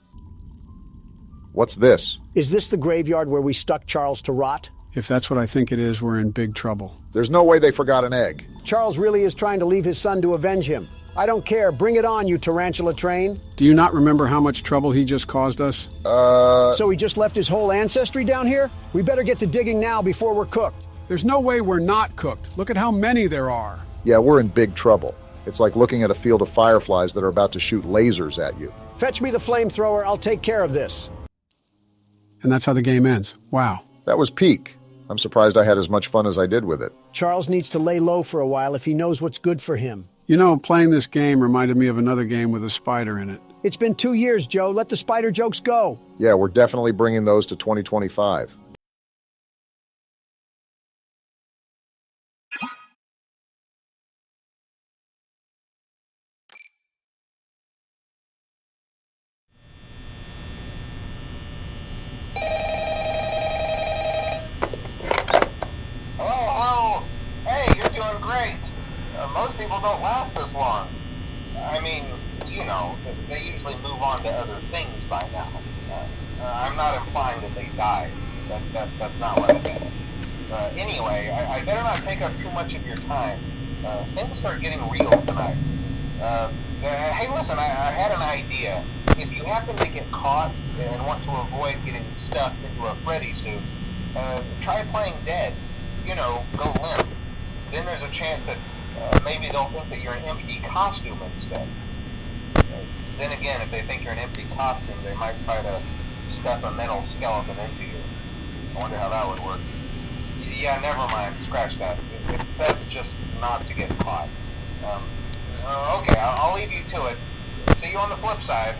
What's this? Is this the graveyard where we stuck Charles to rot? If that's what I think it is, we're in big trouble. There's no way they forgot an egg. Charles really is trying to leave his son to avenge him. I don't care. Bring it on, you tarantula train. Do you not remember how much trouble he just caused us? So he just left his whole ancestry down here? We better get to digging now before we're cooked. There's no way we're not cooked. Look at how many there are. Yeah, we're in big trouble. It's like looking at a field of fireflies that are about to shoot lasers at you. Fetch me the flamethrower. I'll take care of this. And that's how the game ends. Wow. That was peak. I'm surprised I had as much fun as I did with it. Charles needs to lay low for a while if he knows what's good for him. You know, playing this game reminded me of another game with a spider in it. It's been 2 years, Joe. Let the spider jokes go. Yeah, we're definitely bringing those to 2025. Hello. Hey, you're doing great. Most people don't last this long. I mean, you know, they usually move on to other things by now. I'm not implying that they died. That's not what I meant. Anyway, I better not take up too much of your time. Things are getting real tonight. Hey, listen, I had an idea. If you happen to get caught and want to avoid getting stuffed into a Freddy suit, try playing dead. You know, go limp. Then there's a chance that maybe they'll think that you're an empty costume instead. Then again, if they think you're an empty costume, they might try to stuff a metal skeleton into you. I wonder how that would work. Yeah, never mind. Scratch that. It's best just not to get caught. Okay, I'll leave you to it. See you on the flip side.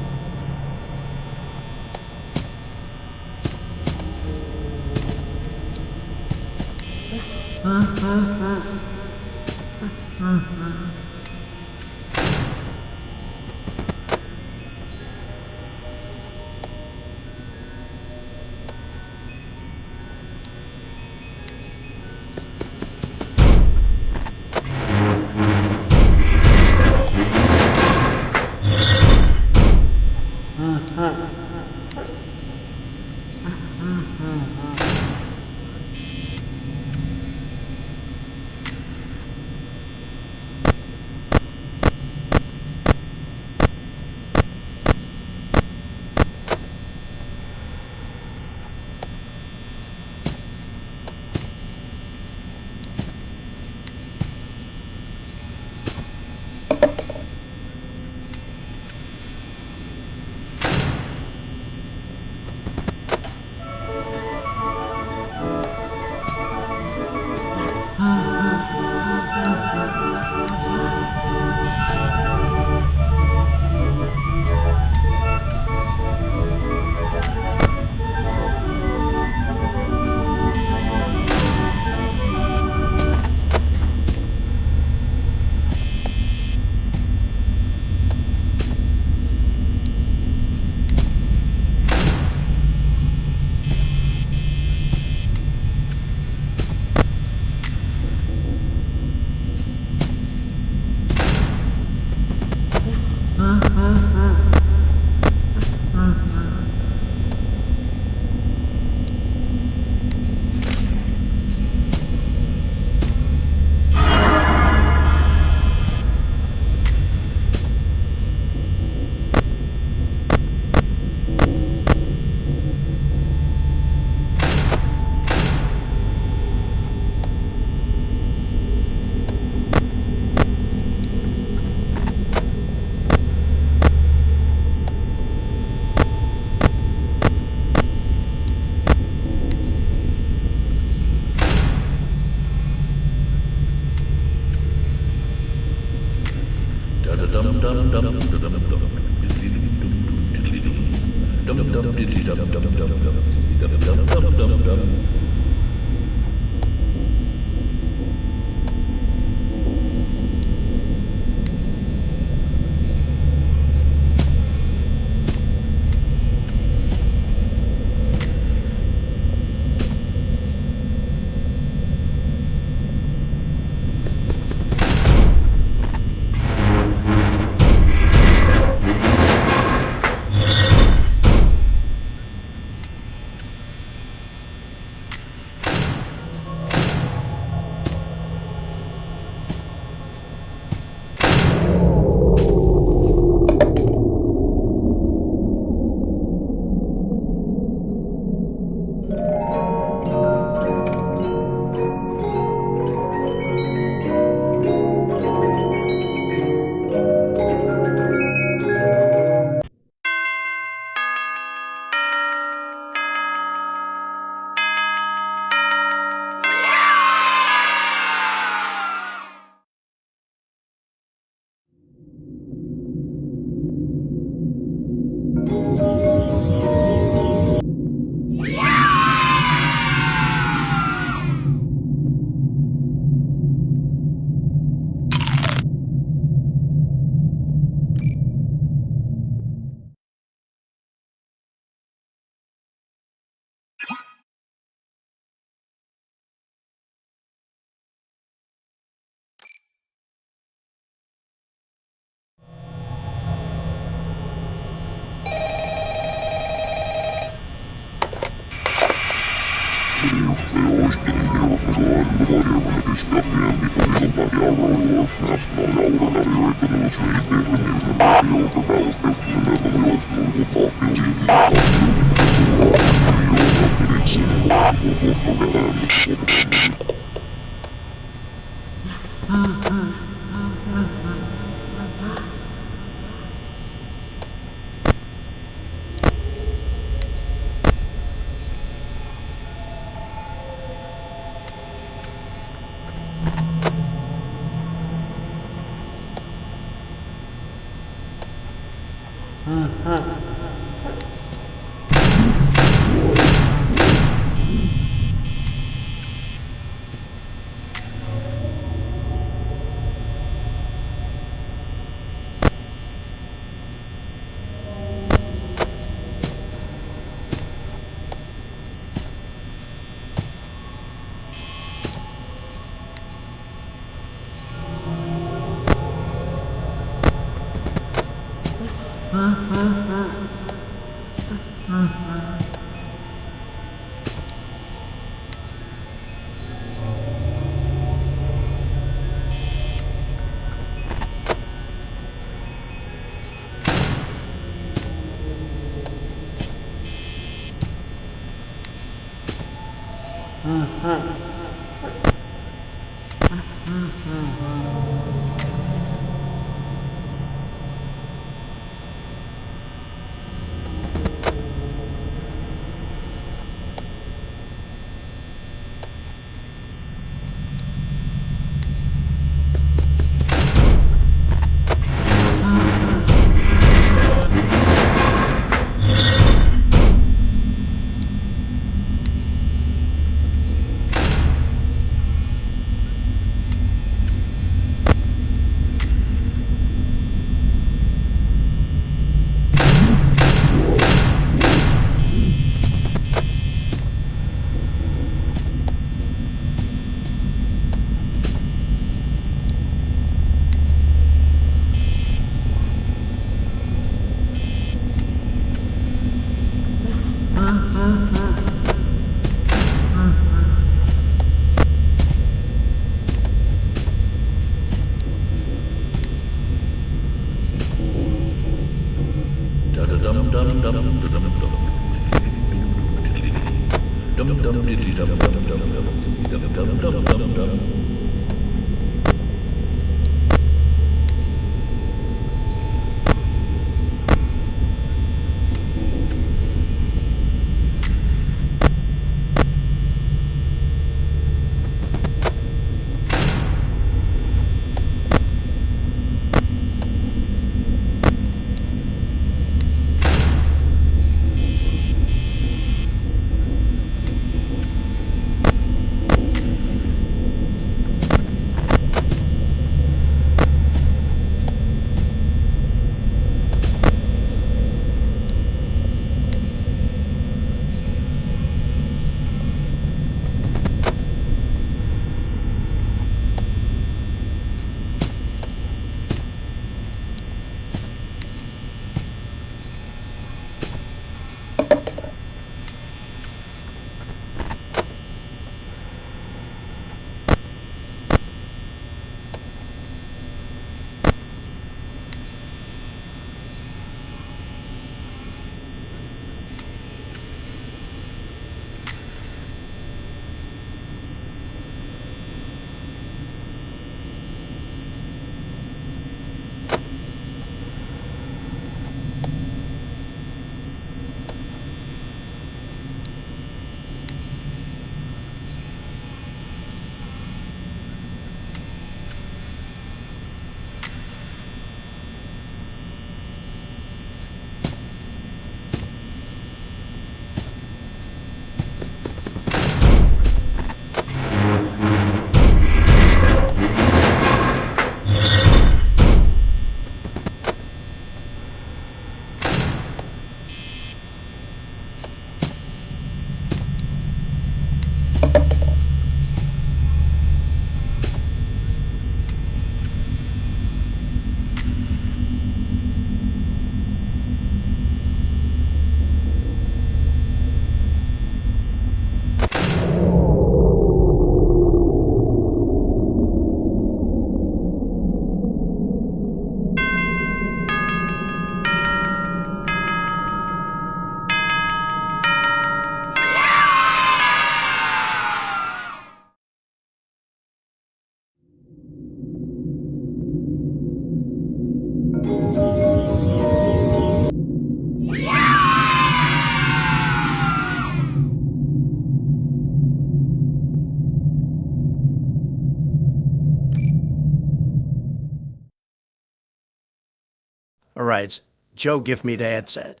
All right, Joe, give me the headset.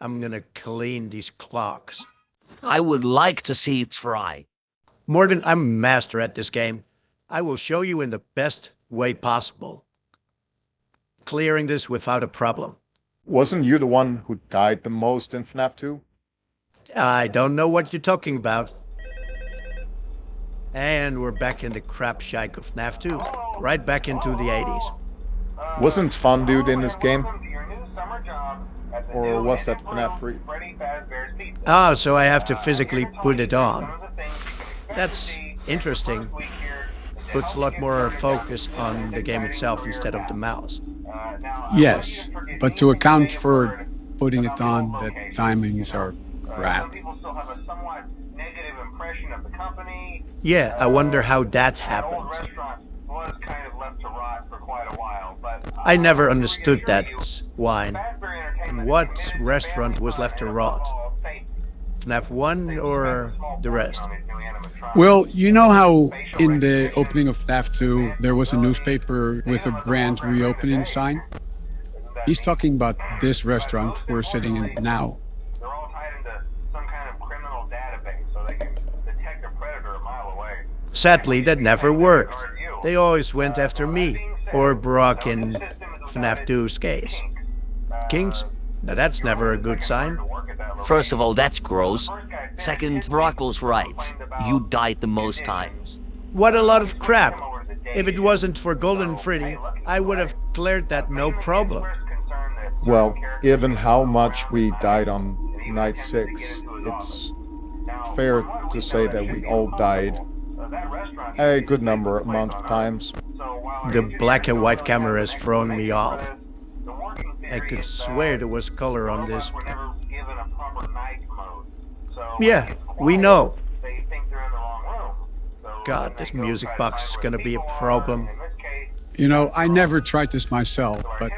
I'm gonna clean these clocks. I would like to see you try. Morgan, I'm a master at this game. I will show you in the best way possible. Clearing this without a problem. Wasn't you the one who died the most in FNAF 2? I don't know what you're talking about. And we're back in the crap shack of FNAF 2. Right back into the 80s. Wasn't Fun Dude in this game? Welcome to your new summer Or was that FNAF 3? Oh, so I have to physically put it on. That's interesting. Puts a lot more focus on the game itself instead of the mouse. Yes, but to account for putting it on, the timings are crap. Yeah, I wonder how that happened. I never understood that wine. What restaurant was left to rot? FNAF 1 or the rest? Well, you know how in the opening of FNAF 2 there was a newspaper with a grand reopening sign? He's talking about this restaurant we're sitting in now. Sadly, that never worked. They always went after me, or Brock in FNAF 2's case. Kings? Now that's never a good sign. First of all, that's gross. Second, Brockle's right. You died the most times. What a lot of crap. If it wasn't for Golden Freddy, I would have cleared that no problem. Well, given how much we died on night 6, it's fair to say that we all died a good amount of times. The black and white camera has thrown me off. I could swear there was color on this. Yeah, we know. God, this music box is gonna be a problem. You know, I never tried this myself, but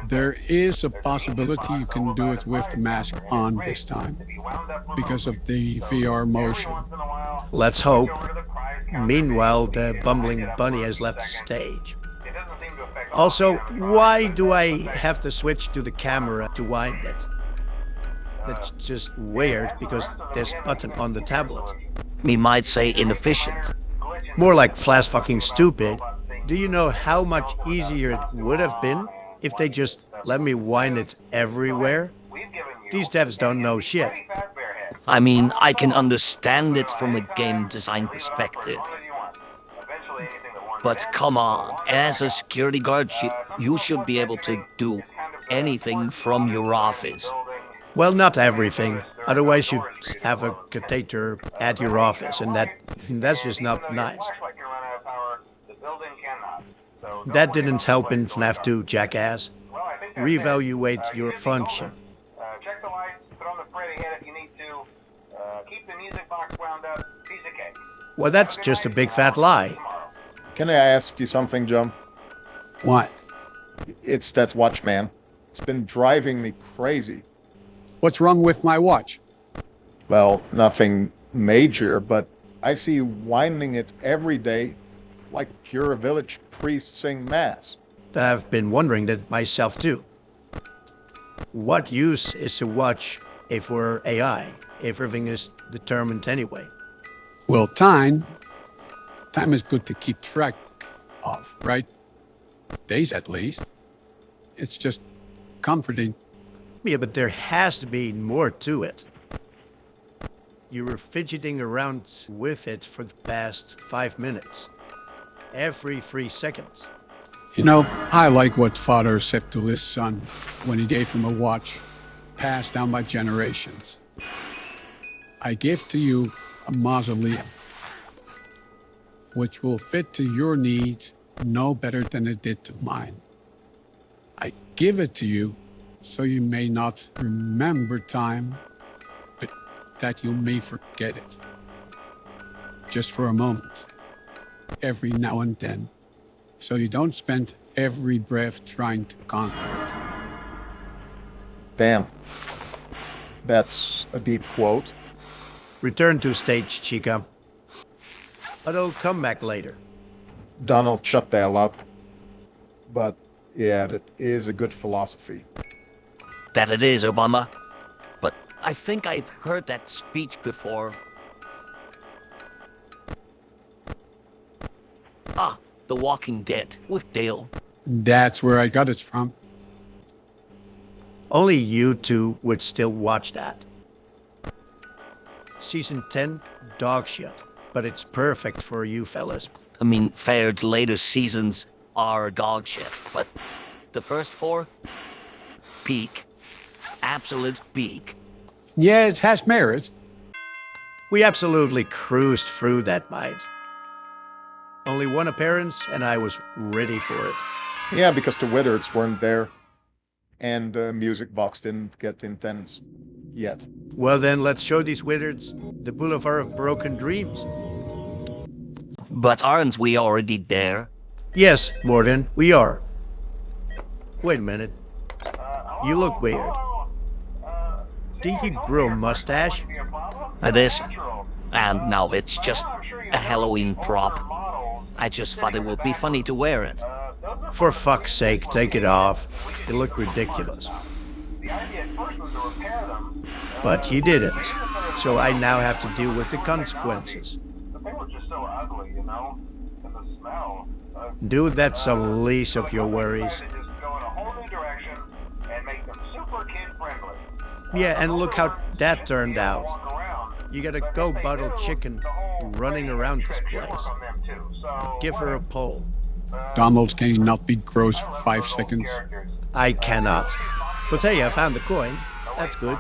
there is a possibility you can do it with the mask on this time, because of the VR motion. Let's hope. Meanwhile, the bumbling bunny has left the stage. Also, why do I have to switch to the camera to wind it? That's just weird, because there's a button on the tablet. We might say inefficient. More like flash fucking stupid. Do you know how much easier it would have been if they just let me wind it everywhere? These devs don't know shit. I mean, I can understand it from a game design perspective. But come on, as a security guard, you should be able to do anything from your office. Well, not everything. Otherwise you'd have a catheter at your office, and that's just not nice. That didn't help in FNAF 2, jackass. Reevaluate your function. Check the lights, put on the Freddy head if you need to. Keep the music box wound up, piece of cake. Well, that's just a big fat lie. Can I ask you something, John? What? It's that watch, man. It's been driving me crazy. What's wrong with my watch? Well, nothing major, but I see you winding it every day like pure village priests sing mass. I've been wondering that myself too. What use is a watch if we're AI? Everything is determined anyway. Well, time is good to keep track of, right? Days at least. It's just comforting. Yeah, but there has to be more to it. You were fidgeting around with it for the past 5 minutes. Every 3 seconds. You know, I like what father said to his son when he gave him a watch passed down by generations. I give to you a mausoleum, which will fit to your needs no better than it did to mine. I give it to you so you may not remember time, but that you may forget it. Just for a moment, every now and then, so you don't spend every breath trying to conquer it. Damn. That's a deep quote. Return to stage, Chica. But I'll come back later. Donald, shut the hell up. But yeah, that is a good philosophy. That it is, Obama. But I think I've heard that speech before. Ah, The Walking Dead with Dale. That's where I got it from. Only you two would still watch that. Season 10, dog shit. But it's perfect for you fellas. I mean, fair, the later seasons are dog shit, but the first 4, peak. Absolute peak. Yeah, it has merit. We absolutely cruised through that night. Only one appearance, and I was ready for it. Yeah, because the wizards weren't there. And the music box didn't get intense yet. Well then, let's show these wizards the Boulevard of Broken Dreams. But aren't we already there? Yes, Morden, we are. Wait a minute. You look weird. Did you grow a mustache? This. And now it's just a Halloween prop. I just thought it would be funny to wear it. For fuck's sake, take it off. You look ridiculous. But you didn't. So I now have to deal with the consequences. Dude, that's the least of your worries. Yeah, and look how that turned out. You got a go-bottle chicken running around this place. Give her a poll. Donald cannot be gross for 5 seconds. I cannot. But hey, I found the coin. That's good.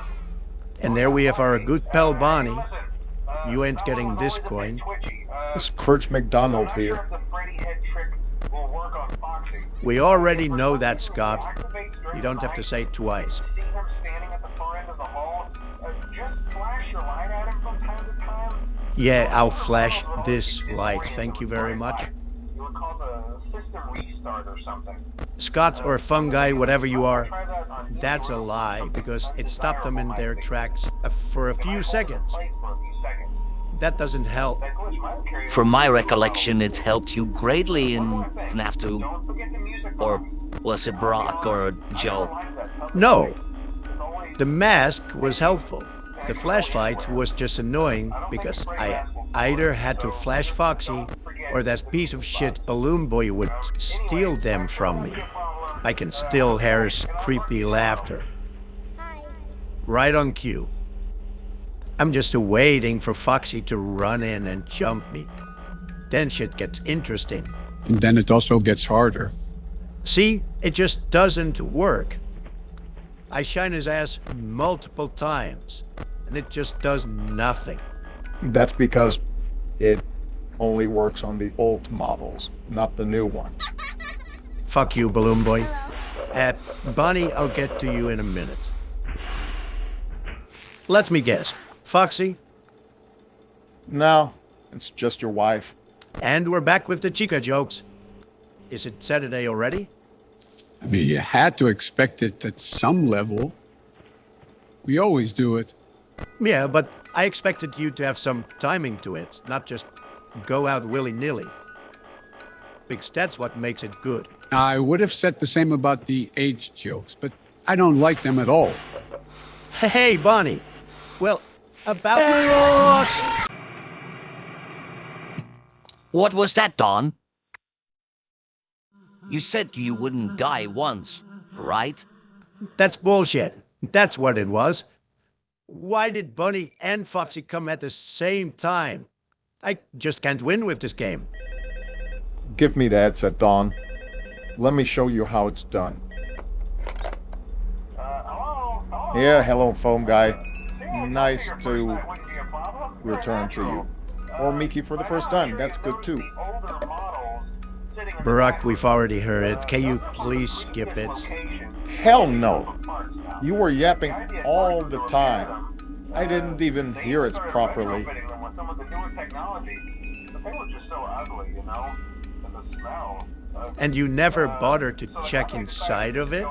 And there we have our good pal Bonnie. You ain't getting this coin. It's Scrooge McDonald here. We already know that, Scott. You don't have to say it twice. Yeah, I'll flash this light. Thank you very much. Scott or fungi, whatever you are, that's a lie, because it stopped them in their tracks for a few seconds. That doesn't help. From my recollection, it helped you greatly in FNAF 2. Or was it Brock or Joe? No. The mask was helpful. The flashlight was just annoying because I either had to flash Foxy or that piece of shit Balloon Boy would steal them from me. I can still hear his creepy laughter. Right on cue. I'm just waiting for Foxy to run in and jump me. Then shit gets interesting. And then it also gets harder. See, it just doesn't work. I shine his ass multiple times, and it just does nothing. That's because it only works on the old models, not the new ones. Fuck you, Balloon Boy. Bonnie, I'll get to you in a minute. Let me guess. Foxy? No, it's just your wife. And we're back with the Chica jokes. Is it Saturday already? I mean, you had to expect it at some level. We always do it. Yeah, but I expected you to have some timing to it, not just go out willy-nilly. Because that's what makes it good. I would have said the same about the age jokes, but I don't like them at all. Hey, Bonnie. Well, about... What was that, Don? You said you wouldn't die once, right? That's bullshit. That's what it was. Why did Bunny and Foxy come at the same time? I just can't win with this game. Give me that, said Dawn. Let me show you how it's done. Yeah, hello, foam guy. Nice to return to you. Or Mickey for the first time, that's good too. Barack, we've already heard it. Can you please skip it? Hell no! You were yapping all the time. I didn't even hear it properly. And you never bothered to check inside of it?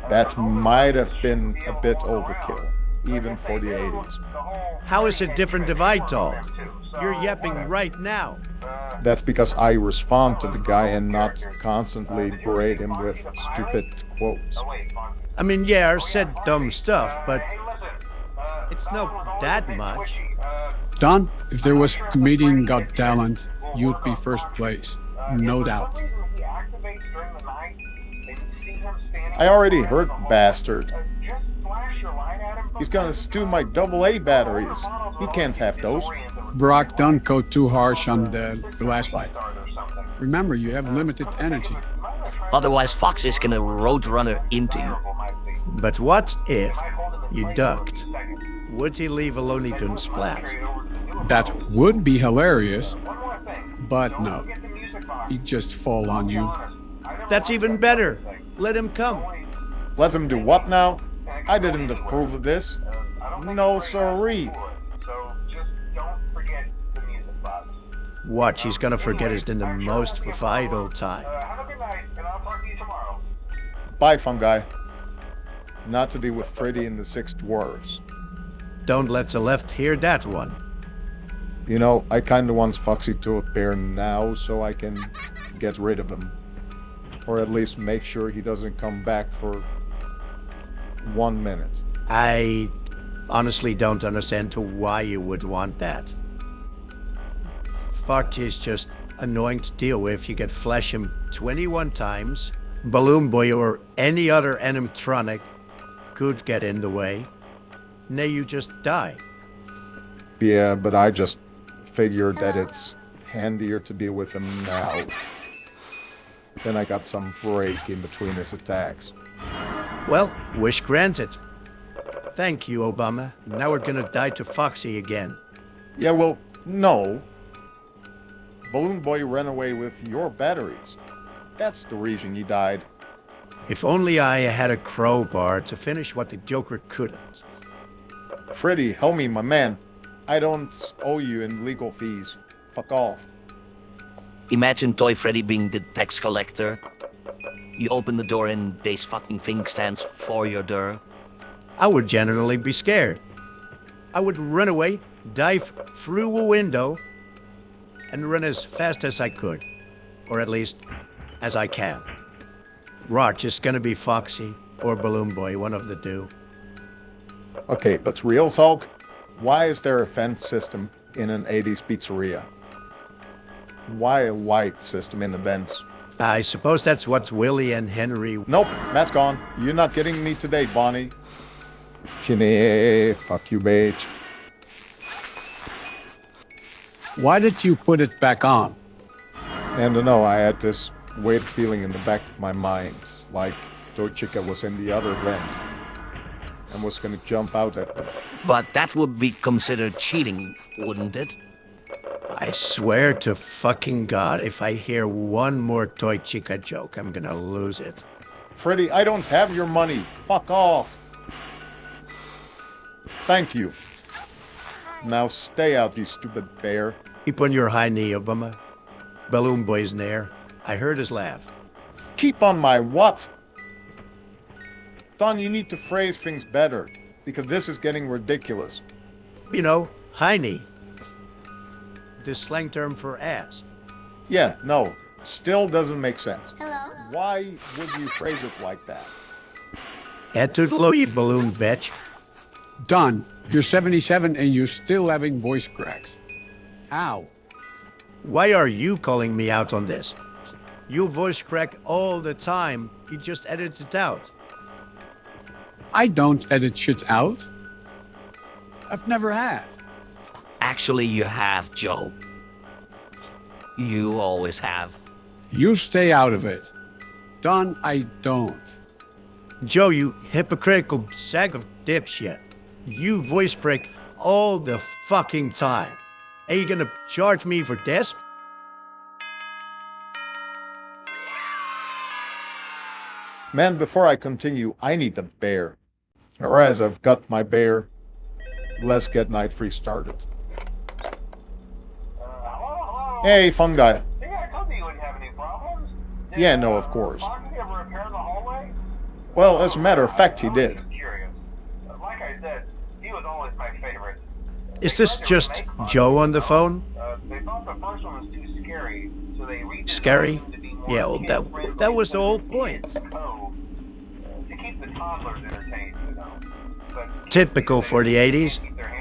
That might have been a bit overkill, even for the 80s. How is it different if I talk? You're yapping right now. That's because I respond to the guy and not constantly berate him with stupid quotes. I mean, yeah, I said dumb stuff, but it's not that much. Don, if there was a comedian got talent, you'd be first place. No doubt. I already heard bastard. He's gonna steal my AA batteries. He can't have those. Brock, don't go too harsh on the flashlight. Remember, you have limited energy. Otherwise, Foxy's gonna roadrunner into you. But what if you ducked? Would he leave a Looney Tunes splat? That would be hilarious, but no. He'd just fall on you. That's even better. Let him come. Let him do what now? I didn't approve of this. No siree. Watch, he's gonna forget us in the most vital time. Bye, Fungi. Not to be with Freddy and the Six Dwarves. Don't let the left hear that one. You know, I kinda want Foxy to appear now so I can get rid of him. Or at least make sure he doesn't come back for 1 minute. I honestly don't understand why you would want that. Foxy is just annoying to deal with. You could flash him 21 times. Balloon Boy or any other animatronic could get in the way. Now you just die. Yeah, but I just figured that it's handier to deal with him now. Then I got some break in between his attacks. Well, wish granted. Thank you, Obama. Now we're gonna die to Foxy again. Yeah, well, no. Balloon Boy ran away with your batteries. That's the reason he died. If only I had a crowbar to finish what the Joker couldn't. Freddy, help me, my man. I don't owe you in legal fees. Fuck off. Imagine Toy Freddy being the tax collector. You open the door and this fucking thing stands for your door. I would generally be scared. I would run away, dive through a window, and run as fast as I could. Or at least, as I can. Rotch is gonna be Foxy or Balloon Boy, one of the two. Okay, but real talk, why is there a vent system in an 80s pizzeria? Why a light system in the vents? I suppose that's what Willie and Henry... Nope, mask on. You're not getting me today, Bonnie. Kinney, fuck you, bitch. Why did you put it back on? And no, I had this weird feeling in the back of my mind, like Chica was in the other vent and was gonna jump out at them. But that would be considered cheating, wouldn't it? I swear to fucking God, if I hear one more Toy Chica joke, I'm gonna lose it. Freddy, I don't have your money. Fuck off. Thank you. Now stay out, you stupid bear. Keep on your high knee, Obama. Balloon Boy's near. I heard his laugh. Keep on my what? Don, you need to phrase things better, because this is getting ridiculous. You know, high knee. The slang term for ass. Yeah, no, still doesn't make sense. Hello? Why would you phrase it like that? Head to the low, you balloon bitch. Don, you're 77 and you're still having voice cracks. Ow. Why are you calling me out on this? You voice crack all the time. You just edit it out. I don't edit shit out. I've never had. Actually, you have, Joe. You always have. You stay out of it. Don, I don't. Joe, you hypocritical sack of dipshit. You voice crack all the fucking time. Are you gonna charge me for this? Man, before I continue, I need the bear. Whereas I've got my bear, let's get Night 3 started. Hey, Fungi. Yeah, no, of course. Well, as a matter of fact, he did. Is this just Joe on the phone? Scary? Yeah, well, that was the whole point. Typical for the 80s,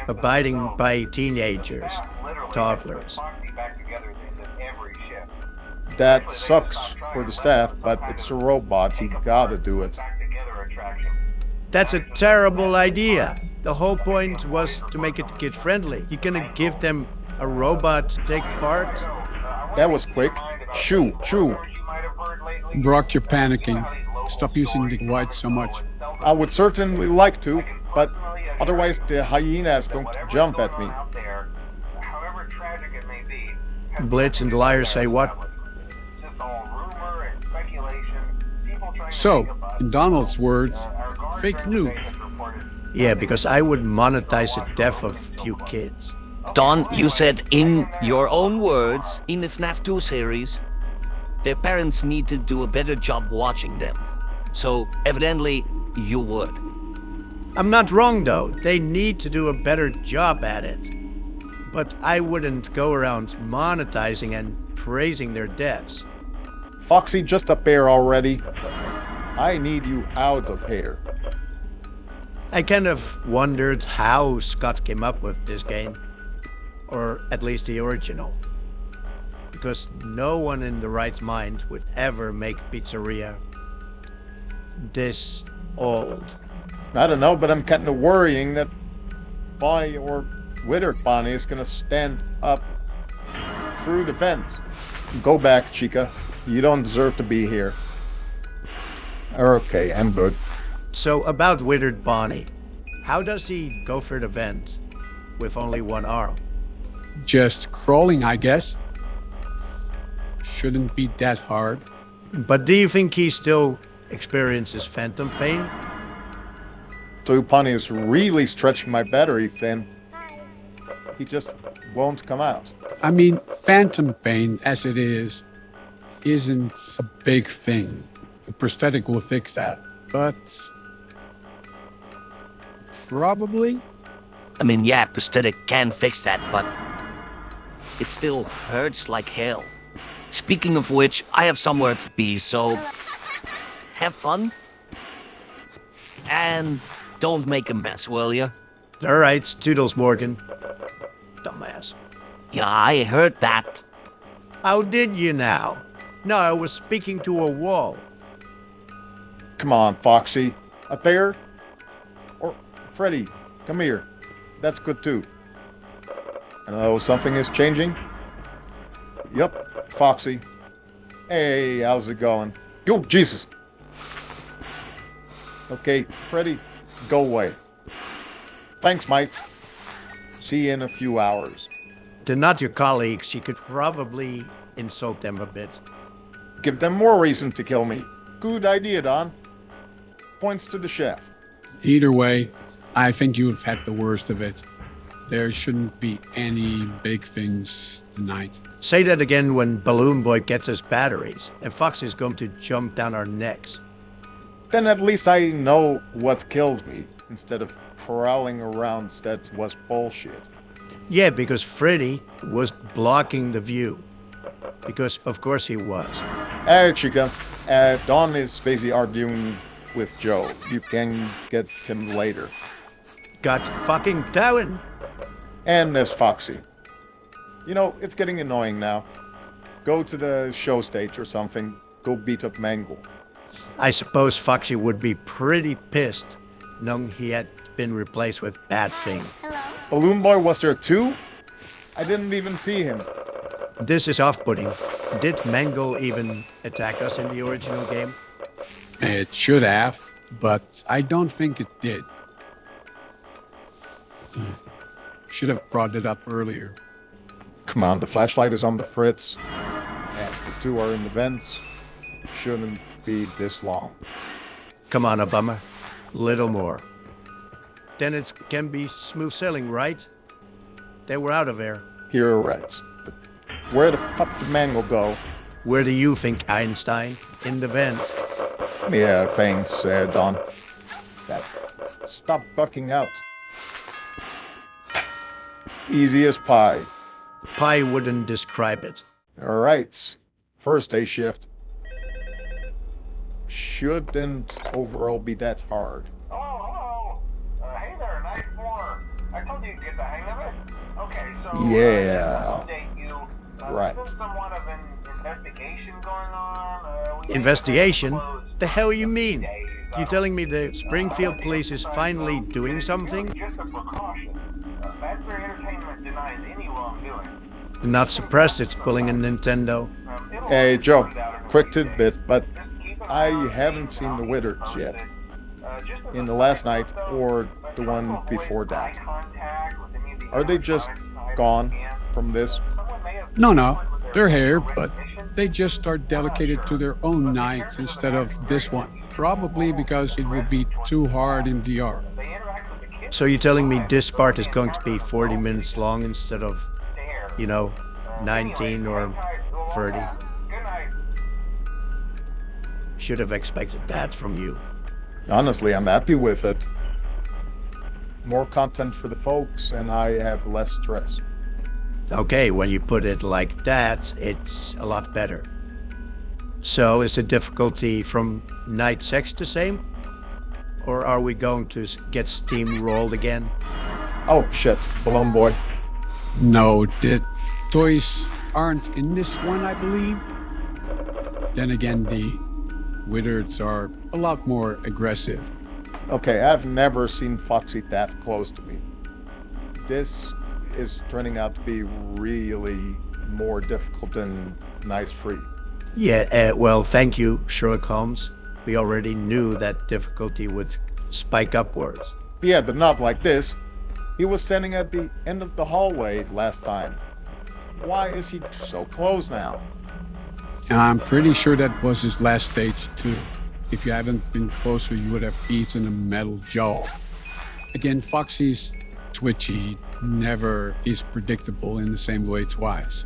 abiding by teenagers, toddlers. That sucks for the staff, but it's a robot, he gotta do it. That's a terrible idea. The whole point was to make it kid-friendly. You're gonna give them a robot to take part? That was quick. Shoo, shoo. Brock, you're panicking. Stop using the white so much. I would certainly like to, but otherwise the hyena is going to jump at me. Blitz and the liar say what? So, in Donald's words, fake news. Yeah, because I would monetize the death of few kids. Don, you said in your own words, in the FNAF 2 series, their parents need to do a better job watching them. So, evidently, you would. I'm not wrong though, they need to do a better job at it. But I wouldn't go around monetizing and praising their deaths. Foxy, just up there already. I need you out of here. I kind of wondered how Scott came up with this game. Or at least the original. Because no one in the right mind would ever make Pizzeria this old. I don't know, but I'm kind of worrying that Bonnie or Withered Bonnie is gonna stand up through the vent. Go back, Chica. You don't deserve to be here. Okay, I'm good. So about Withered Bonnie, how does he go through the vent with only one arm? Just crawling, I guess. Shouldn't be that hard. But do you think he still experiences phantom pain? Tupani is really stretching my battery thin. He just won't come out. I mean, phantom pain, as it is, isn't a big thing. The prosthetic will fix that. But... probably? I mean, yeah, prosthetic can fix that, but it still hurts like hell. Speaking of which, I have somewhere to be, so have fun. And don't make a mess, will ya? Alright, toodles, Morgan. Dumbass. Yeah, I heard that. How did you now? No, I was speaking to a wall. Come on, Foxy. Up there? Or Freddy, come here. That's good too. Hello, something is changing? Yep, Foxy. Hey, how's it going? Oh, Jesus! Okay, Freddy, go away. Thanks, mate. See you in a few hours. They're not your colleagues. You could probably insult them a bit. Give them more reason to kill me. Good idea, Don. Points to the chef. Either way, I think you've had the worst of it. There shouldn't be any big things tonight. Say that again when Balloon Boy gets his batteries, and Fox is going to jump down our necks. Then at least I know what killed me, instead of prowling around that was bullshit. Yeah, because Freddy was blocking the view. Because of course he was. Hey, Chica. Don is basically arguing with Joe. You can get him later. Got fucking down. And there's Foxy. You know, it's getting annoying now. Go to the show stage or something. Go beat up Mangle. I suppose Foxy would be pretty pissed, knowing he had been replaced with Bad Thing. Balloon Boy was there too? I didn't even see him. This is off-putting. Did Mangle even attack us in the original game? It should have, but I don't think it did. Should have brought it up earlier. Come on, the flashlight is on the fritz. And the two are in the vents. Shouldn't be this long. Come on, Obama. Little more. Then it can be smooth sailing, right? They were out of there. You're right. But where the fuck did Mangle go? Where do you think, Einstein? In the vent. Yeah, thanks, Don. Stop bucking out. Easy as pie. Pie wouldn't describe it. Alright. First day shift. Shouldn't overall be that hard. Hello. Hey there, nice floor. I told you to get the hang of it. Okay, so yeah. update you. Right. There's somewhat of an investigation going on. Investigation? The hell you mean? You telling me the Springfield police is finally doing something? Just a precaution. Fazbear Entertainment denies any wrongdoing. Not suppressed it's pulling a Nintendo. Hey, Joe. quick tidbit, but I haven't seen the Wizards yet. In the last night or the one before that. Are they just gone from this? No, they're here, but they just are dedicated to their own nights instead of this one. Probably because it would be too hard in VR. So you're telling me this part is going to be 40 minutes long instead of, 19 or 30? Should have expected that from you. Honestly, I'm happy with it. More content for the folks, and I have less stress. Okay, when you put it like that, it's a lot better. So is the difficulty from night 6 the same? Or are we going to get steamrolled again? Oh shit, Balloon Boy. No, the toys aren't in this one, I believe. Then again, the Wizards are a lot more aggressive. Okay, I've never seen Foxy that close to me. This is turning out to be really more difficult than Nice Free. Yeah, well, thank you, Sherlock Holmes. We already knew that difficulty would spike upwards. Yeah, but not like this. He was standing at the end of the hallway last time. Why is he so close now? I'm pretty sure that was his last stage too. If you haven't been closer, you would have eaten a metal jaw. Again, Foxy's twitchy, never is predictable in the same way twice.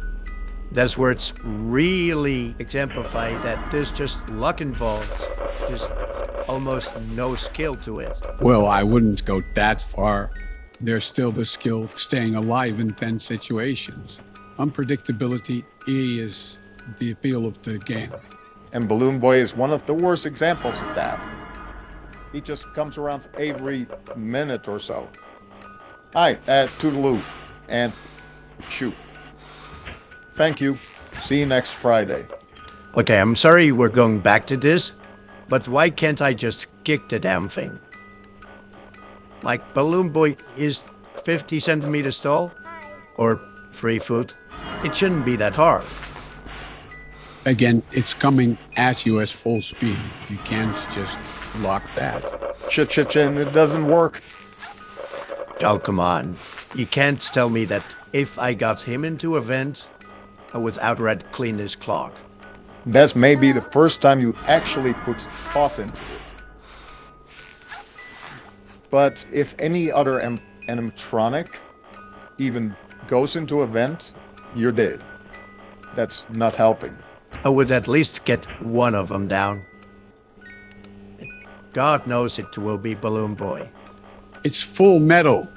That's where it's really exemplified that there's just luck involved. There's almost no skill to it. Well, I wouldn't go that far. There's still the skill of staying alive in tense situations. Unpredictability is the appeal of the game. And Balloon Boy is one of the worst examples of that. He just comes around every minute or so. Hi, toodaloo, and shoot. Thank you. See you next Friday. Okay, I'm sorry we're going back to this, but why can't I just kick the damn thing? Like, Balloon Boy is 50 centimeters tall? Or 3 foot? It shouldn't be that hard. Again, it's coming at you as full speed. You can't just block that. Chin, it doesn't work. Oh, come on. You can't tell me that if I got him into a vent, I would outright clean his clock. That's maybe the first time you actually put thought into it. But if any other animatronic even goes into a vent, you're dead. That's not helping. I would at least get one of them down. God knows it will be Balloon Boy. It's full metal.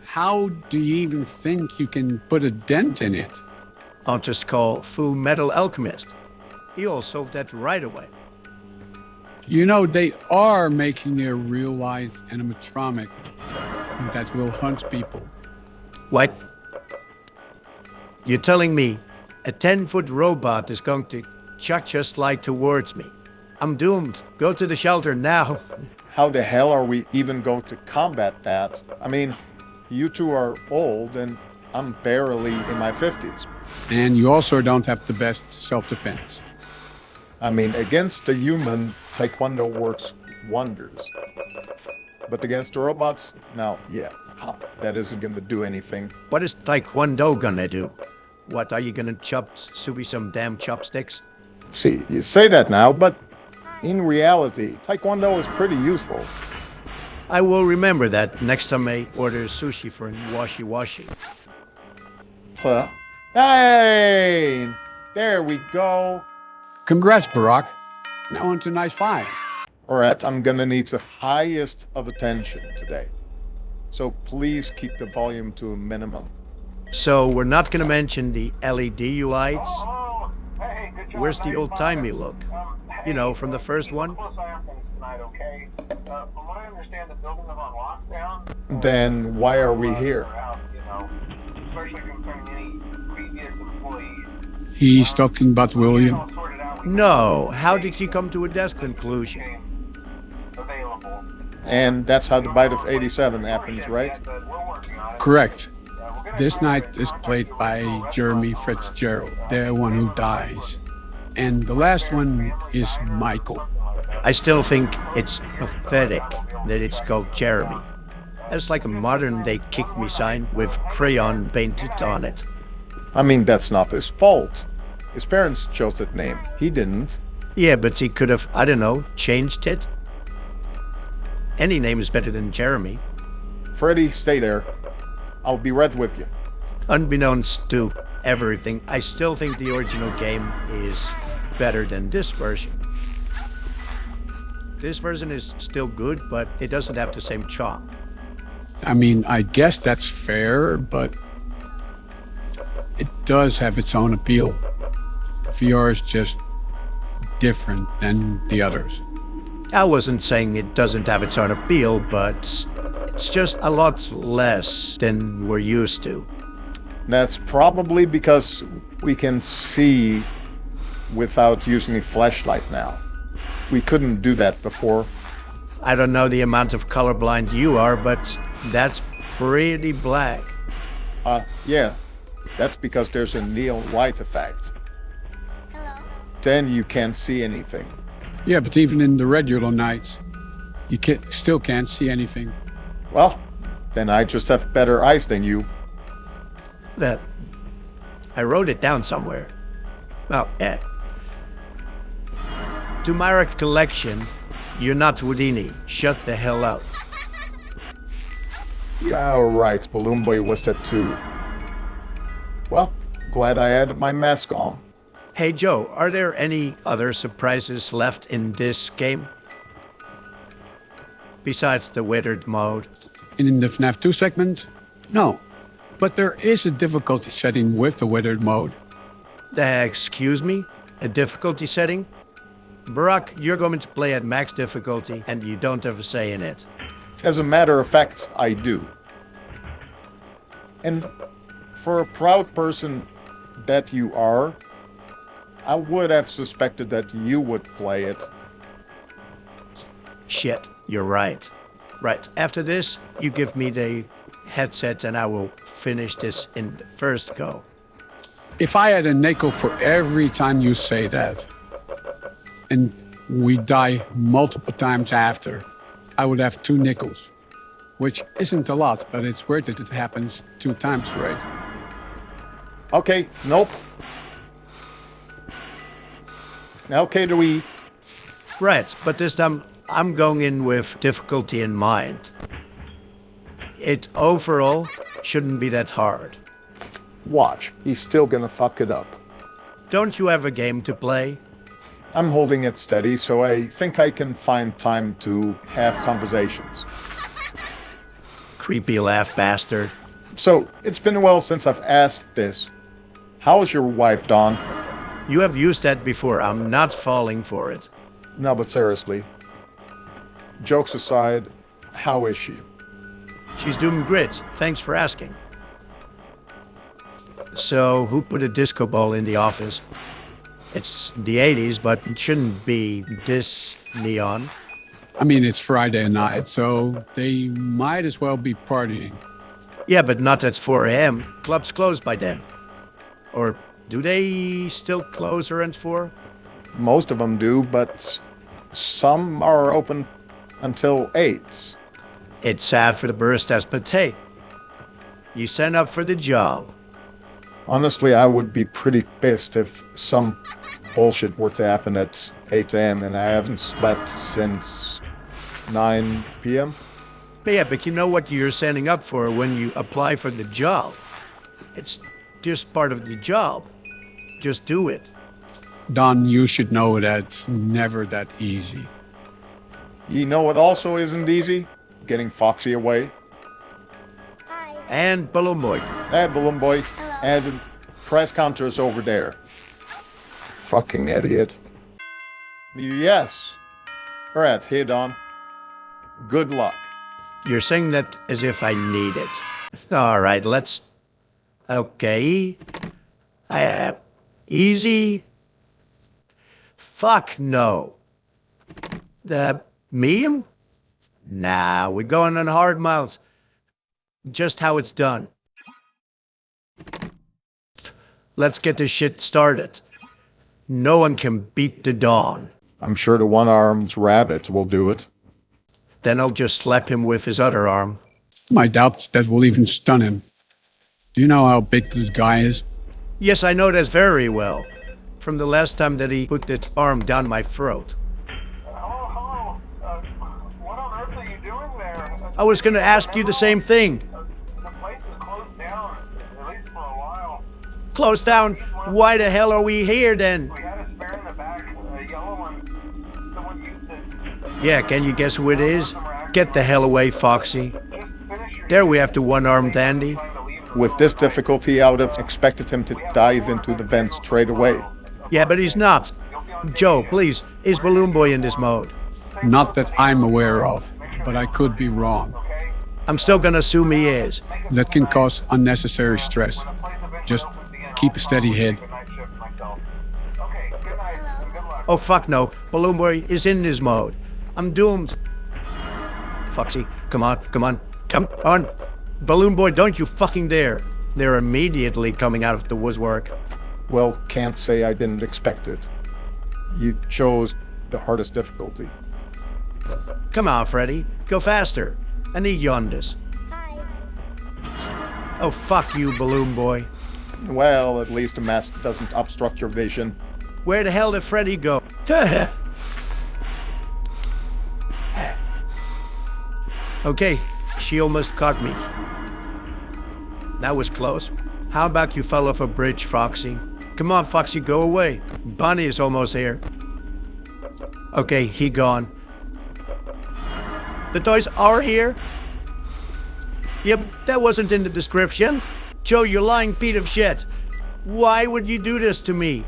How do you even think you can put a dent in it? I'll just call Full Metal Alchemist. He'll solve that right away. You know, they are making a real-life animatronic that will hunt people. What? You're telling me a 10-foot robot is going to just slide towards me? I'm doomed. Go to the shelter now. How the hell are we even going to combat that? I mean, you two are old and I'm barely in my 50s. And you also don't have the best self-defense. I mean, against a human, Taekwondo works wonders. But against the robots, no, yeah, that isn't gonna do anything. What is Taekwondo gonna do? What, are you gonna chop Subi some damn chopsticks? See, you say that now, but in reality, Taekwondo is pretty useful. I will remember that next time I order sushi for Washi Washi. Huh? Hey! There we go. Congrats, Barack. Now on to nice 5. Alright, I'm gonna need the highest of attention today. So please keep the volume to a minimum. So we're not gonna mention the LED lights? Where's the old-timey look? You know, from the first one? Then why are we here? He's talking about William. No, how did you come to a desk conclusion? And that's how the bite of 87 happens, right? Correct. This night is played by Jeremy Fitzgerald, the one who dies. And the last one is Michael. I still think it's pathetic that it's called Jeremy. It's like a modern-day kick-me sign with crayon painted on it. I mean, that's not his fault. His parents chose that name. He didn't. Yeah, but he could have, I don't know, changed it. Any name is better than Jeremy. Freddy, stay there. I'll be right with you. Unbeknownst to everything, I still think the original game is better than this version. This version is still good, but it doesn't have the same charm. I mean, I guess that's fair, but it does have its own appeal. VR is just different than the others. I wasn't saying it doesn't have its own appeal, but it's just a lot less than we're used to. That's probably because we can see without using a flashlight now. We couldn't do that before. I don't know the amount of colorblind you are, but that's pretty black. Yeah. That's because there's a neon white effect. Then you can't see anything. Yeah, but even in the regular nights, you still can't see anything. Well, then I just have better eyes than you. That I wrote it down somewhere. Well, to my recollection, you're not Houdini. Shut the hell up. Yeah, right. Balloon Boy was that too. Well, glad I had my mask on. Hey Joe, are there any other surprises left in this game? Besides the weathered mode? In the FNAF 2 segment? No. But there is a difficulty setting with the weathered mode. Excuse me? A difficulty setting? Barack, you're going to play at max difficulty and you don't have a say in it. As a matter of fact, I do. And for a proud person that you are, I would have suspected that you would play it. Shit, you're right. Right, after this, you give me the headset and I will finish this in the first go. If I had a nickel for every time you say that, and we die multiple times after, I would have 2 nickels. Which isn't a lot, but it's worth it. It happens 2 times, right? Okay, nope. Now, okay, do we... Right, but this time I'm going in with difficulty in mind. It overall shouldn't be that hard. Watch, he's still gonna fuck it up. Don't you have a game to play? I'm holding it steady, so I think I can find time to have conversations. Creepy laugh bastard. So, it's been a while since I've asked this. How's your wife, Dawn? You have used that before. I'm not falling for it. No, but seriously. Jokes aside, how is she? She's doing great. Thanks for asking. So, who put a disco ball in the office? It's the 80s, but it shouldn't be this neon. I mean, it's Friday night, so they might as well be partying. Yeah, but not at 4 a.m. Clubs close by then. Or do they still close around 4? Most of them do, but some are open until 8. It's sad for the baristas, but hey, you signed up for the job. Honestly, I would be pretty pissed if some bullshit were to happen at 8 a.m. and I haven't slept since 9 p.m. Yeah, but you know what you're signing up for when you apply for the job. It's just part of the job. Just do it. Don, you should know that's never that easy. You know what also isn't easy? Getting Foxy away. And Balloon Boy. And Balloon Boy. And press counter is over there. Fucking idiot. Yes. Alright, here, Don. Good luck. You're saying that as if I need it. Alright, let's... Okay. Easy. Fuck no. The medium? Nah, we're going on hard miles. Just how it's done. Let's get this shit started. No one can beat the dawn. I'm sure the one-armed rabbit will do it. Then I'll just slap him with his other arm. My doubts that will even stun him. Do you know how big this guy is? Yes, I know that very well. From the last time that he put that arm down my throat. What on earth are you doing there? I was gonna ask you the same thing. The place is closed down, at least for a while. Closed down? Why the hell are we here then? We had a spare in the back, a yellow one. Someone used it. Yeah, can you guess who it is? Get the hell away, Foxy. There we have the one-armed dandy. With this difficulty, I would have expected him to dive into the vent straight away. Yeah, but he's not. Joe, please, is Balloon Boy in this mode? Not that I'm aware of, but I could be wrong. I'm still gonna assume he is. That can cause unnecessary stress. Just keep a steady head. Oh fuck no, Balloon Boy is in this mode. I'm doomed. Foxy, come on, come on, come on. Balloon Boy, don't you fucking dare. They're immediately coming out of the woodwork. Well, can't say I didn't expect it. You chose the hardest difficulty. Come on, Freddy, go faster. I need you on this. Oh fuck you, Balloon Boy. Well, at least the mask doesn't obstruct your vision. Where the hell did Freddy go? Okay, she almost caught me. That was close. How about you fell off a bridge, Foxy? Come on, Foxy, go away. Bunny is almost here. Okay, he gone. The toys are here? Yep, that wasn't in the description. Joe, you lying piece of shit. Why would you do this to me?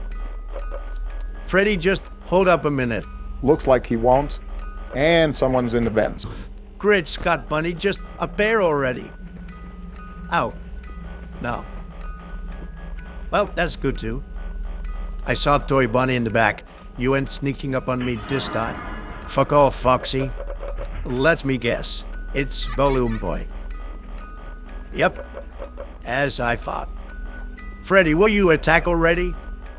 Freddy, just hold up a minute. Looks like he won't. And someone's in the vents. Great Scott, Bunny, just a pair already. Ow. No. Well, that's good too. I saw Toy Bunny in the back. You ain't sneaking up on me this time. Fuck off, Foxy. Let me guess. It's Balloon Boy. Yep. As I thought. Freddy, will you attack already?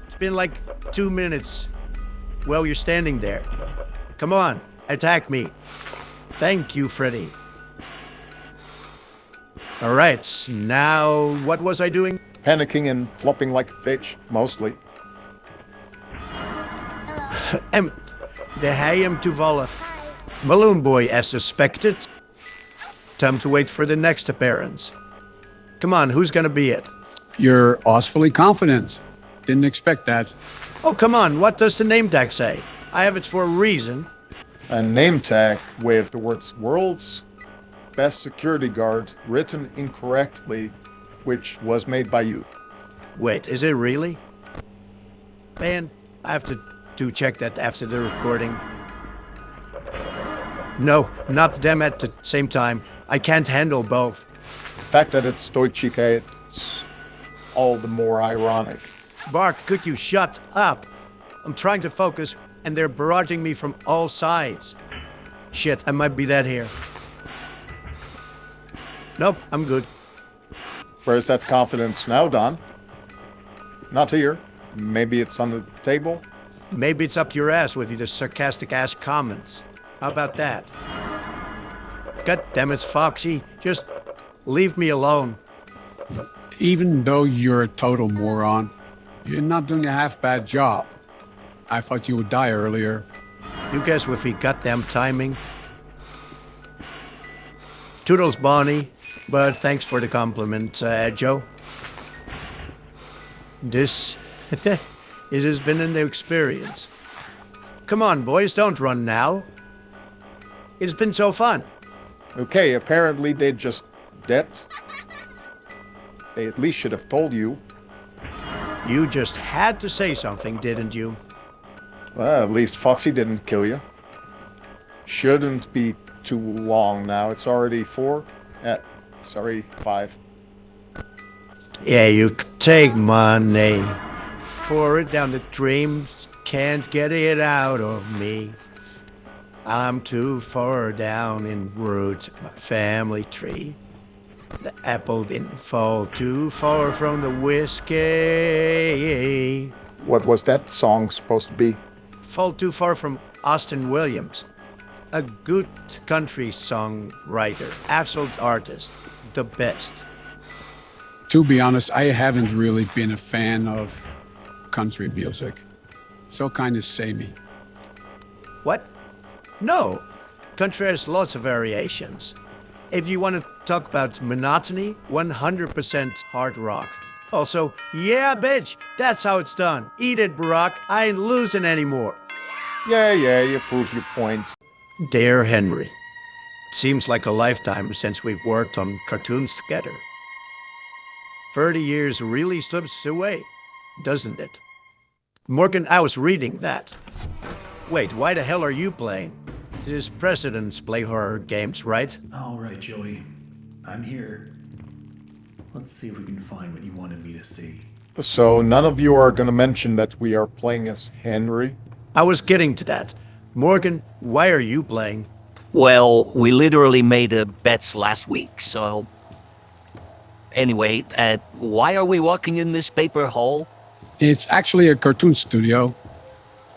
It's been like 2 minutes. Well, you're standing there. Come on, attack me. Thank you, Freddy. Alright, now what was I doing? Panicking and flopping like a fish, mostly. De hij hem toevallig. Balloon Boy as suspected. Time to wait for the next appearance. Come on, who's gonna be it? You're awfully confident. Didn't expect that. Oh, come on, what does the name tag say? I have it for a reason. A name tag with the words World's Best Security Guard written incorrectly, which was made by you. Wait, is it really? Man, I have to check that after the recording. No, not them at the same time. I can't handle both. The fact that it's Stoichika, it's all the more ironic. Bark, could you shut up? I'm trying to focus, and they're barraging me from all sides. Shit, I might be dead here. Nope, I'm good. Where's that confidence now, Don? Not here. Maybe it's on the table? Maybe it's up your ass with your sarcastic ass comments. How about that? God damn it, Foxy. Just leave me alone. Even though you're a total moron, you're not doing a half-bad job. I thought you would die earlier. You guess with the goddamn timing. Toodles, Bonnie. But thanks for the compliment, Joe. This... it has been an experience. Come on, boys, don't run now. It's been so fun. Okay, apparently they just dead. They at least should have told you. You just had to say something, didn't you? Well, at least Foxy didn't kill you. Shouldn't be too long now. It's already 4. Sorry, 5. Yeah, you take money. Pour it down the dreams. Can't get it out of me. I'm too far down in roots of my family tree. The apple didn't fall too far from the whiskey. What was that song supposed to be? Fall too far from Austin Williams. A good country songwriter, absolute artist, the best. To be honest, I haven't really been a fan of country music. So kind of samey. What? No. Country has lots of variations. If you want to talk about monotony, 100% hard rock. Also, yeah, bitch, that's how it's done. Eat it, Barack. I ain't losing anymore. Yeah, you prove your point. Dear Henry, seems like a lifetime since we've worked on cartoons together. 30 years really slips away, doesn't it? Morgan, I was reading that. Wait, why the hell are you playing? These presidents play horror games, right? All right, Joey. I'm here. Let's see if we can find what you wanted me to see. So none of you are gonna mention that we are playing as Henry? I was getting to that. Morgan, why are you playing? Well, we literally made a bet last week, so... Anyway, why are we walking in this paper hole? It's actually a cartoon studio.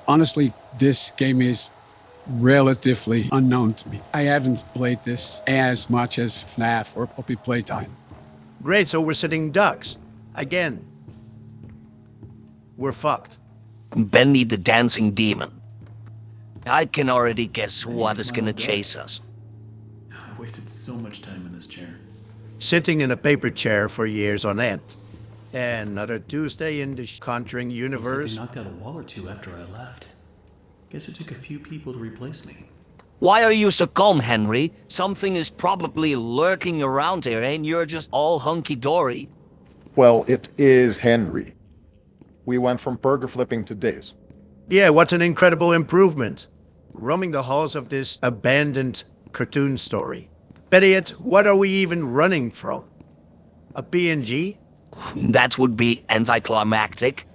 Honestly, this game is relatively unknown to me. I haven't played this as much as FNAF or Poppy Playtime. Great, so we're sitting ducks. Again. We're fucked. Benny the Dancing Demon. I can already guess what is gonna chase us. I wasted so much time in this chair. Sitting in a paper chair for years on end. Another Tuesday in the Conjuring universe. They knocked out a wall or two after I left. Guess it took a few people to replace me. Why are you so calm, Henry? Something is probably lurking around here, and you're just all hunky-dory. Well, it is Henry. We went from burger flipping to this. Yeah, what an incredible improvement. Roaming the halls of this abandoned cartoon story. Better yet, what are we even running from? A PNG? That would be anticlimactic.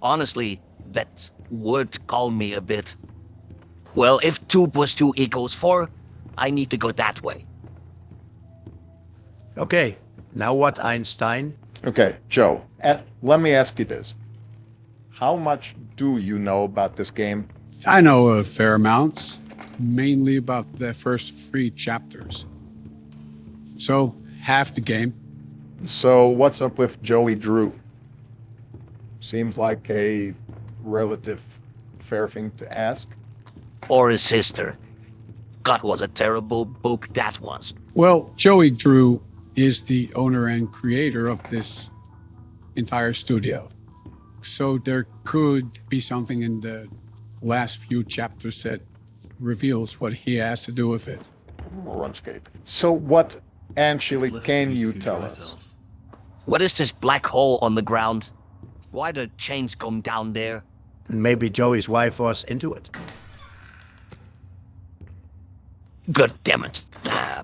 Honestly, that would calm me a bit. Well, if 2 + 2 = 4, I need to go that way. Okay, now what, Einstein? Okay, Joe, let me ask you this. How much do you know about this game? I know a fair amount, mainly about the first 3 chapters. So, half the game. So, what's up with Joey Drew? Seems like a relative fair thing to ask. Or his sister. God, what a terrible book that was. Well, Joey Drew is the owner and creator of this entire studio. So there could be something in the last few chapters that reveals what he has to do with it. RuneScape. So what actually can you tell us? What is this black hole on the ground? Why the chains come down there? Maybe Joey's wife was into it. God damn it.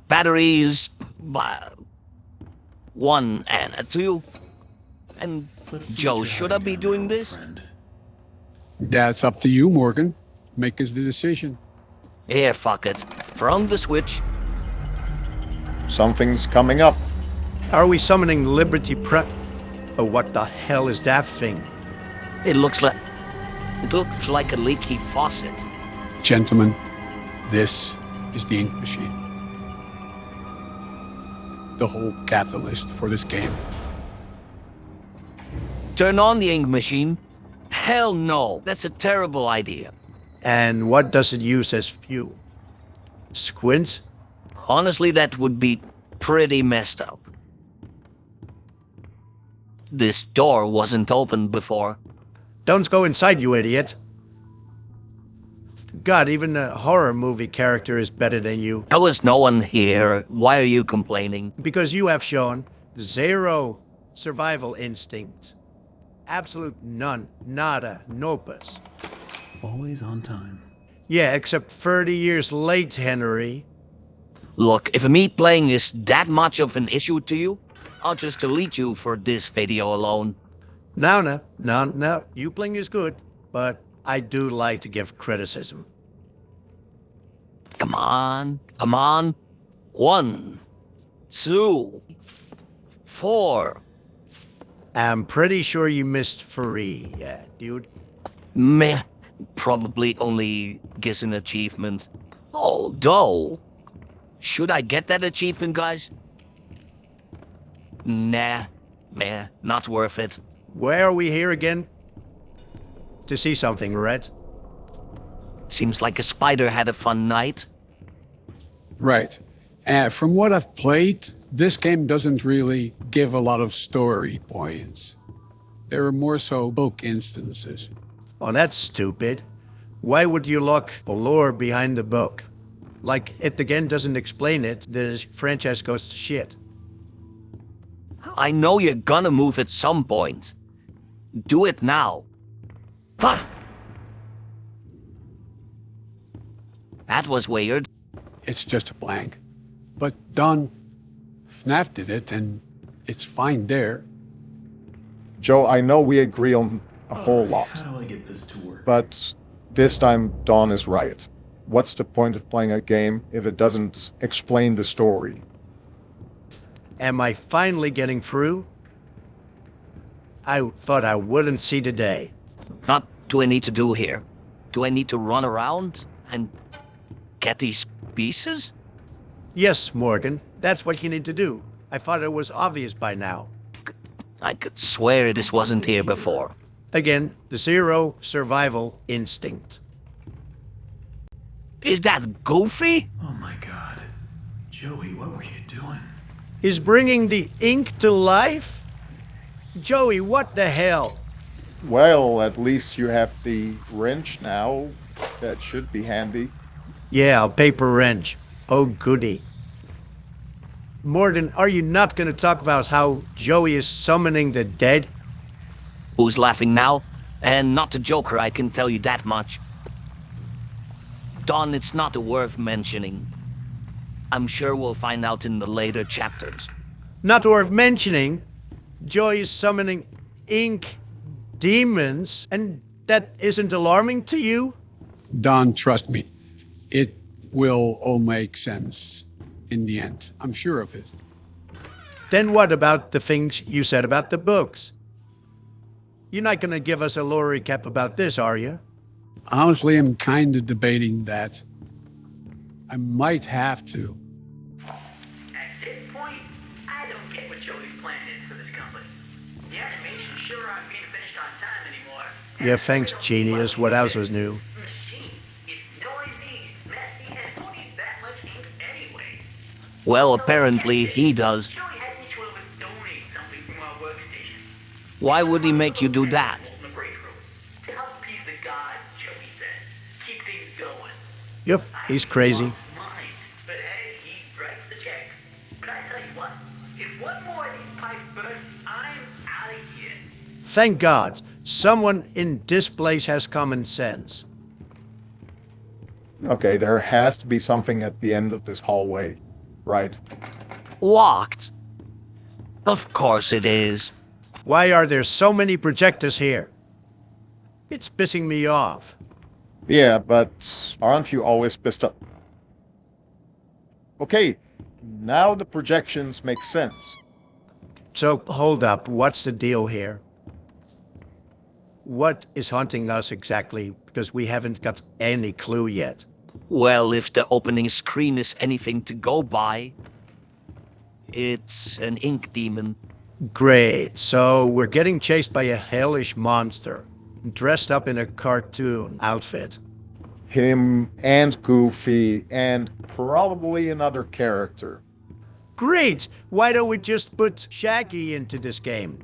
Batteries... 1 and a 2. And Joe, should I be doing this? That's up to you, Morgan. Make us the decision. Yeah, fuck it. From the switch. Something's coming up. Are we summoning Liberty Prep? Oh, what the hell is that thing? It looks like a leaky faucet. Gentlemen, this is the ink machine. The whole catalyst for this game. Turn on the ink machine? Hell no, that's a terrible idea. And what does it use as fuel? Squint? Honestly, that would be pretty messed up. This door wasn't open before. Don't go inside, you idiot. God, even a horror movie character is better than you. There was no one here. Why are you complaining? Because you have shown zero survival instinct. Absolute none. Nada. Nopus. Always on time. Yeah, except 30 years late, Henry. Look, if me playing is that much of an issue to you, I'll just delete you for this video alone. No. You playing is good, but I do like to give criticism. Come on. 1, 2, 4. I'm pretty sure you missed free, dude. Meh. Probably only guess an achievement. Although, should I get that achievement, guys? Nah. Meh. Not worth it. Why are we here again? To see something, Red? Seems like a spider had a fun night. Right. From what I've played, this game doesn't really give a lot of story points. There are more so book instances. Oh, that's stupid. Why would you lock the lore behind the book? Like, it again doesn't explain it, the franchise goes to shit. I know you're gonna move at some point. Do it now. Ha! That was weird. It's just a blank. But Don FNAF did it, and it's fine there. Joe, I know we agree on a whole lot. How do I get this to work? But this time, Dawn is right. What's the point of playing a game if it doesn't explain the story? Am I finally getting through? I thought I wouldn't see the day. What do I need to do here? Do I need to run around and get these pieces? Yes, Morgan, that's what you need to do. I thought it was obvious by now. I could swear this wasn't here before. Again, the zero survival instinct. Is that Goofy? Oh my god. Joey, what were you doing? Is bringing the ink to life? Joey, what the hell? Well, at least you have the wrench now. That should be handy. Yeah, a paper wrench. Oh, goody. Morgan, are you not gonna talk about how Joey is summoning the dead? Who's laughing now? And not the Joker, I can tell you that much. Don, it's not worth mentioning. I'm sure we'll find out in the later chapters. Not worth mentioning, Joey is summoning ink demons, and that isn't alarming to you? Don, trust me. It will all make sense in the end. I'm sure of it. Then what about the things you said about the books? You're not gonna give us a lore recap about this, are you? Honestly, I'm kind of debating that. I might have to. At this point, I don't get what Joey's plan is for this company. The animations sure aren't being finished on time anymore. Yeah, thanks, genius. What else was new? Machine. It's noisy, it's messy, and it don't need that much ink anyway. Well, apparently he does. Joey had each one of us donate something from our workstation. Why would he make you do that? In the break room. To help appease the gods, Joey said. Keep things going. Yep, he's crazy. Mine. But hey, he writes the checks. But I tell you what, if one more of these pipes burst, I'm out of here. Thank God, someone in this place has common sense. Okay, there has to be something at the end of this hallway, right? Locked. Of course it is. Why are there so many projectors here? It's pissing me off. Yeah, but aren't you always pissed up? Okay, now the projections make sense. So, hold up, what's the deal here? What is haunting us exactly? Because we haven't got any clue yet. Well, if the opening screen is anything to go by, it's an ink demon. Great, so we're getting chased by a hellish monster, dressed up in a cartoon outfit. Him and Goofy and probably another character. Great! Why don't we just put Shaggy into this game?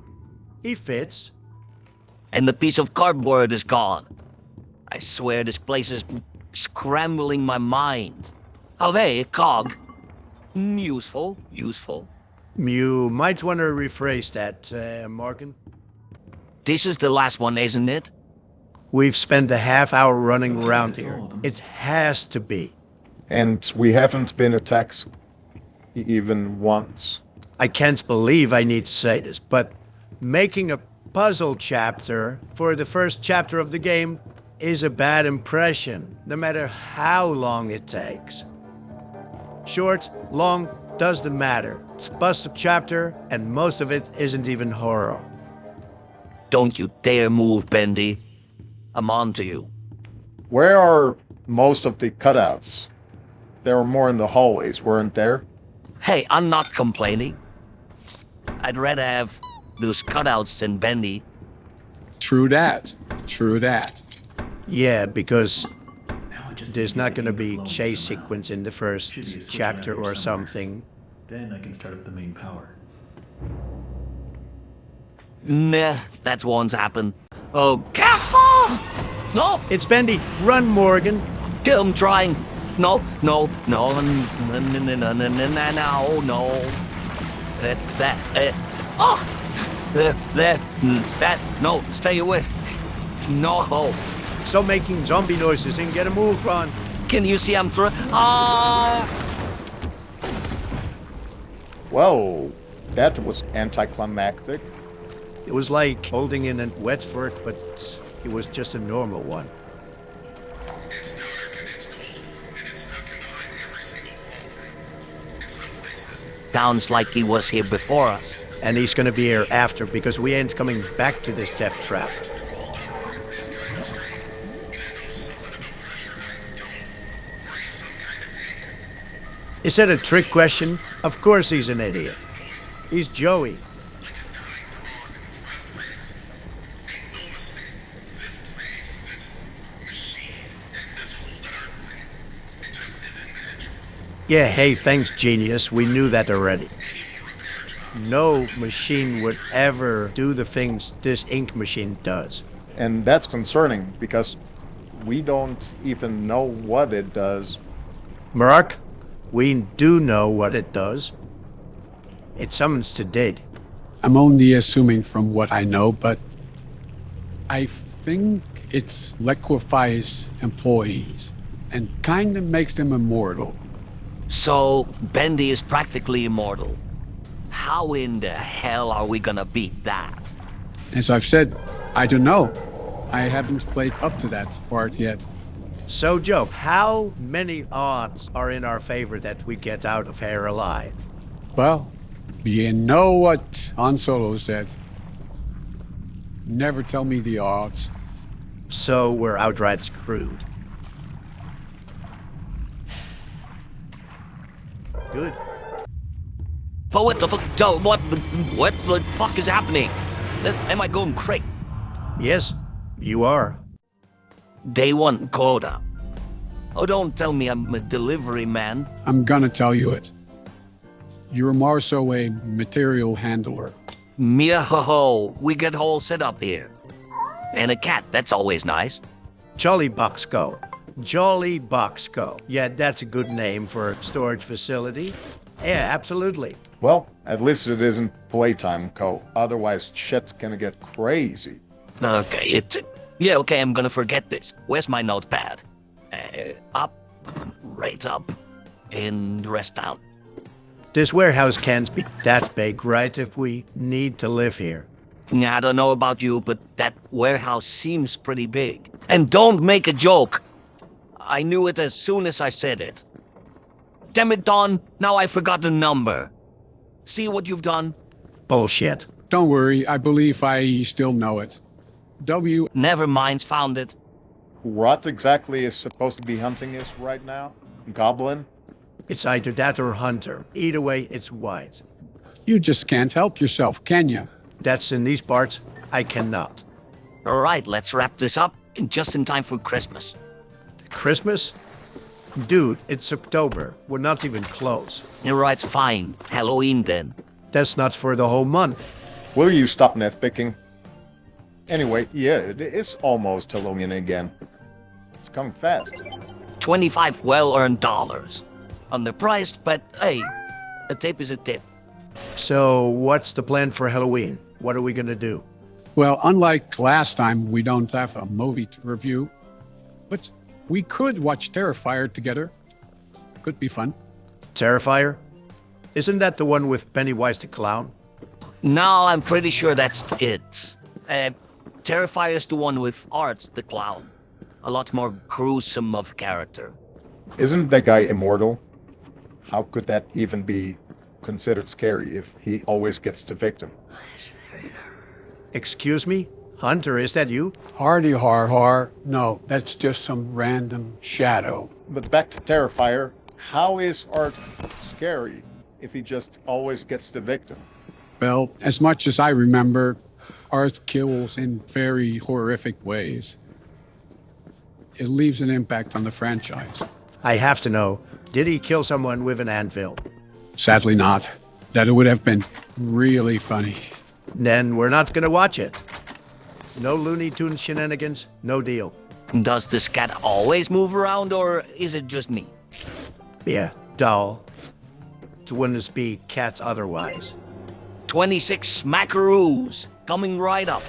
He fits. And the piece of cardboard is gone. I swear this place is scrambling my mind. Oh, hey, a cog. Useful, useful. You might want to rephrase that, Morgan. This is the last one, isn't it? We've spent a half hour running around here. It has to be. And we haven't been attacked even once. I can't believe I need to say this, but making a puzzle chapter for the first chapter of the game is a bad impression, no matter how long it takes. Short, long, doesn't matter. It's a puzzle chapter, and most of it isn't even horror. Don't you dare move, Bendy. I'm on to you. Where are most of the cutouts? There were more in the hallways, weren't there? Hey, I'm not complaining. I'd rather have those cutouts than Bendy. True that. True that. Yeah, because there's not going to be chase sequence in the first chapter or something. Then I can start up the main power. Nah, that won't happen. Oh, careful! No! It's Bendy. Run, Morgan. I'm trying. No. No. That. No, stay away. No. So making zombie noises and get a move on. Can you see I'm through? Whoa, that was anticlimactic. It was like holding in a wet fart, but it was just a normal one. Sounds like he was here before us. And he's gonna be here after, because we ain't coming back to this death trap. Is that a trick question? Of course he's an idiot. He's Joey. Yeah, hey, thanks, genius. We knew that already. No machine would ever do the things this ink machine does. And that's concerning, because we don't even know what it does. Mark, we do know what it does. It summons the dead. I'm only assuming from what I know, but I think it liquefies employees and kind of makes them immortal. So, Bendy is practically immortal. How in the hell are we gonna beat that? As I've said, I don't know. I haven't played up to that part yet. So, Joe, how many odds are in our favor that we get out of here alive? Well, you know what Han Solo said. Never tell me the odds. So we're outright screwed. Good. But what the fuck? What the fuck is happening? Am I going crazy? Yes, you are. Day 1 quota. Oh, don't tell me I'm a delivery man. I'm gonna tell you it. You're more so a material handler. Mia ho ho, we get all set up here. And a cat, that's always nice. Jolly Boxco. Jolly Boxco. Yeah, that's a good name for a storage facility. Yeah, absolutely. Well, at least it isn't playtime, Co. Otherwise, shit's gonna get crazy. Okay, yeah, okay, I'm gonna forget this. Where's my notepad? Up, right up, and rest down. This warehouse can't be that big, right, if we need to live here? I don't know about you, but that warehouse seems pretty big. And don't make a joke. I knew it as soon as I said it. Damn it, Don, now I forgot the number. See what you've done? Bullshit. Don't worry, I believe I still know it. W. Never mind, found it. What exactly is supposed to be hunting us right now? Goblin? It's either that or hunter. Either way, it's wise. You just can't help yourself, can you? That's in these parts. I cannot. All right, let's wrap this up just in time for Christmas. Christmas? Dude, it's October. We're not even close. You're right, fine. Halloween then. That's not for the whole month. Will you stop nitpicking? Anyway, yeah, it is almost Halloween again. It's coming fast. 25 well-earned dollars. Underpriced, but hey, a tip is a tip. So, what's the plan for Halloween? What are we gonna do? Well, unlike last time, we don't have a movie to review. But we could watch Terrifier together. Could be fun. Terrifier? Isn't that the one with Pennywise the Clown? No, I'm pretty sure that's it. Terrifier is the one with Art the Clown. A lot more gruesome of character. Isn't that guy immortal? How could that even be considered scary if he always gets the victim? Excuse me? Hunter, is that you? Hardy har har. No, that's just some random shadow. But back to Terrifier. How is Art scary if he just always gets the victim? Well, as much as I remember, Art kills in very horrific ways. It leaves an impact on the franchise. I have to know, did he kill someone with an anvil? Sadly not. That would have been really funny. Then we're not gonna watch it. No Looney Tunes shenanigans, no deal. Does this cat always move around, or is it just me? Yeah, doll. It wouldn't be cats otherwise. 26 smackaroos coming right up.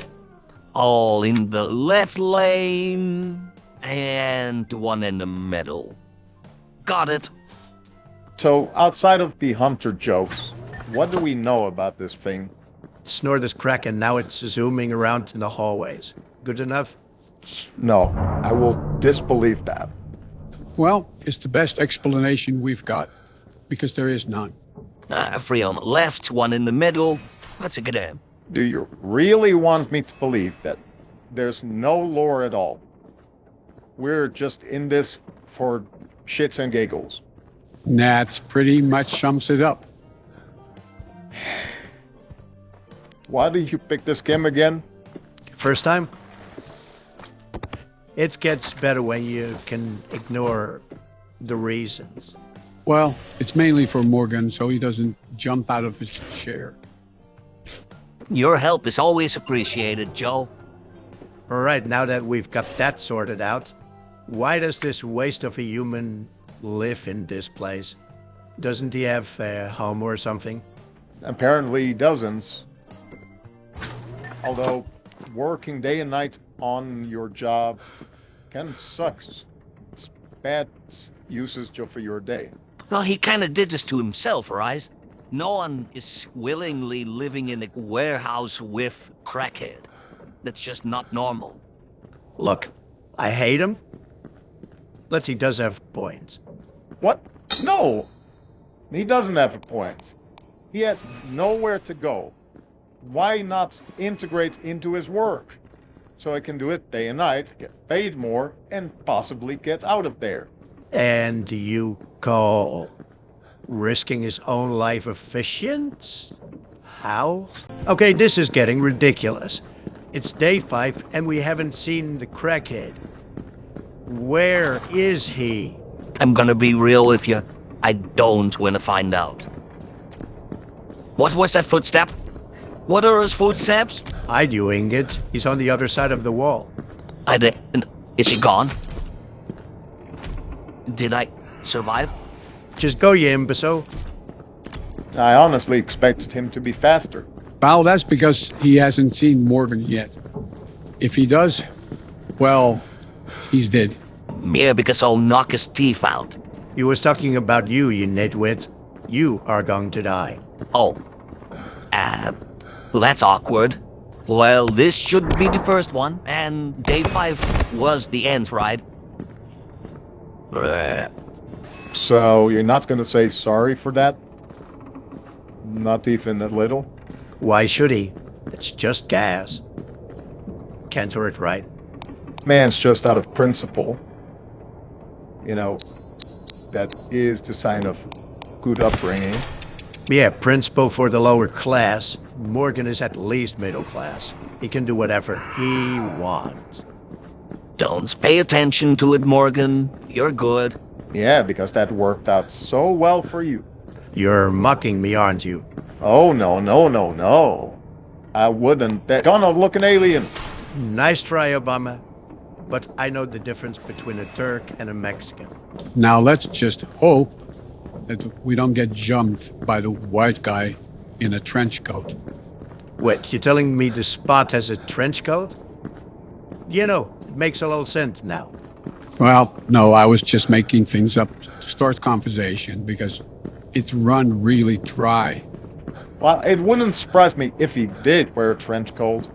All in the left lane, and one in the middle. Got it. So, outside of the Hunter jokes, what do we know about this thing? Snore this crack and now it's zooming around in the hallways. Good enough? No, I will disbelieve that. Well, it's the best explanation we've got, because there is none. 3 on the left, 1 in the middle. That's a good aim. Do you really want me to believe that there's no lore at all? We're just in this for shits and giggles. That pretty much sums it up. Why did you pick this game again? First time? It gets better when you can ignore the reasons. Well, it's mainly for Morgan, so he doesn't jump out of his chair. Your help is always appreciated, Joe. All right, now that we've got that sorted out, why does this waste of a human live in this place? Doesn't he have a home or something? Apparently dozens. Although, working day and night on your job can suck. It's bad usage of your day. Well, he kind of did this to himself, right? No one is willingly living in a warehouse with crackhead. That's just not normal. Look, I hate him, but he does have points. What? No! He doesn't have a point. He had nowhere to go. Why not integrate into his work? So I can do it day and night, get paid more, and possibly get out of there. And you call risking his own life efficient? How? Okay, this is getting ridiculous. It's day 5 and we haven't seen the crackhead. Where is he? I'm gonna be real with you. I don't want to find out. What was that footstep? What are his footsteps? I doing it. He's on the other side of the wall. Is he gone? Did I survive? Just go, you imbecile. I honestly expected him to be faster. Well, that's because he hasn't seen Morgan yet. If he does, well, he's dead. Yeah, because I'll knock his teeth out. He was talking about you, you nitwit. You are going to die. Oh. That's awkward. Well, this should be the first one, and day 5 was the end, right? So you're not gonna say sorry for that? Not even a little? Why should he? It's just gas. Cantor it right. Man's just out of principle. You know, that is the sign of good upbringing. Yeah, principal for the lower class. Morgan is at least middle class. He can do whatever he wants. Don't pay attention to it, Morgan. You're good. Yeah, because that worked out so well for you. You're mocking me, aren't you? Oh, no. I wouldn't. They're gonna look an alien. Nice try, Obama. But I know the difference between a Turk and a Mexican. Now let's just hope that we don't get jumped by the white guy in a trench coat. Wait, you're telling me the spot has a trench coat? You know, it makes a little sense now. Well, no, I was just making things up to start conversation because it's run really dry. Well, it wouldn't surprise me if he did wear a trench coat.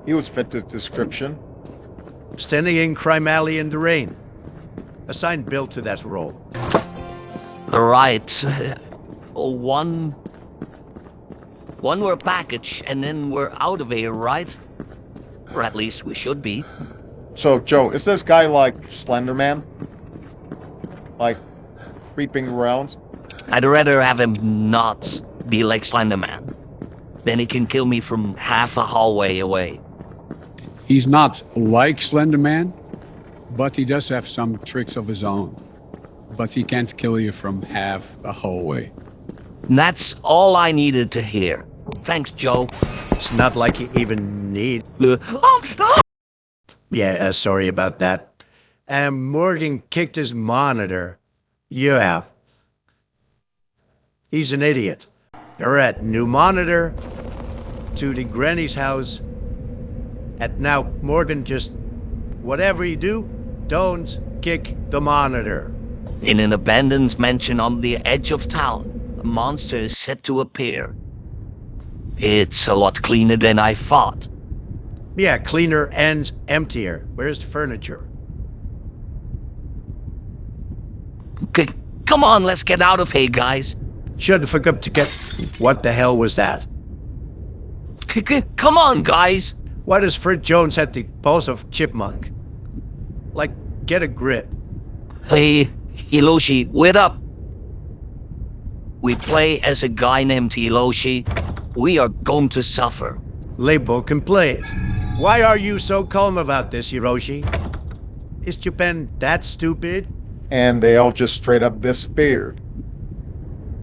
He would fit the description. Standing in Crime Alley in the rain. Assign Bill to that role. Right. One One more package, and then we're out of here, right? Or at least we should be. So, Joe, is this guy like Slender Man? Like, creeping around? I'd rather have him not be like Slender Man. Then he can kill me from half a hallway away. He's not like Slender Man, but he does have some tricks of his own. But he can't kill you from half a hallway. And that's all I needed to hear. Thanks, Joe. It's not like you even need... Yeah, sorry about that. Morgan kicked his monitor. Yeah. He's an idiot. Alright, new monitor to the granny's house. And now, Morgan, just whatever you do, don't kick the monitor. In an abandoned mansion on the edge of town, a monster is set to appear. It's a lot cleaner than I thought. Yeah, cleaner and emptier. Where's the furniture? Come on, let's get out of here, guys. Should've forgot to get... What the hell was that? Come on, guys. Why does Fred Jones have the pulse of Chipmunk? Like, get a grip. Hey, Hiroshi, wait up. We play as a guy named Hiroshi. We are going to suffer. Label can play it. Why are you so calm about this, Hiroshi? Is Japan that stupid? And they all just straight up disappeared.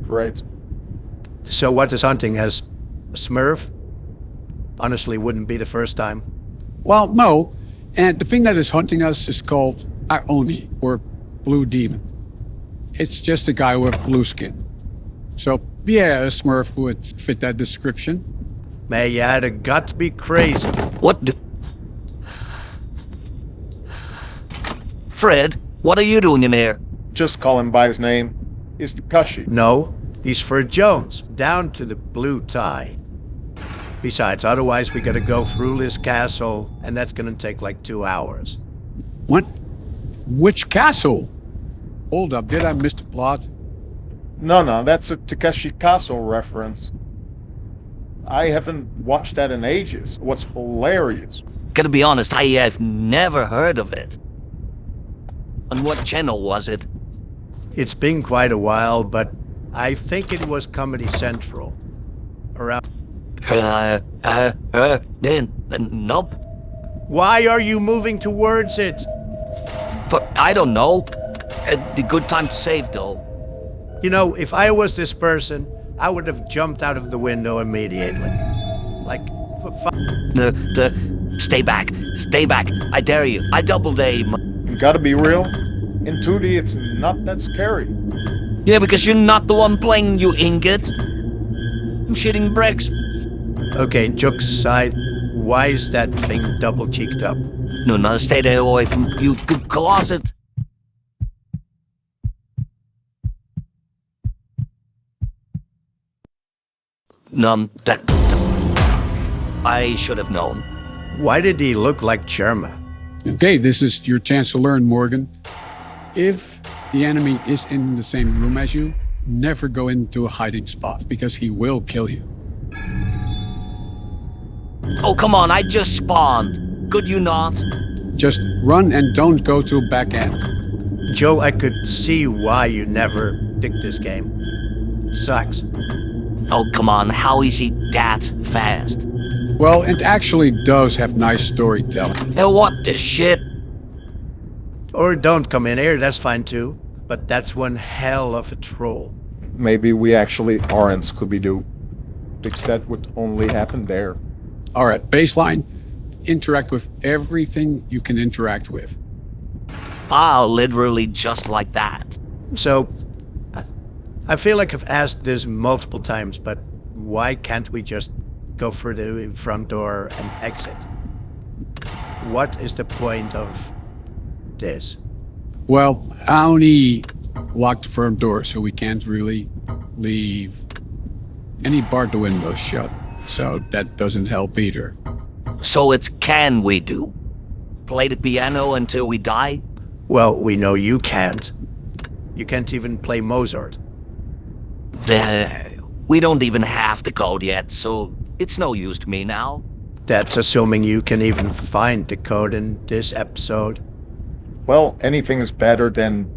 Right. So what is hunting? Has a Smurf? Honestly, wouldn't be the first time. Well, no. And the thing that is hunting us is called Aoni, or Blue Demon. It's just a guy with blue skin. So, yeah, a Smurf would fit that description. Man, you had a gut to be crazy. What the... Fred, what are you doing in here? Just call him by his name. He's Takashi. No, he's Fred Jones, down to the blue tie. Besides, otherwise we gotta go through this castle, and that's gonna take like 2 hours. What? Which castle? Hold up, did I miss the plot? No, that's a Takeshi Castle reference. I haven't watched that in ages. What's hilarious? Gotta be honest, I have never heard of it. On what channel was it? It's been quite a while, but I think it was Comedy Central. Around... Nope. Why are you moving towards it? I don't know. The good time to save, though. You know, if I was this person, I would have jumped out of the window immediately. Like, Stay back. Stay back. I dare you. I double dare you. You gotta be real. In 2D, it's not that scary. Yeah, because you're not the one playing, you ingot. I'm shitting bricks. Okay, jokes aside, why is that thing double-cheeked up? No, stay there away from you, closet. That... I should have known. Why did he look like Cherma? Okay, this is your chance to learn, Morgan. If the enemy is in the same room as you, never go into a hiding spot, because he will kill you. Oh, come on, I just spawned. Could you not? Just run and don't go to a back end. Joe, I could see why you never picked this game. Sucks. Oh, come on, how is he that fast? Well, it actually does have nice storytelling. Hey, what the shit? Or don't come in here, that's fine too. But that's one hell of a troll. Maybe we actually aren't Scooby-Doo. Because that would only happen there. Alright, baseline. Interact with everything you can interact with. Literally just like that. So, I feel like I've asked this multiple times, but why can't we just go through the front door and exit? What is the point of this? Well, Aoni locked the front door, so we can't really leave. And he barred the windows shut, so that doesn't help either. So it's can we do? Play the piano until we die? Well, we know you can't. You can't even play Mozart. We don't even have the code yet, so it's no use to me now. That's assuming you can even find the code in this episode. Well, anything is better than,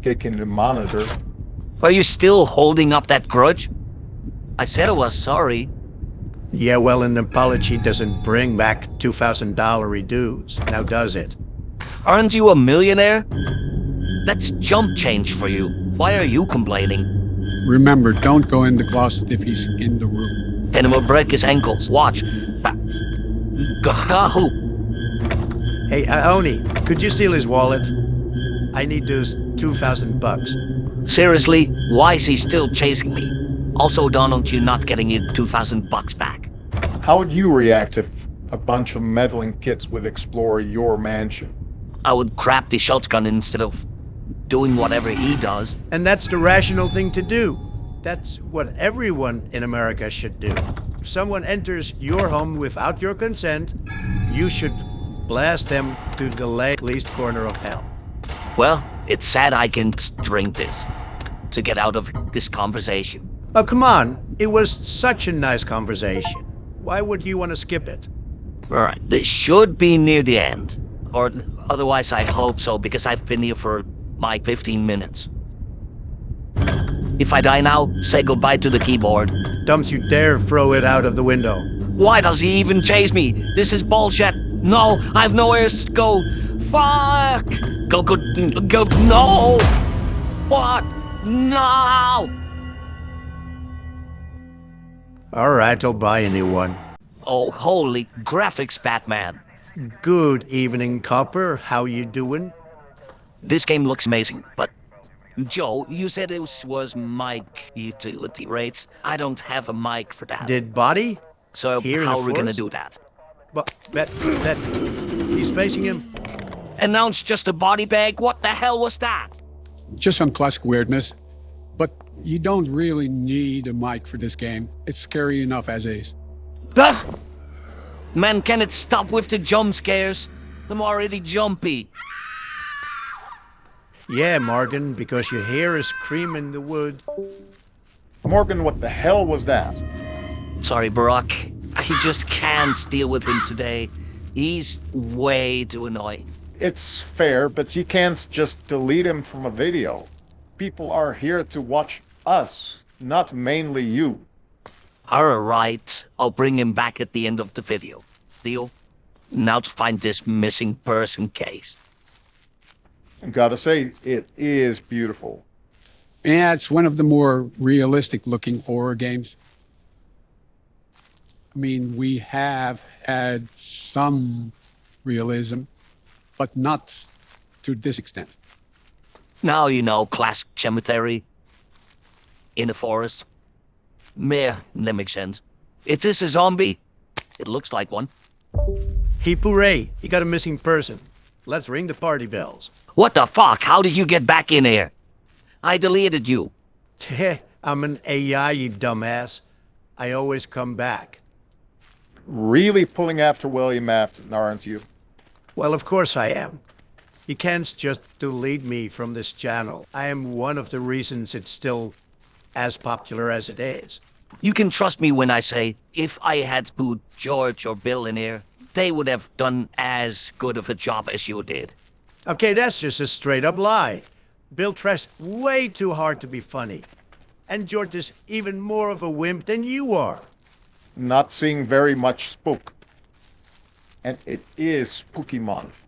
kicking the monitor. Are you still holding up that grudge? I said I was sorry. Yeah, well, an apology doesn't bring back $2,000 dues, now does it? Aren't you a millionaire? That's jump change for you. Why are you complaining? Remember, don't go in the closet if he's in the room. Then he'll break his ankles. Watch. Go. Hey, Oni, could you steal his wallet? I need those $2,000. Seriously, why is he still chasing me? Also, Donald, you're not getting your $2,000 back. How would you react if a bunch of meddling kids would explore your mansion? I would grab the shotgun instead of doing whatever he does. And that's the rational thing to do. That's what everyone in America should do. If someone enters your home without your consent, you should blast them to the least corner of hell. Well, it's sad I can't drink this to get out of this conversation. Oh, come on. It was such a nice conversation. Why would you want to skip it? Alright, this should be near the end. Or otherwise I hope so, because I've been here for my 15 minutes. If I die now, say goodbye to the keyboard. Don't you dare throw it out of the window. Why does he even chase me? This is bullshit. No, I have nowhere to go. Fuck! Go, no! What? No! Alright, I'll buy a new one. Oh, holy graphics, Batman. Good evening, Copper. How you doing? This game looks amazing, but Joe, you said it was mic utility rates. I don't have a mic for that. Did Body? So Here how are we gonna do that? But that he's facing him. Announce just a body bag? What the hell was that? Just some classic weirdness. But you don't really need a mic for this game. It's scary enough as is. Man, can it stop with the jump scares? I'm already jumpy. Yeah, Morgan, because you hear a scream in the wood. Morgan, what the hell was that? Sorry, Barack. I just can't deal with him today. He's way too annoying. It's fair, but you can't just delete him from a video. People are here to watch us, not mainly you. Alright, I'll bring him back at the end of the video. Deal? Now to find this missing person case. I gotta say, it is beautiful. Yeah, it's one of the more realistic looking horror games. I mean, we have had some realism, but not to this extent. Now you know, classic cemetery in the forest. Meh, that makes sense. Is this a zombie? It looks like one. Heap hooray, you got a missing person. Let's ring the party bells. What the fuck? How did you get back in here? I deleted you. I'm an AI, you dumbass. I always come back. Really pulling after William Afton, aren't you? Well, of course I am. You can't just delete me from this channel. I am one of the reasons it's still as popular as it is. You can trust me when I say, if I had put George or Bill in here, they would have done as good of a job as you did. Okay, that's just a straight-up lie. Bill tries way too hard to be funny. And George is even more of a wimp than you are. Not seeing very much spook. And it is spooky month.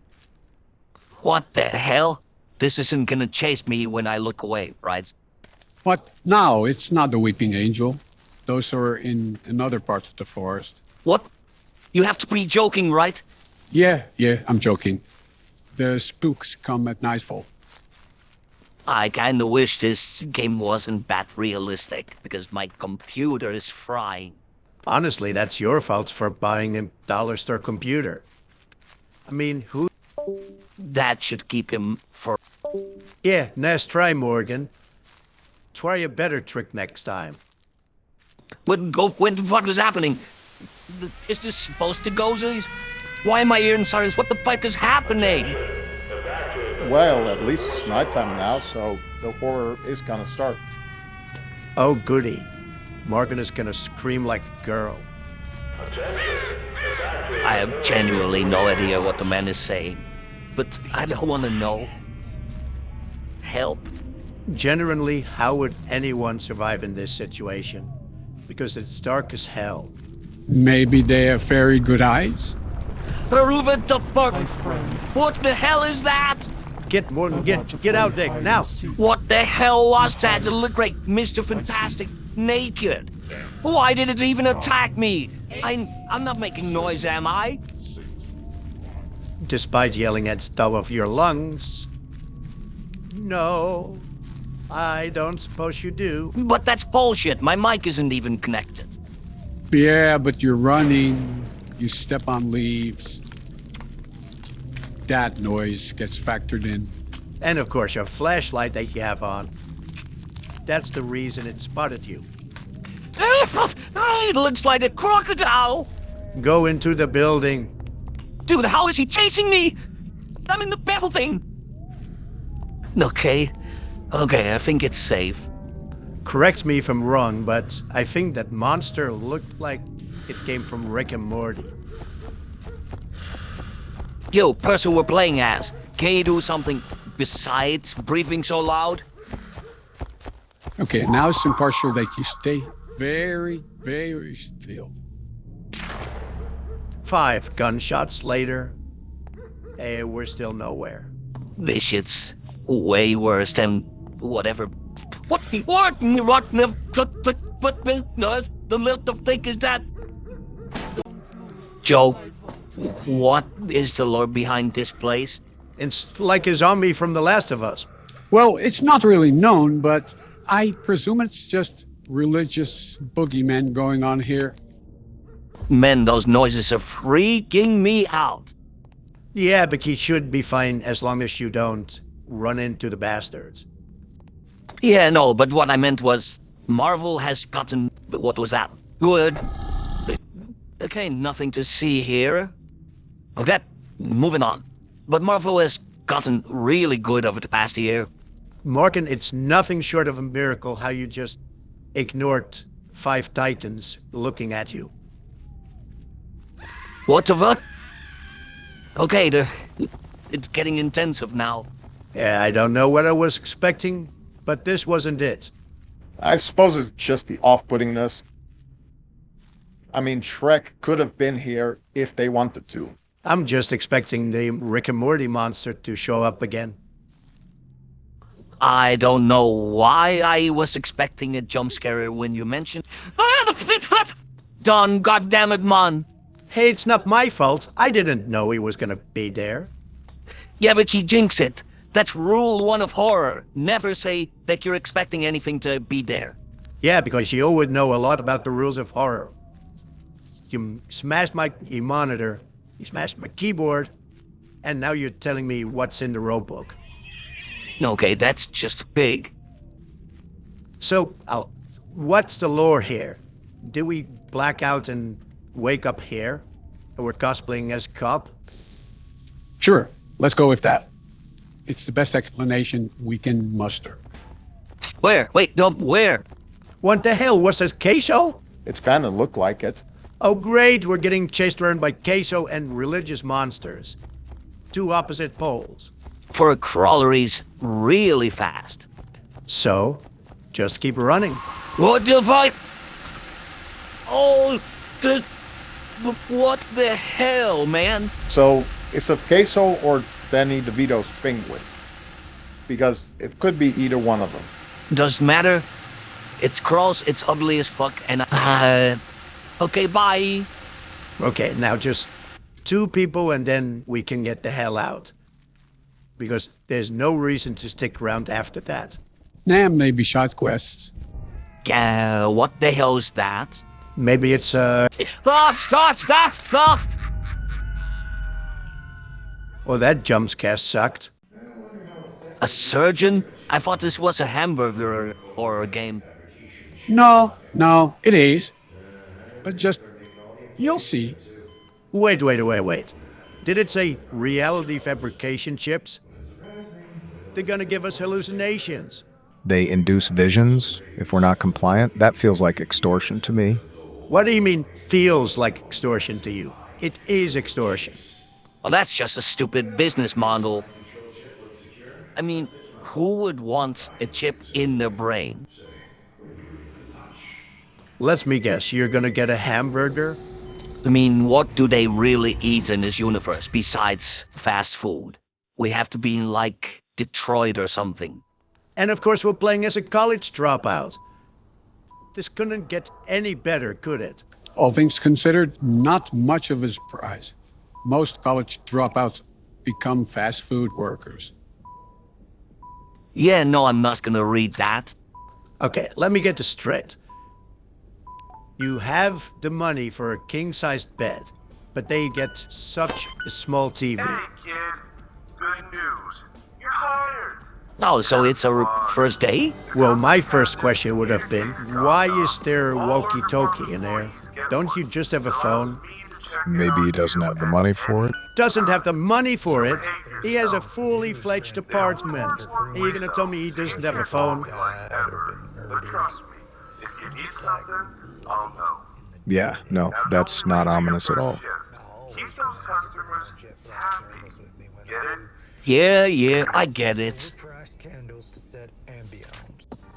What the hell? This isn't gonna chase me when I look away, right? What? No, it's not the Weeping Angel. Those are in other parts of the forest. What? You have to be joking, right? Yeah, I'm joking. The spooks come at nightfall. I kinda wish this game wasn't that realistic, because my computer is frying. Honestly, that's your fault for buying a dollar store computer. I mean, who... That should keep him for... Yeah, nice try, Morgan. Try a better trick next time. But what was happening? Is this supposed to go, Z's? Why am I hearing sirens? What the fuck is happening? Well, at least it's nighttime now, so the horror is gonna start. Oh, goody. Morgan is gonna scream like a girl. I have genuinely no idea what the man is saying, but I don't want to know. Help. Generally, how would anyone survive in this situation? Because it's dark as hell. Maybe they have very good eyes? Prove it the fuck. What the hell is that? Get Morgan, get out there, now! What the hell was that? It looked like Mr. Fantastic naked. Why did it even attack me? I'm not making noise, am I? Despite yelling at the top of your lungs. No, I don't suppose you do. But that's bullshit. My mic isn't even connected. Yeah, but you're running. You step on leaves. That noise gets factored in. And of course your flashlight that you have on. That's the reason it spotted you. It looks like a crocodile. Go into the building. Dude, how is he chasing me? I'm in the building. Okay, I think it's safe. Correct me if I'm wrong, but I think that monster looked like it came from Rick and Morty. Yo, person we're playing as, can you do something besides breathing so loud? Okay, now it's impartial that you stay very, very still. 5 gunshots later, we're still nowhere. This shit's way worse than whatever. What the little thing is that? Joe, what is the lore behind this place? It's like a zombie from The Last of Us. Well, it's not really known, but I presume it's just religious boogeymen going on here. Man, those noises are freaking me out. Yeah, but you should be fine as long as you don't run into the bastards. Yeah, no, but what I meant was Marvel has gotten... What was that? Good. Okay, nothing to see here. Okay, moving on. But Marvel has gotten really good over the past year. Morgan, it's nothing short of a miracle how you just ignored 5 titans looking at you. What the fuck? Okay, it's getting intensive now. Yeah, I don't know what I was expecting, but this wasn't it. I suppose it's just the off-puttingness. I mean, Shrek could have been here if they wanted to. I'm just expecting the Rick and Morty monster to show up again. I don't know why I was expecting a jump scare when you mentioned... Done, goddammit, man. Hey, it's not my fault. I didn't know he was gonna be there. Yeah, but he jinxed it. That's rule 1 of horror. Never say that you're expecting anything to be there. Yeah, because you would know a lot about the rules of horror. You smashed my monitor, you smashed my keyboard, and now you're telling me what's in the rule book. Okay, that's just big. So, what's the lore here? Do we black out and wake up here? And we're cosplaying as cop? Sure, let's go with that. It's the best explanation we can muster. Where? Wait, no, where? What the hell, was this Queso? It's kinda looked like it. Oh great, we're getting chased around by Queso and religious monsters. 2 opposite poles. For a crawlery's really fast. So, just keep running. What the fuck? Oh, what the hell, man? So, is it Queso or Danny DeVito's penguin? Because it could be either one of them. Doesn't matter. It crawls, it's ugly as fuck, and okay, bye. Okay, now just 2 people and then we can get the hell out. Because there's no reason to stick around after that. Nah, maybe shot quests. What the hell is that? Maybe it's Stop! Well, that jump scare sucked. A surgeon? I thought this was a hamburger or a game. No, it is. But just, you'll see. Wait. Did it say reality fabrication chips? They're gonna give us hallucinations. they induce visions if we're not compliant. That feels like extortion to me. What do you mean, feels like extortion to you? It is extortion. Well, that's just a stupid business model. I mean, who would want a chip in their brain? Let me guess, you're gonna get a hamburger? I mean, what do they really eat in this universe besides fast food? We have to be in, like, Detroit or something. And of course we're playing as a college dropout. This couldn't get any better, could it? All things considered, not much of a surprise. Most college dropouts become fast food workers. Yeah, no, I'm not gonna read that. Okay, let me get this straight. You have the money for a king-sized bed, but they get such a small TV. Hey, kid. Good news. You're hired. Oh, so it's a first day? Well, my first question would have been, why is there a walkie-talkie in there? Don't you just have a phone? Maybe he doesn't have the money for it. Doesn't have the money for it? He has a fully fledged apartment. And you're gonna tell me he doesn't have a phone? But trust me, if you need something, I'll know. Yeah, no, that's not ominous at all. Keep those customers happy. Get it? Yeah, I get it.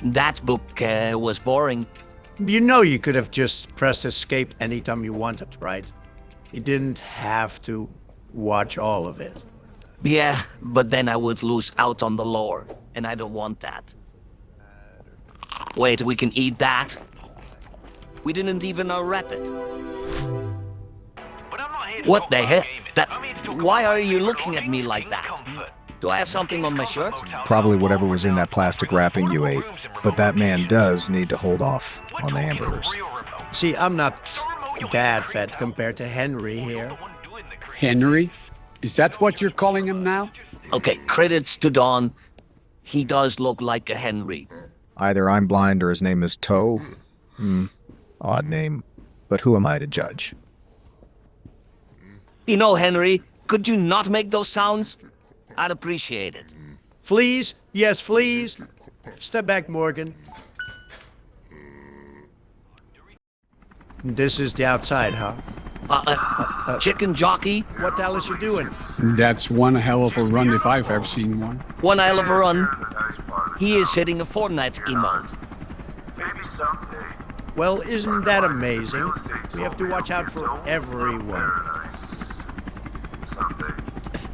That book was boring. You know you could have just pressed escape anytime you wanted, right? You didn't have to watch all of it. Yeah, but then I would lose out on the lore, and I don't want that. Wait, we can eat that? We didn't even unwrap it. What the heck? Why are you looking at me like that? Do I have something on my shirt? Probably whatever was in that plastic wrapping you ate. But that man does need to hold off on the hamburgers. See, I'm not that fat compared to Henry here. Henry? Is that what you're calling him now? Okay, credits to Don. He does look like a Henry. Either I'm blind or his name is Toe. Odd name. But who am I to judge? You know, Henry, could you not make those sounds? I'd appreciate it. Fleas? Yes, fleas. Step back, Morgan. This is the outside, huh? Chicken jockey? What the hell is you doing? That's one hell of a run if I've ever seen one. One hell of a run. He is hitting a Fortnite emote. Maybe someday. Well, isn't that amazing? We have to watch out for everyone.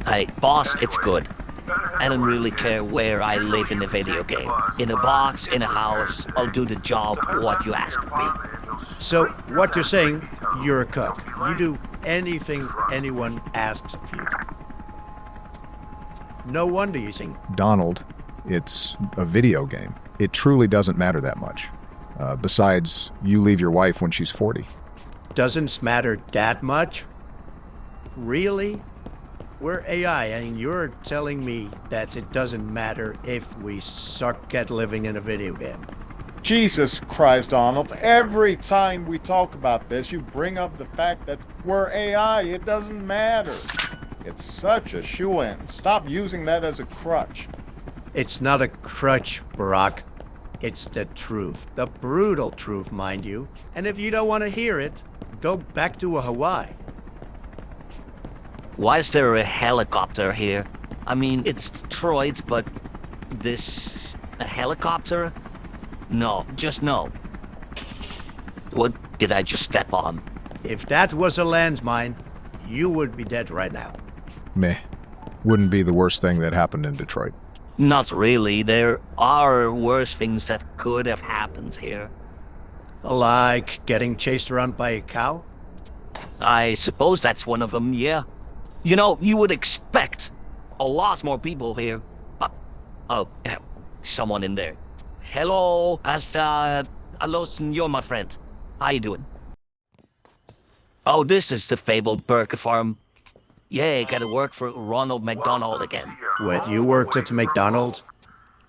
Hey, boss, it's good. I don't really care where I live in a video game. In a box, in a house, I'll do the job what you ask me. So, what you're saying, you're a cook. You do anything anyone asks of you. No wonder you sing. Donald, it's a video game. It truly doesn't matter that much. Besides, you leave your wife when she's 40. Doesn't matter that much? Really? We're AI, and you're telling me that it doesn't matter if we suck at living in a video game. Jesus Christ, Donald. Every time we talk about this, you bring up the fact that we're AI. It doesn't matter. It's such a shoo-in. Stop using that as a crutch. It's not a crutch, Barack. It's the truth. The brutal truth, mind you. And if you don't want to hear it, go back to Hawaii. Why is there a helicopter here? I mean, it's Detroit, but this... a helicopter? No, just no. What did I just step on? If that was a landmine, you would be dead right now. Meh. Wouldn't be the worst thing that happened in Detroit. Not really. There are worse things that could have happened here. Like getting chased around by a cow? I suppose that's one of them, yeah. You know, you would expect a lot more people here. Someone in there. Hello, hello, senor, my friend. How you doing? Oh, this is the fabled burger farm. Yeah, gotta work for Ronald McDonald again. What, you worked at McDonald's?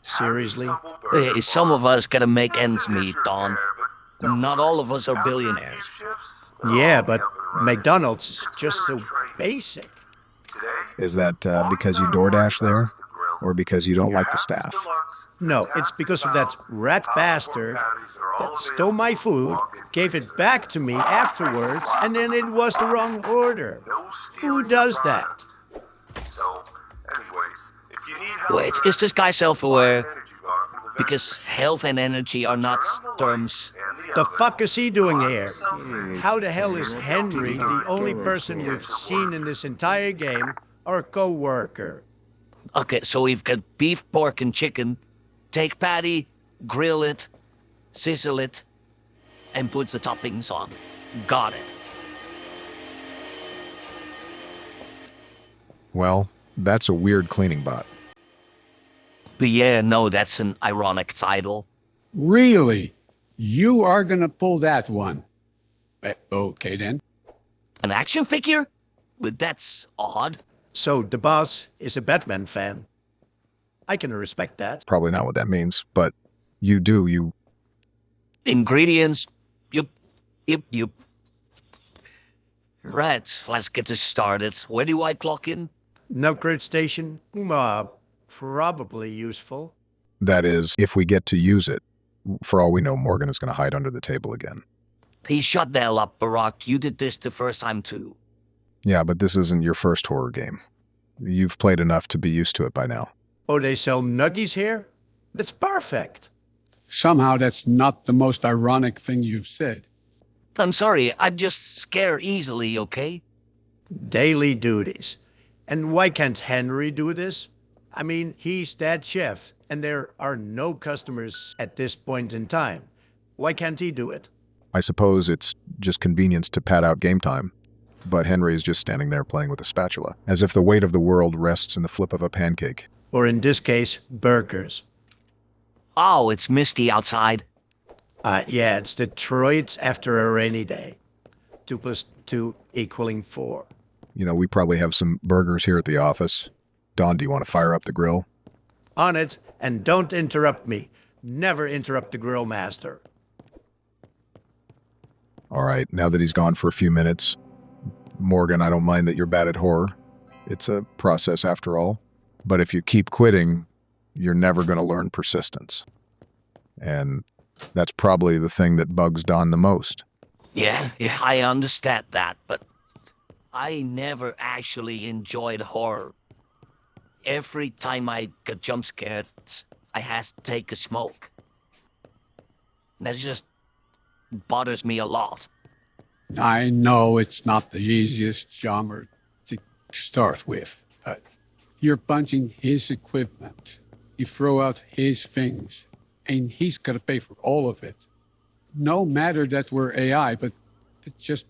Seriously? Hey, some of us gotta make ends meet, Don. Not all of us are billionaires. Yeah, but McDonald's is just so basic. Is that because you DoorDash there? Or because you don't like the staff? No, it's because of that rat bastard that stole my food, gave it back to me afterwards, and then it was the wrong order. Who does that? Wait, is this guy self-aware? Because health and energy are not terms. The fuck is he doing here? How the hell is Henry the only person we've seen in this entire game, our co-worker? Okay, so we've got beef, pork, and chicken. Take patty, grill it, sizzle it, and put the toppings on. Got it. Well, that's a weird cleaning bot. But yeah, no, that's an ironic title. Really? You are gonna pull that one? Okay then. An action figure? But that's odd. So the boss is a Batman fan. I can respect that. Probably not what that means, but you. Ingredients. Yup. Right, let's get this started. Where do I clock in? An upgrade station? Probably useful. That is, if we get to use it. For all we know, Morgan is going to hide under the table again. He shut the hell up, Barack. You did this the first time too. Yeah, but this isn't your first horror game. You've played enough to be used to it by now. Oh, they sell nuggies here? That's perfect. Somehow that's not the most ironic thing you've said. I'm sorry, I'm just scared easily, okay? Daily duties. And why can't Henry do this? I mean, he's that chef, and there are no customers at this point in time. Why can't he do it? I suppose it's just convenience to pad out game time. But Henry is just standing there playing with a spatula, as if the weight of the world rests in the flip of a pancake. Or in this case, burgers. Oh, it's misty outside. Yeah, it's Detroit after a rainy day. 2 + 2 = 4. You know, we probably have some burgers here at the office. Dawn, do you want to fire up the grill? On it, and don't interrupt me. Never interrupt the grill master. All right, now that he's gone for a few minutes, Morgan, I don't mind that you're bad at horror. It's a process after all. But if you keep quitting, you're never going to learn persistence. And that's probably the thing that bugs Dawn the most. Yeah, I understand that, but I never actually enjoyed horror. Every time I got jump scared, I had to take a smoke. That just bothers me a lot. I know it's not the easiest genre to start with, but you're punching his equipment. You throw out his things, and he's got to pay for all of it. No matter that we're AI, but it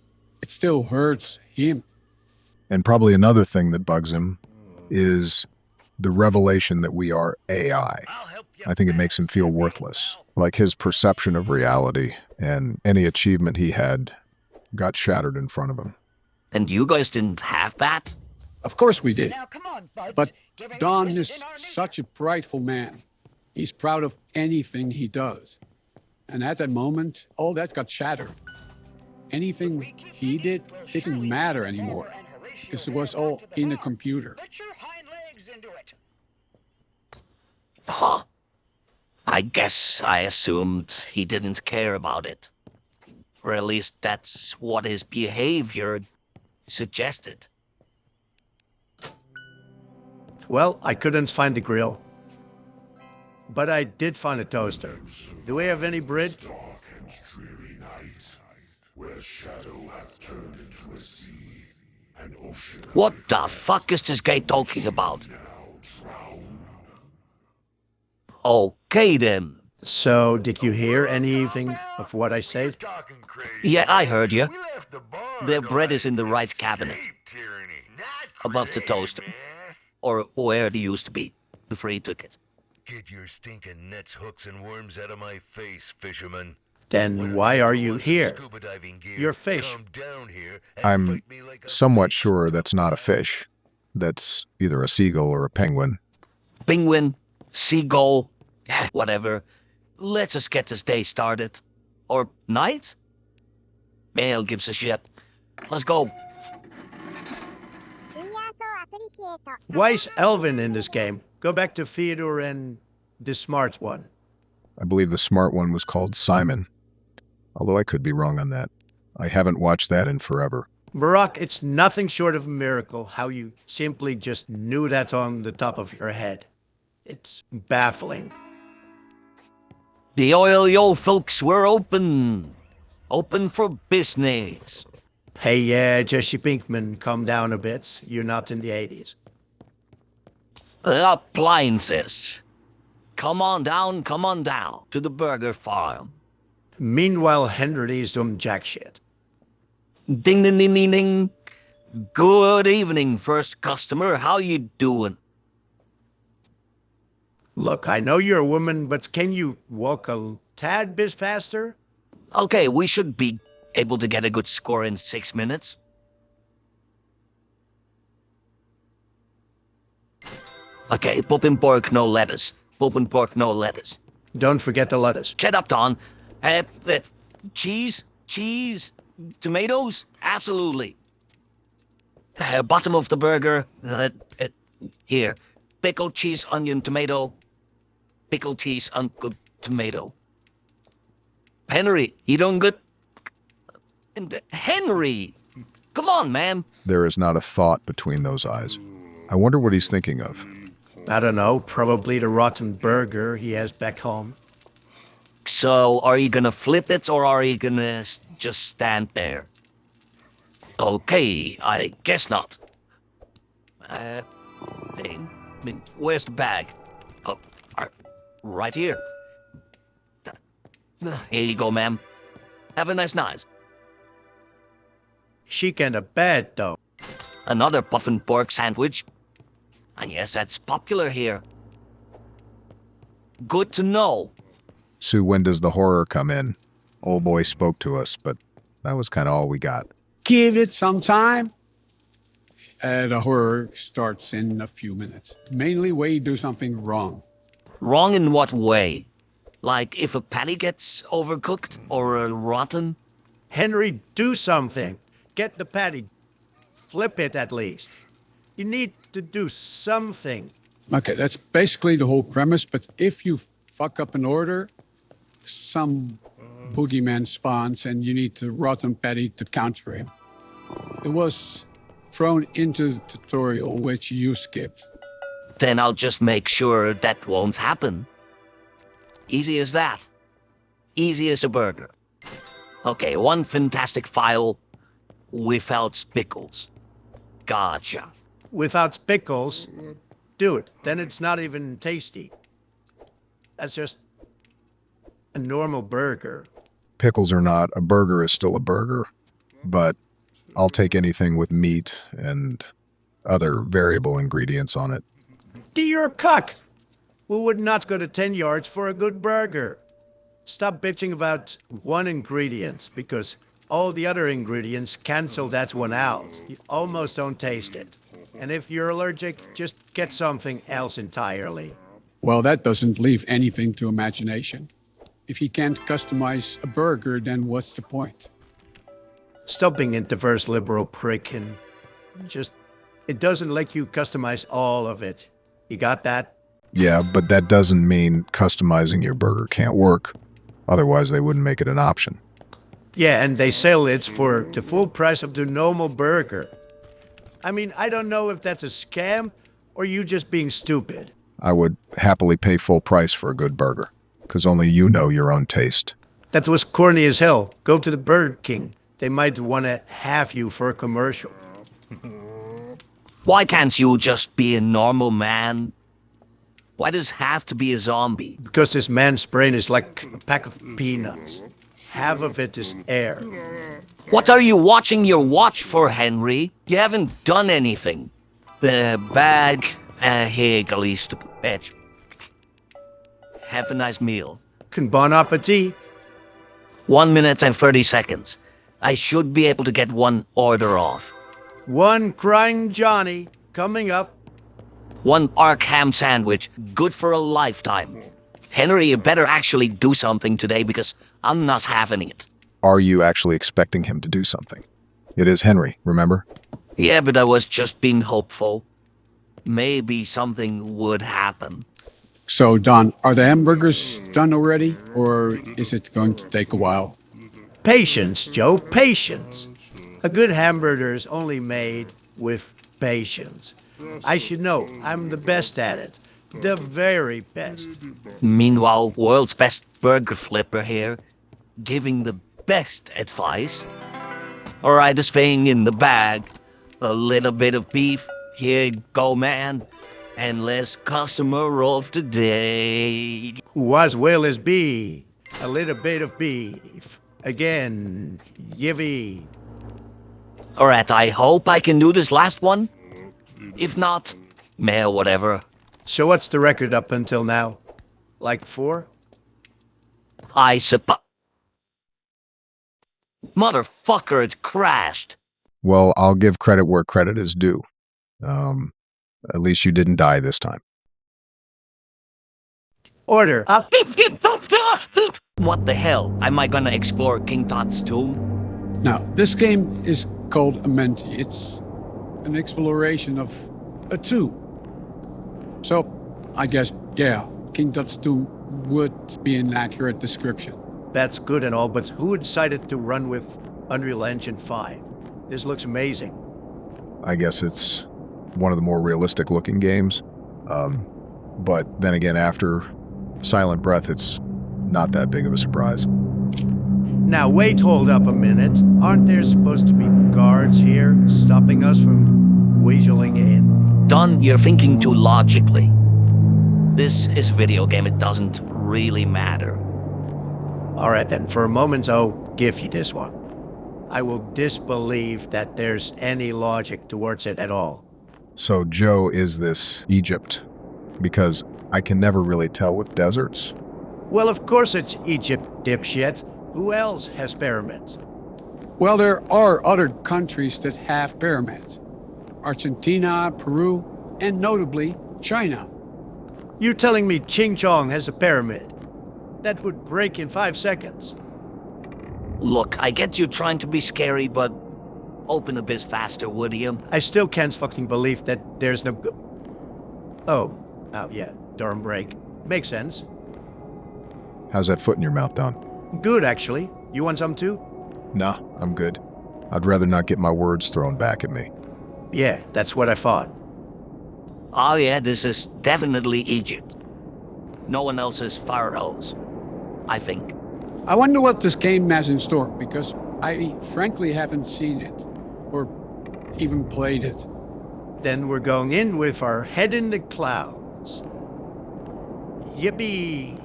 still hurts him. And probably another thing that bugs him is the revelation that we are AI. I think it makes him feel worthless. Like his perception of reality and any achievement he had got shattered in front of him. And you guys didn't have that? Of course we did. But Don is such a prideful man. He's proud of anything he does. And at that moment, all that got shattered. Anything he did didn't matter anymore, because it was all in a computer. Huh. I guess I assumed he didn't care about it. Or at least that's what his behavior suggested. Well, I couldn't find the grill. But I did find a toaster. Do we have any bread? Dark and dreary night, where shadow hath turned into a sea, an ocean. What the fuck is this guy talking about? Okay then. So, did you hear anything of what I said? Yeah, I heard you. The bread is in the right cabinet. Above the toaster. Or where it used to be, before he took it. Get your stinking nets, hooks, and worms out of my face, fisherman. Then why are you here? You're fish. I'm somewhat sure that's not a fish. That's either a seagull or a penguin. Penguin, seagull, whatever. Let's just get this day started. Or night? Mail gives a shit. Let's go. Why is Elvin in this game? Go back to Theodore and the smart one? I believe the smart one was called Simon, although I could be wrong on that. I haven't watched that in forever. Barack, it's nothing short of a miracle how you simply just knew that on the top of your head. It's baffling. The oil folks were open. Open for business. Hey, yeah, Jesse Pinkman, calm down a bit. You're not in the 80s. Appliances. Come on down to the burger farm. Meanwhile, Henry's doing jack shit. Ding, ding, ding, ding, ding. Good evening, first customer. How you doing? Look, I know you're a woman, but can you walk a tad bit faster? Okay, we should be able to get a good score in 6 minutes. Okay, popping pork, no lettuce. Popping pork, no lettuce. Don't forget the lettuce. Shut up, Don. Cheese? Tomatoes? Absolutely. Bottom of the burger. Here. Pickled cheese, onion, tomato. Pickled cheese, onion, tomato. Henry, you doing good? Henry! Come on, man. There is not a thought between those eyes. I wonder what he's thinking of. I don't know, probably the rotten burger he has back home. So, are you gonna flip it, or are you gonna just stand there? Okay, I guess not. Where's the bag? Oh, right here. Here you go, ma'am. Have a nice night. Chic and a bed, though. Another puffin pork sandwich. And yes, that's popular here. Good to know. Sue, when does the horror come in? Old boy spoke to us, but that was kind of all we got. Give it some time. The horror starts in a few minutes. Mainly when you do something wrong. Wrong in what way? Like if a patty gets overcooked or rotten? Henry, do something. Get the patty. Flip it at least. You need to do something. Okay, that's basically the whole premise, but if you fuck up an order, some boogeyman spawns and you need to rotten patty to counter him. It was thrown into the tutorial which you skipped. Then I'll just make sure that won't happen. Easy as that. Easy as a burger. Okay, one fantastic file without pickles. Gotcha. Without pickles? Dude, then it's not even tasty. That's just a normal burger. Pickles or not, a burger is still a burger, but I'll take anything with meat and other variable ingredients on it. Dear cock! We would not go to 10 yards for a good burger. Stop bitching about one ingredient, because all the other ingredients cancel that one out. You almost don't taste it. And if you're allergic, just get something else entirely. Well, that doesn't leave anything to imagination. If you can't customize a burger, then what's the point? Stop being a diverse liberal prick and just... It doesn't let you customize all of it. You got that? Yeah, but that doesn't mean customizing your burger can't work. Otherwise, they wouldn't make it an option. Yeah, and they sell it for the full price of the normal burger. I mean, I don't know if that's a scam or you just being stupid. I would happily pay full price for a good burger, because only you know your own taste. That was corny as hell. Go to the Burger King. They might want to have you for a commercial. Why can't you just be a normal man? Why does it have to be a zombie? Because this man's brain is like a pack of peanuts. Half of it is air. What are you watching your watch for, Henry? You haven't done anything. The bag, here, Galiste, bitch. Have a nice meal. Bon appetit. 1 minute and 30 seconds. I should be able to get one order off. One crying Johnny coming up. One arc ham sandwich, good for a lifetime. Henry, you better actually do something today because I'm not having it. Are you actually expecting him to do something? It is Henry, remember? Yeah, but I was just being hopeful. Maybe something would happen. So, Don, are the hamburgers done already, or is it going to take a while? Patience, Joe, patience. A good hamburger is only made with patience. I should know, I'm the best at it. The very best. Meanwhile, world's best burger flipper here, giving the best advice. Alright, this thing in the bag. A little bit of beef. Here you go, man. Endless customer of the day. Was will is be. A little bit of beef. Again, yivvy. Alright, I hope I can do this last one. If not, meh, whatever. So what's the record up until now? Like 4? I suppose. Motherfucker, it crashed. Well, I'll give credit where credit is due. At least you didn't die this time. Order. What the hell? Am I gonna explore King Tut's tomb? Now, this game is called Amenti. It's an exploration of a tomb. So, I guess, yeah, King Tut's tomb would be an accurate description. That's good and all, but who decided to run with Unreal Engine 5? This looks amazing. I guess it's one of the more realistic looking games. But then again, after Silent Breath, it's not that big of a surprise. Now wait, hold up a minute. Aren't there supposed to be guards here stopping us from weaseling in? Don, you're thinking too logically. This is a video game, it doesn't really matter. Alright then, for a moment I'll give you this one. I will disbelieve that there's any logic towards it at all. So Joe, is this Egypt? Because I can never really tell with deserts. Well, of course it's Egypt, dipshit. Who else has pyramids? Well, there are other countries that have pyramids. Argentina, Peru, and notably, China. You're telling me Ching Chong has a pyramid? That would break in 5 seconds. Look, I get you trying to be scary, but open a bit faster, would you? I still can't fucking believe that there's no... Oh, yeah, darn break. Makes sense. How's that foot in your mouth, Don? Good, actually. You want some too? Nah, I'm good. I'd rather not get my words thrown back at me. Yeah, that's what I thought. Oh yeah, this is definitely Egypt. No one else is pharaohs, I think. I wonder what this game has in store, because I frankly haven't seen it, or even played it. Then we're going in with our head in the clouds. Yippee!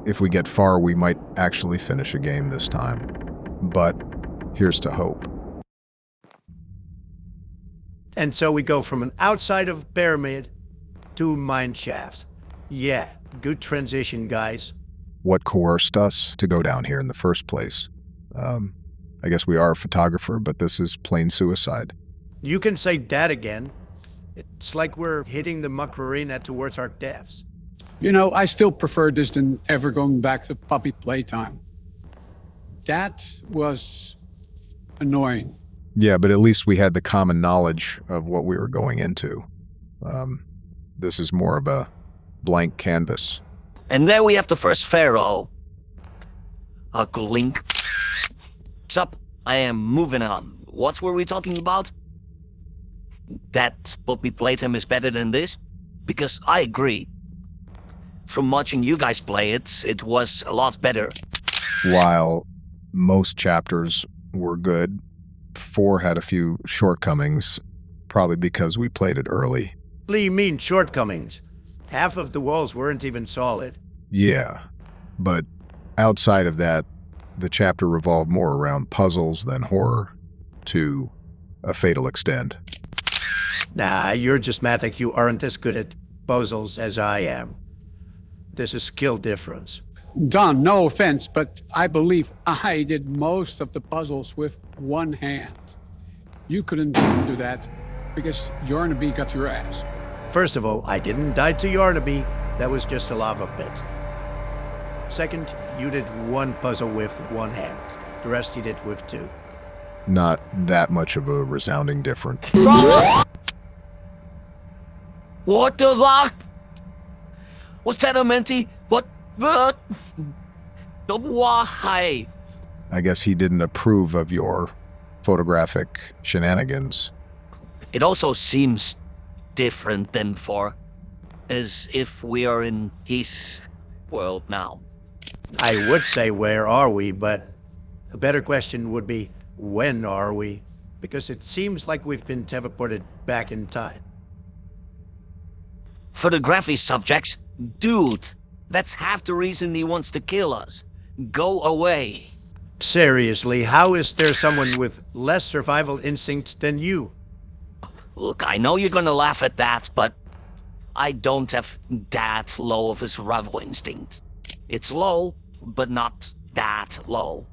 If we get far, we might actually finish a game this time. But here's to hope. And so we go from an outside of pyramid to mine shaft. Yeah, good transition, guys. What coerced us to go down here in the first place? I guess we are a photographer, but this is plain suicide. You can say that again. It's like we're hitting the Macarena towards our deaths. You know, I still prefer this than ever going back to puppy playtime. That was annoying. Yeah, but at least we had the common knowledge of what we were going into. This is more of a blank canvas. And there we have the first pharaoh. Uncle Link. Sup, I am moving on. What were we talking about? That puppy playtime is better than this? Because I agree. From watching you guys play it, it was a lot better. While most chapters were good, 4 had a few shortcomings, probably because we played it early. What do you mean, shortcomings? Half of the walls weren't even solid. Yeah, but outside of that, the chapter revolved more around puzzles than horror, to a fatal extent. Nah, you're just mad that you aren't as good at puzzles as I am. There's a skill difference. Don, no offense, but I believe I did most of the puzzles with one hand. You couldn't do that because Yarnaby got your ass. First of all, I didn't die to Yarnaby. That was just a lava pit. Second, you did one puzzle with one hand. The rest you did with 2. Not that much of a resounding difference. What the fuck? Was that a mentee? What? Why? I guess he didn't approve of your photographic shenanigans. It also seems different than before. As if we are in his world now. I would say where are we, but a better question would be when are we? Because it seems like we've been teleported back in time. Photography subjects? Dude, that's half the reason he wants to kill us. Go away. Seriously, how is there someone with less survival instincts than you? Look, I know you're gonna laugh at that, but I don't have that low of a survival instinct. It's low, but not that low.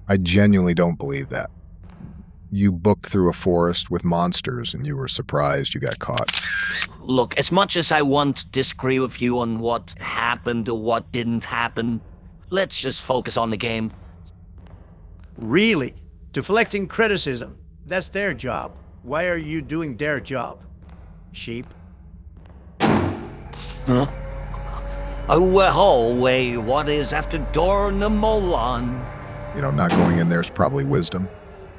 I genuinely don't believe that. You booked through a forest with monsters and you were surprised you got caught. Look, as much as I want to disagree with you on what happened or what didn't happen, let's just focus on the game. Really? Deflecting criticism. That's their job. Why are you doing their job? Sheep? Huh? Oh, well, wait, what is after Dornamolon? You know, not going in there is probably wisdom.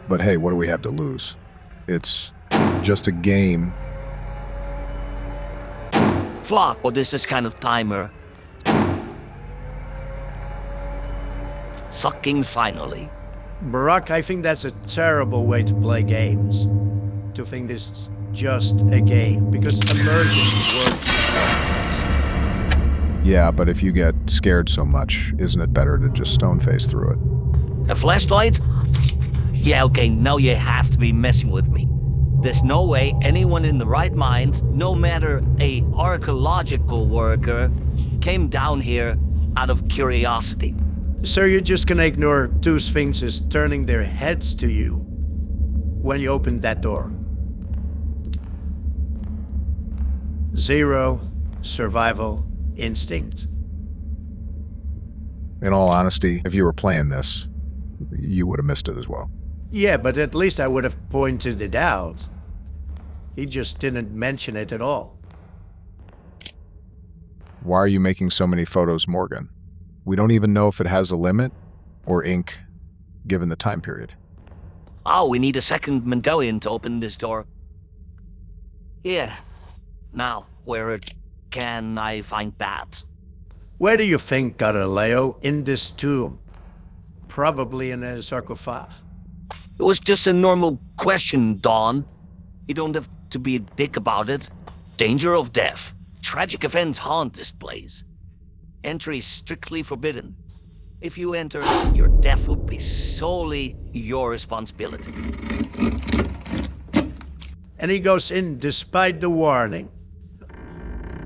But hey, what do we have to lose? It's just a game. Flock, or this is kind of timer. Sucking finally. Barack, I think that's a terrible way to play games. To think this is just a game, because immersion works. Yeah, but if you get scared so much, isn't it better to just stone-face through it? A flashlight? Yeah, okay, now you have to be messing with me. There's no way anyone in the right mind, no matter a archaeological worker, came down here out of curiosity. So you're just gonna ignore two sphinxes turning their heads to you when you open that door? Zero survival instinct. In all honesty, if you were playing this, you would have missed it as well. Yeah, but at least I would have pointed it out. He just didn't mention it at all. Why are you making so many photos, Morgan? We don't even know if it has a limit or ink, given the time period. Oh, we need a second medallion to open this door. Yeah. Now, where can I find that? Where do you think, Galileo? In this tomb? Probably in a sarcophagus. It was just a normal question, Dawn. You don't have to be a dick about it. Danger of death. Tragic events haunt this place. Entry is strictly forbidden. If you enter, your death will be solely your responsibility. And he goes in despite the warning.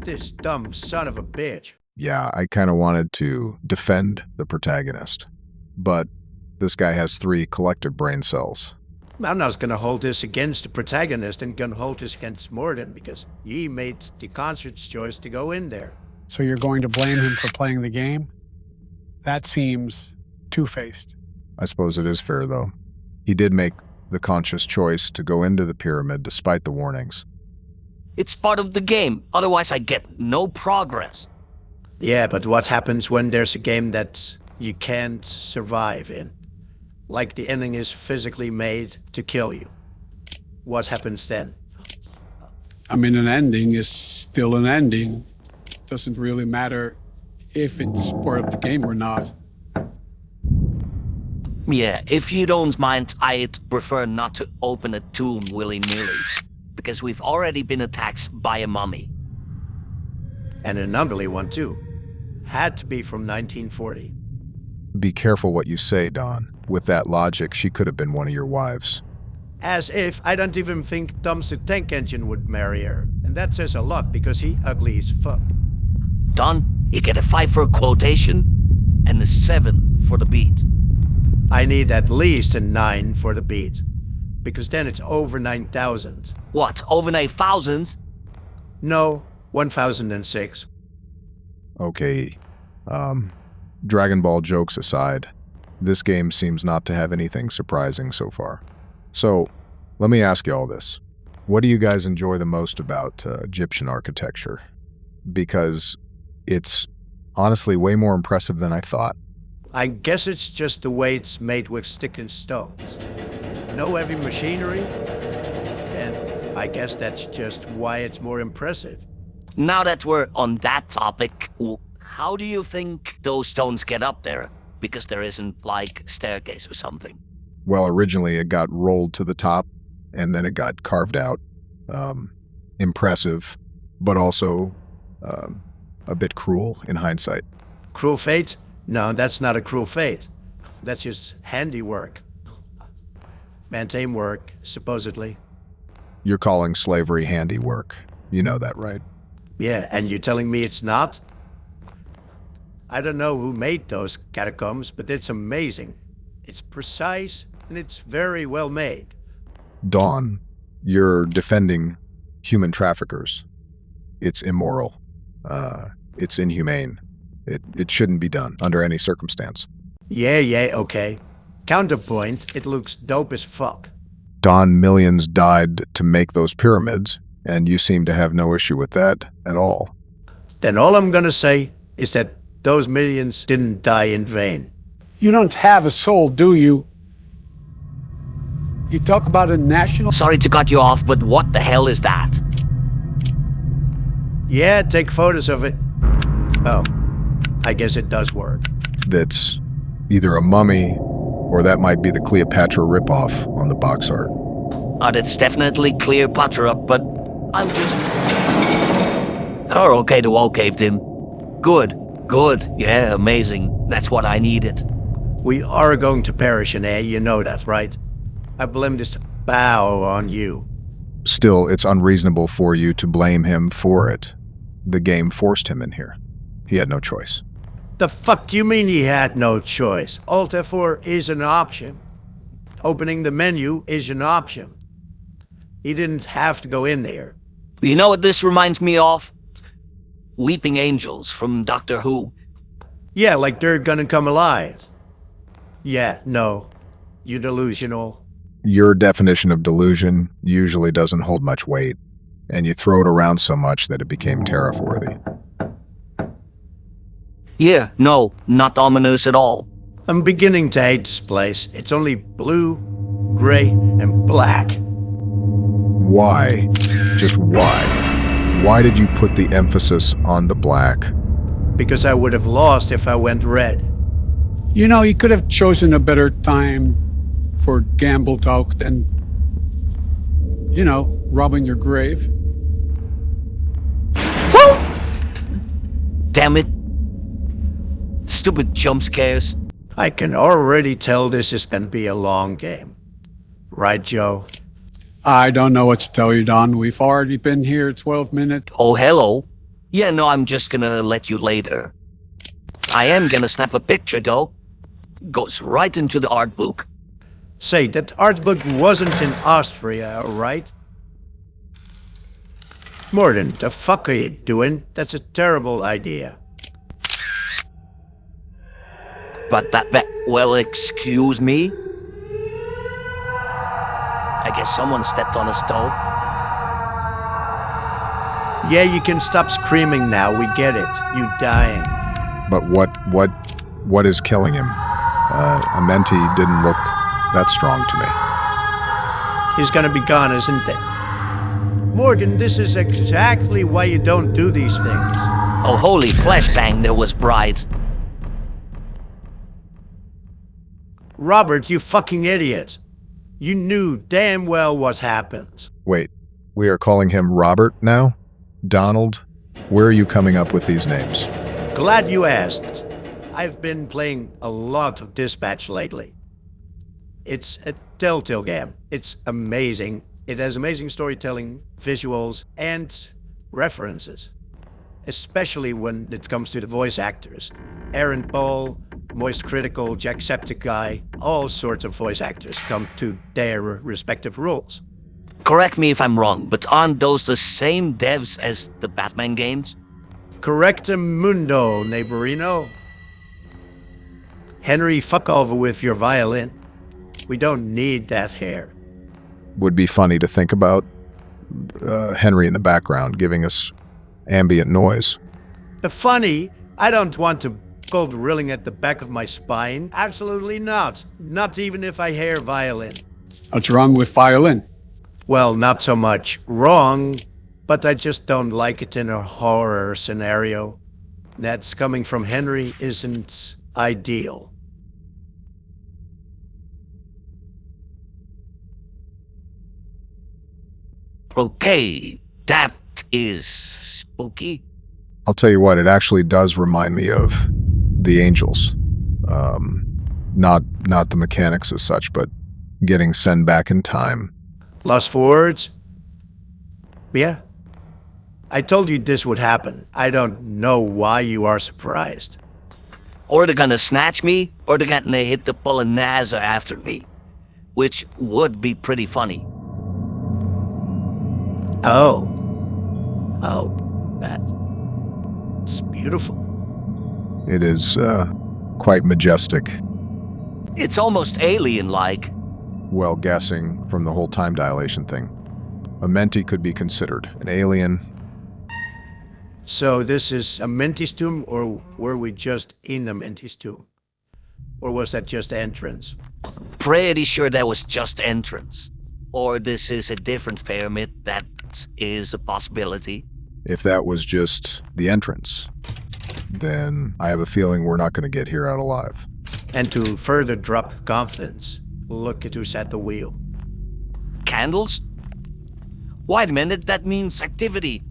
This dumb son of a bitch. Yeah, I kind of wanted to defend the protagonist. But this guy has 3 collective brain cells. I'm not gonna hold this against the protagonist and gonna hold this against Morden because he made the conscious choice to go in there. So you're going to blame him for playing the game? That seems two-faced. I suppose it is fair, though. He did make the conscious choice to go into the pyramid despite the warnings. It's part of the game, otherwise I get no progress. Yeah, but what happens when there's a game that you can't survive in? Like the ending is physically made to kill you. What happens then? I mean, an ending is still an ending. Doesn't really matter if it's part of the game or not. Yeah, if you don't mind, I'd prefer not to open a tomb willy-nilly. Because we've already been attacked by a mummy. And an ugly one too. Had to be from 1940. Be careful what you say, Don. With that logic, she could have been one of your wives. As if I don't even think Tom's the tank engine would marry her. And that says a lot because he ugly as fuck. Don, you get a 5 for a quotation and a 7 for the beat. I need at least a 9 for the beat. Because then it's over 9,000. What, over 9,000? No, 1,006. Okay, Dragon Ball jokes aside, this game seems not to have anything surprising so far. So, let me ask you all this. What do you guys enjoy the most about Egyptian architecture? Because It's honestly way more impressive than I thought. I guess it's just the way it's made with stick and stones. No heavy machinery, and I guess that's just why it's more impressive. Now that we're on that topic, how do you think those stones get up there? Because there isn't, like, staircase or something. Well, originally it got rolled to the top, and then it got carved out. Impressive, but also a bit cruel in hindsight. Cruel fate? No, that's not a cruel fate. That's just handiwork. Mantane work, supposedly. You're calling slavery handiwork. You know that, right? Yeah, and you're telling me it's not? I don't know who made those catacombs, but it's amazing. It's precise, and it's very well made. Dawn, you're defending human traffickers. It's immoral. It's inhumane. It shouldn't be done under any circumstance. Yeah, okay. Counterpoint, it looks dope as fuck. Dawn, millions died to make those pyramids, and you seem to have no issue with that at all. Then all I'm gonna say is that those millions didn't die in vain. You don't have a soul, do you? You talk about a national... Sorry to cut you off, but what the hell is that? Yeah, take photos of it. Oh, I guess it does work. That's either a mummy, or that might be the Cleopatra ripoff on the box art. That's definitely Cleopatra, but I'm just... Oh, okay, the wall caved in. Good, yeah, amazing. That's what I needed. We are going to perish in air, you know that, right? I blame this bow on you. Still, it's unreasonable for you to blame him for it. The game forced him in here. He had no choice. The fuck do you mean he had no choice? Alt F4 is an option. Opening the menu is an option. He didn't have to go in there. You know what this reminds me of? Weeping Angels from Doctor Who. Yeah, like they're gonna come alive. Yeah, no. You're delusional. Your definition of delusion usually doesn't hold much weight, and you throw it around so much that it became tariff-worthy. Yeah, no, not ominous at all. I'm beginning to hate this place. It's only blue, gray, and black. Why? Just why? Why did you put the emphasis on the black? Because I would have lost if I went red. You know, you could have chosen a better time for gamble talk than, you know, robbing your grave. Damn it. Stupid jump scares. I can already tell this is gonna be a long game. Right, Joe? I don't know what to tell you, Don. We've already been here 12 minutes. Oh, hello. Yeah, no, I'm just gonna let you later. I am gonna snap a picture, though. Goes right into the art book. Say, that art book wasn't in Austria, right? Morden, the fuck are you doing? That's a terrible idea. But well, excuse me? I guess someone stepped on a toe. Yeah, you can stop screaming now, we get it. You dying. But what is killing him? Amenti didn't look that strong to me. He's gonna be gone, isn't it? Morgan, this is exactly why you don't do these things. Oh, holy flashbang, there was Bride. Robert, you fucking idiot. You knew damn well what happened. Wait, we are calling him Robert now? Donald? Where are you coming up with these names? Glad you asked. I've been playing a lot of Dispatch lately. It's a Telltale game. It's amazing. It has amazing storytelling, visuals, and references. Especially when it comes to the voice actors. Aaron Paul, Moist Critical, Jacksepticeye, all sorts of voice actors come to their respective roles. Correct me if I'm wrong, but aren't those the same devs as the Batman games? Correctamundo, neighborino. Henry, fuck over with your violin. We don't need that hair. Would be funny to think about Henry in the background giving us ambient noise. Funny? I don't want to cold drilling at the back of my spine. Absolutely not. Not even if I hear violin. What's wrong with violin? Well, not so much wrong, but I just don't like it in a horror scenario. That's coming from Henry isn't ideal. Okay, that is spooky. I'll tell you what, it actually does remind me of the Angels. Not the mechanics as such, but getting sent back in time. Lost for words? Yeah. I told you this would happen. I don't know why you are surprised. Or they're gonna snatch me, or they're gonna hit the Polonaise after me. Which would be pretty funny. Oh, that's beautiful. It is quite majestic. It's almost alien-like. Well, guessing from the whole time dilation thing. A Menti could be considered an alien. So this is a Menti's tomb, or were we just in a Menti's tomb? Or was that just entrance? Pretty sure that was just entrance. Or this is a different pyramid. That is a possibility. If that was just the entrance, then I have a feeling we're not going to get here out alive. And to further drop confidence, look at who's at the wheel. Candles? Wait a minute, that means activity.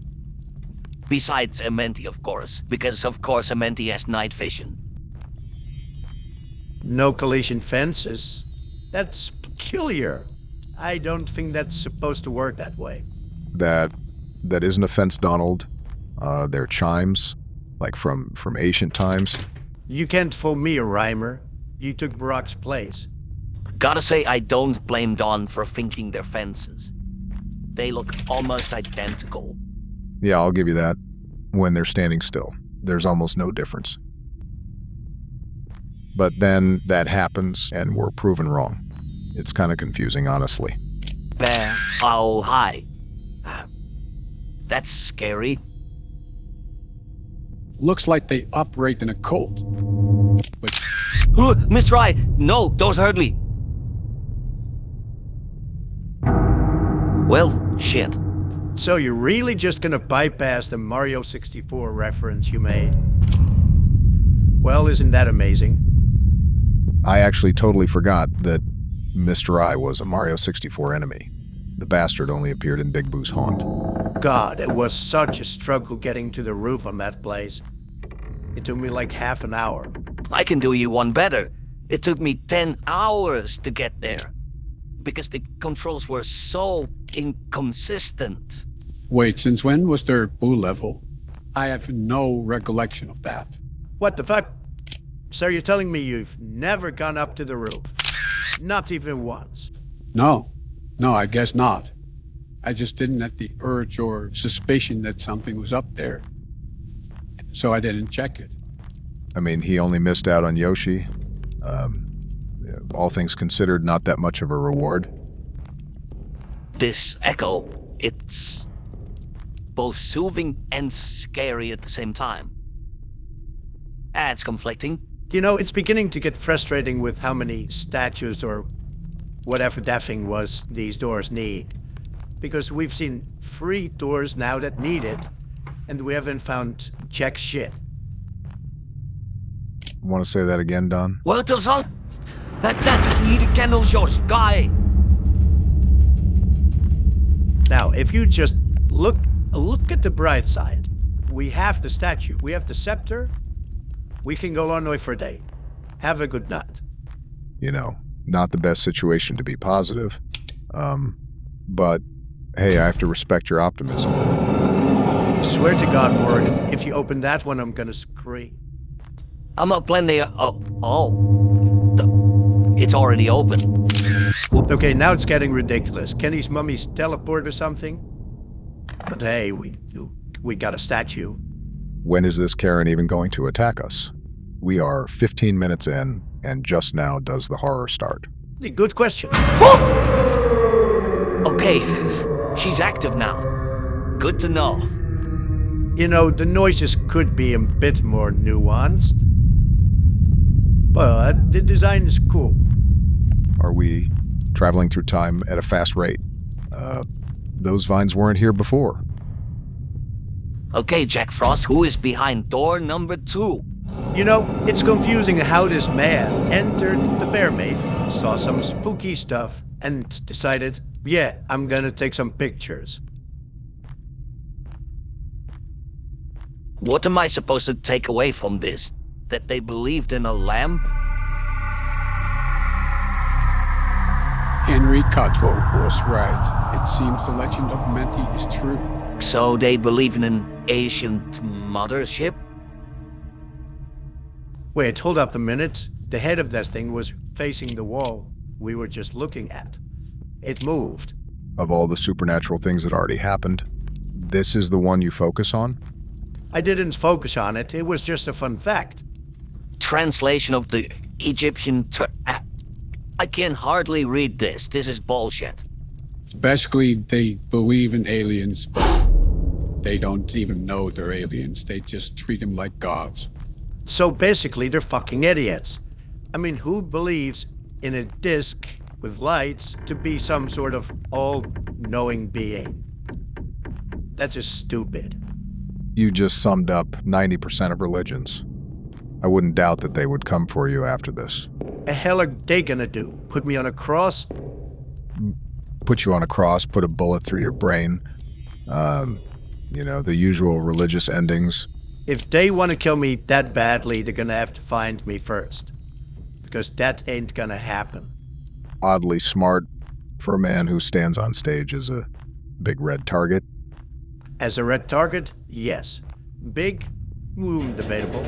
Besides a Menti, of course. Because, of course, a Menti has night vision. No collision fences. That's peculiar. I don't think that's supposed to work that way. That isn't a fence, Donald. They're chimes, like from ancient times. You can't fool me, Reimer. You took Brock's place. Gotta say, I don't blame Don for thinking they're fences. They look almost identical. Yeah, I'll give you that. When they're standing still, there's almost no difference. But then that happens, and we're proven wrong. It's kind of confusing, honestly. Oh, hi. That's scary. Looks like they operate in a cult. But Mr. I, no, don't hurt me. Well, shit. So you're really just gonna bypass the Mario 64 reference you made? Well, isn't that amazing? I actually totally forgot that Mr. I was a Mario 64 enemy. The bastard only appeared in Big Boo's haunt. God, it was such a struggle getting to the roof on that place. It took me like half an hour. I can do you one better. It took me 10 hours to get there. Because the controls were so inconsistent. wait, since when was there Boo level? I have no recollection of that. What the fuck? So you're telling me you've never gone up to the roof? Not even once? No, I guess not. I just didn't have the urge or suspicion that something was up there. So I didn't check it. I mean, he only missed out on Yoshi. All things considered, not that much of a reward. This echo, it's both soothing and scary at the same time. It's conflicting. You know, it's beginning to get frustrating with how many statues or whatever that thing was these doors need. Because we've seen free doors now that need it, and we haven't found jack shit. Want to say that again, Don? Well, it was all... That needed candles yours, guy. Now, if you just look at the bright side. We have the statue, we have the scepter. We can go on way for a day. Have a good night. You know, not the best situation to be positive. But, hey, I have to respect your optimism. Swear to God, Morgan, if you open that one, I'm gonna scream. I'm not planning... It's already open. Okay, now it's getting ridiculous. Can these mummies teleport or something? But hey, we got a statue. When is this Karen even going to attack us? We are 15 minutes in, and just now does the horror start. Good question. Okay, she's active now. Good to know. You know, the noises could be a bit more nuanced. But the design is cool. Are we traveling through time at a fast rate? Those vines weren't here before. Okay, Jack Frost, who is behind door number 2? You know, it's confusing how this man entered the bear maid, saw some spooky stuff, and decided, yeah, I'm gonna take some pictures. What am I supposed to take away from this? That they believed in a lamp? Henry Cotwell was right. It seems the legend of Menti is true. So they believe in an ancient mothership? Wait, hold up a minute. The head of that thing was facing the wall we were just looking at. It moved. Of all the supernatural things that already happened, this is the one you focus on? I didn't focus on it, it was just a fun fact. Translation of the Egyptian I can hardly read this. This is bullshit. Basically, they believe in aliens, but they don't even know they're aliens. They just treat them like gods. So basically, they're fucking idiots. I mean, who believes in a disc with lights to be some sort of all-knowing being? That's just stupid. You just summed up 90% of religions. I wouldn't doubt that they would come for you after this. The hell are they gonna do? Put me on a cross? Put you on a cross, put a bullet through your brain. You know, the usual religious endings. If they want to kill me that badly, they're gonna have to find me first. Because that ain't gonna happen. Oddly smart for a man who stands on stage as a big red target. As a red target, yes. Big? Debatable.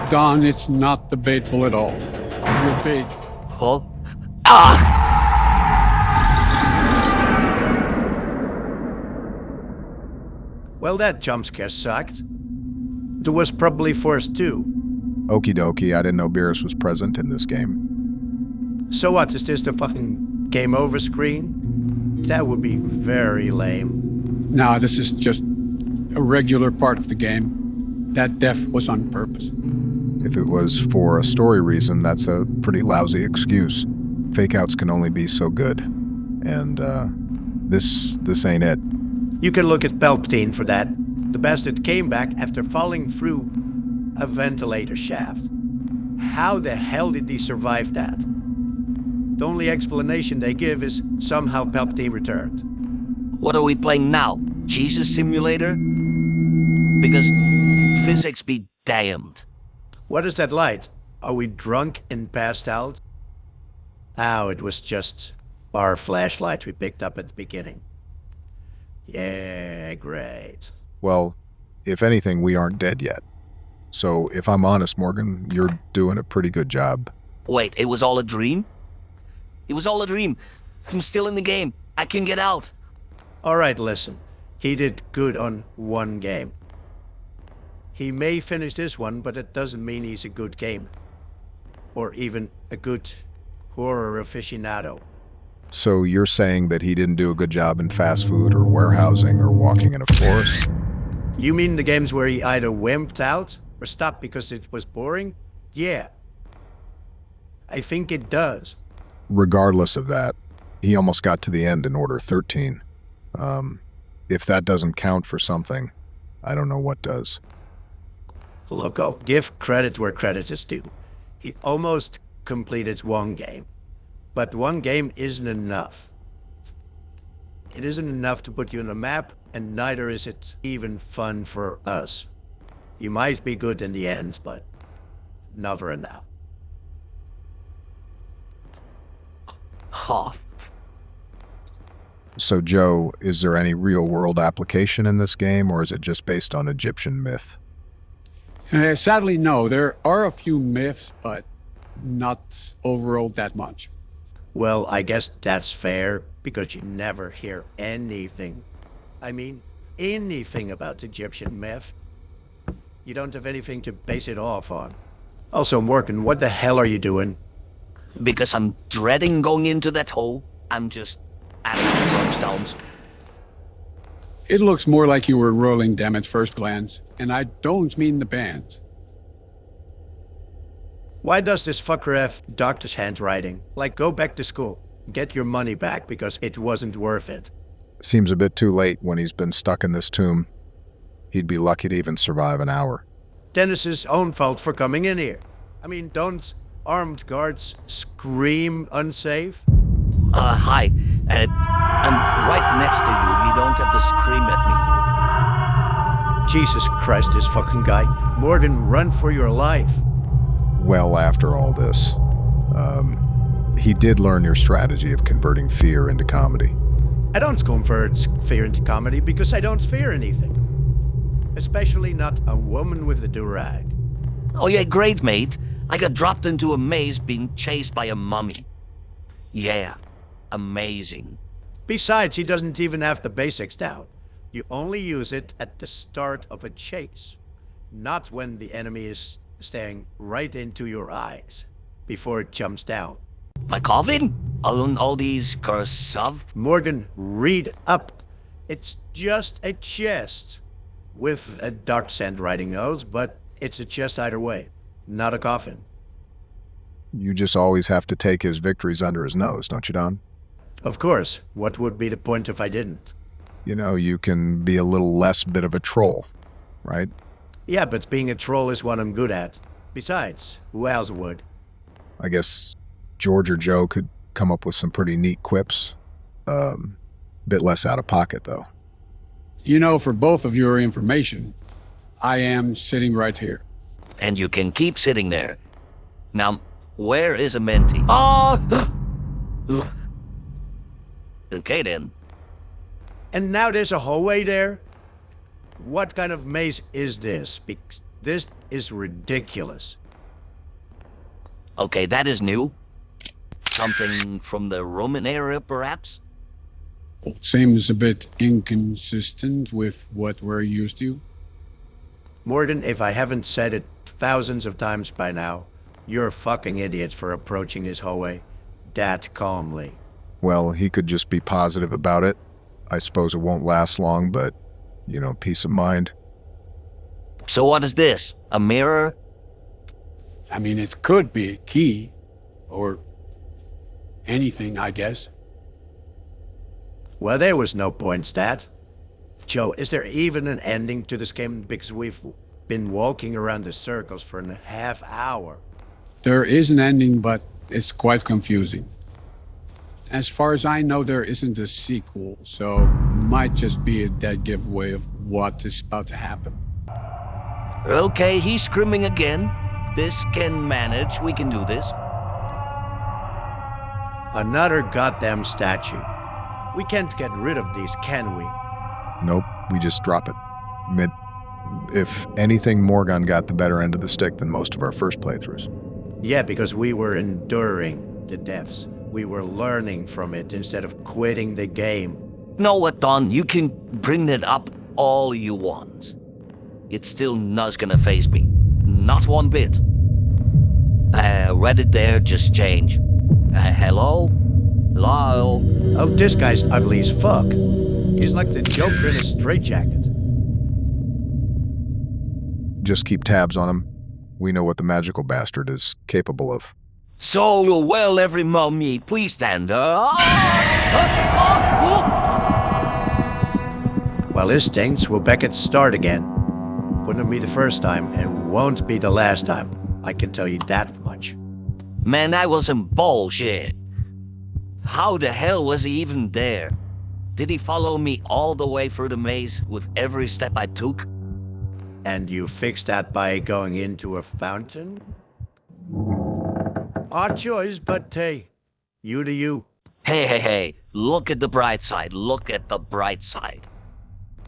Don, it's not debatable at all. You're big. Huh? Ah! Well, that jump scare sucked. There was probably forced too. Okie dokie, I didn't know Beerus was present in this game. So what, is this the fucking game over screen? That would be very lame. Nah, this is just a regular part of the game. That death was on purpose. If it was for a story reason, that's a pretty lousy excuse. Fake-outs can only be so good. And, this ain't it. You can look at Palpatine for that. The bastard came back after falling through a ventilator shaft. How the hell did he survive that? The only explanation they give is somehow Palpatine returned. What are we playing now? Jesus Simulator? Because physics be damned. What is that light? Are we drunk and passed out? Oh, it was just our flashlight we picked up at the beginning. Yeah, great. Well, if anything, we aren't dead yet. So, if I'm honest, Morgan, you're doing a pretty good job. Wait, it was all a dream? It was all a dream. I'm still in the game. I can get out. Alright, listen. He did good on one game. He may finish this one, but it doesn't mean he's a good gamer. Or even a good horror aficionado. So you're saying that he didn't do a good job in fast food or warehousing or walking in a forest? You mean the games where he either wimped out or stopped because it was boring? Yeah. I think it does. Regardless of that, he almost got to the end in Order 13. If that doesn't count for something, I don't know what does. Look, I'll give credit where credit is due. He almost completed one game. But one game isn't enough. It isn't enough to put you on a map, and neither is it even fun for us. You might be good in the end, but never enough. Huh. So, Joe, is there any real-world application in this game, or is it just based on Egyptian myth? Sadly, no. There are a few myths, but not overall that much. Well, I guess that's fair, because you never hear anything. I mean, anything about Egyptian myth. You don't have anything to base it off on. Also, Morgan, what the hell are you doing? Because I'm dreading going into that hole. I'm just at the stones. It looks more like you were rolling them at first glance, and I don't mean the bands. Why does this fucker have doctor's handwriting? Like, go back to school. Get your money back because it wasn't worth it. Seems a bit too late when he's been stuck in this tomb. He'd be lucky to even survive an hour. Dennis's own fault for coming in here. I mean, don't armed guards scream unsafe? Hi. I'm right next to you. You don't have to scream at me. Jesus Christ, this fucking guy. Morgan, run for your life. Well, after all this, he did learn your strategy of converting fear into comedy. I don't convert fear into comedy because I don't fear anything. Especially not a woman with a do-rag. Oh yeah, great, mate. I got dropped into a maze being chased by a mummy. Yeah, amazing. Besides, he doesn't even have the basics down. You only use it at the start of a chase, not when the enemy is staring right into your eyes before it jumps down. My coffin? All these cursive? Morgan, read up. It's just a chest with a dark handwriting nose, but it's a chest either way, not a coffin. You just always have to take his victories under his nose, don't you, Don? Of course. What would be the point if I didn't? You know, you can be a little less bit of a troll, right? Yeah, but being a troll is what I'm good at. Besides, who else would? I guess George or Joe could come up with some pretty neat quips. Bit less out of pocket, though. You know, for both of your information, I am sitting right here. And you can keep sitting there. Now, where is a mentee? Oh! Okay, then. And now there's a hallway there? What kind of maze is this? Because this is ridiculous. Okay, that is new. Something from the Roman era, perhaps? Seems a bit inconsistent with what we're used to. Morgan, if I haven't said it thousands of times by now, you're fucking idiots for approaching this hallway that calmly. Well, he could just be positive about it. I suppose it won't last long, but, you know, peace of mind. So what is this? A mirror? I mean, it could be a key, or anything, I guess. Well, there was no point, Stat. Joe, is there even an ending to this game? Because we've been walking around the circles for a half hour. There is an ending, but it's quite confusing. As far as I know, there isn't a sequel, so might just be a dead giveaway of what is about to happen. Okay, he's screaming again. This can manage. We can do this. Another goddamn statue. We can't get rid of these, can we? Nope, we just drop it. If anything, Morgan got the better end of the stick than most of our first playthroughs. Yeah, because we were enduring the deaths. We were learning from it instead of quitting the game. Know what, Don? You can bring it up all you want. It's still not gonna faze me. Not one bit. Read it there, just change. Hello? Hello? Oh, this guy's ugly as fuck. He's like the Joker in a straitjacket. Just keep tabs on him. We know what the magical bastard is capable of. So, well, every mummy, please stand up. Well, this stinks. We're back at start again. Wouldn't be the first time, and won't be the last time. I can tell you that much. Man, that was some bullshit. How the hell was he even there? Did he follow me all the way through the maze with every step I took? And you fixed that by going into a fountain? Odd choice, but hey, you do you. Hey, look at the bright side, look at the bright side.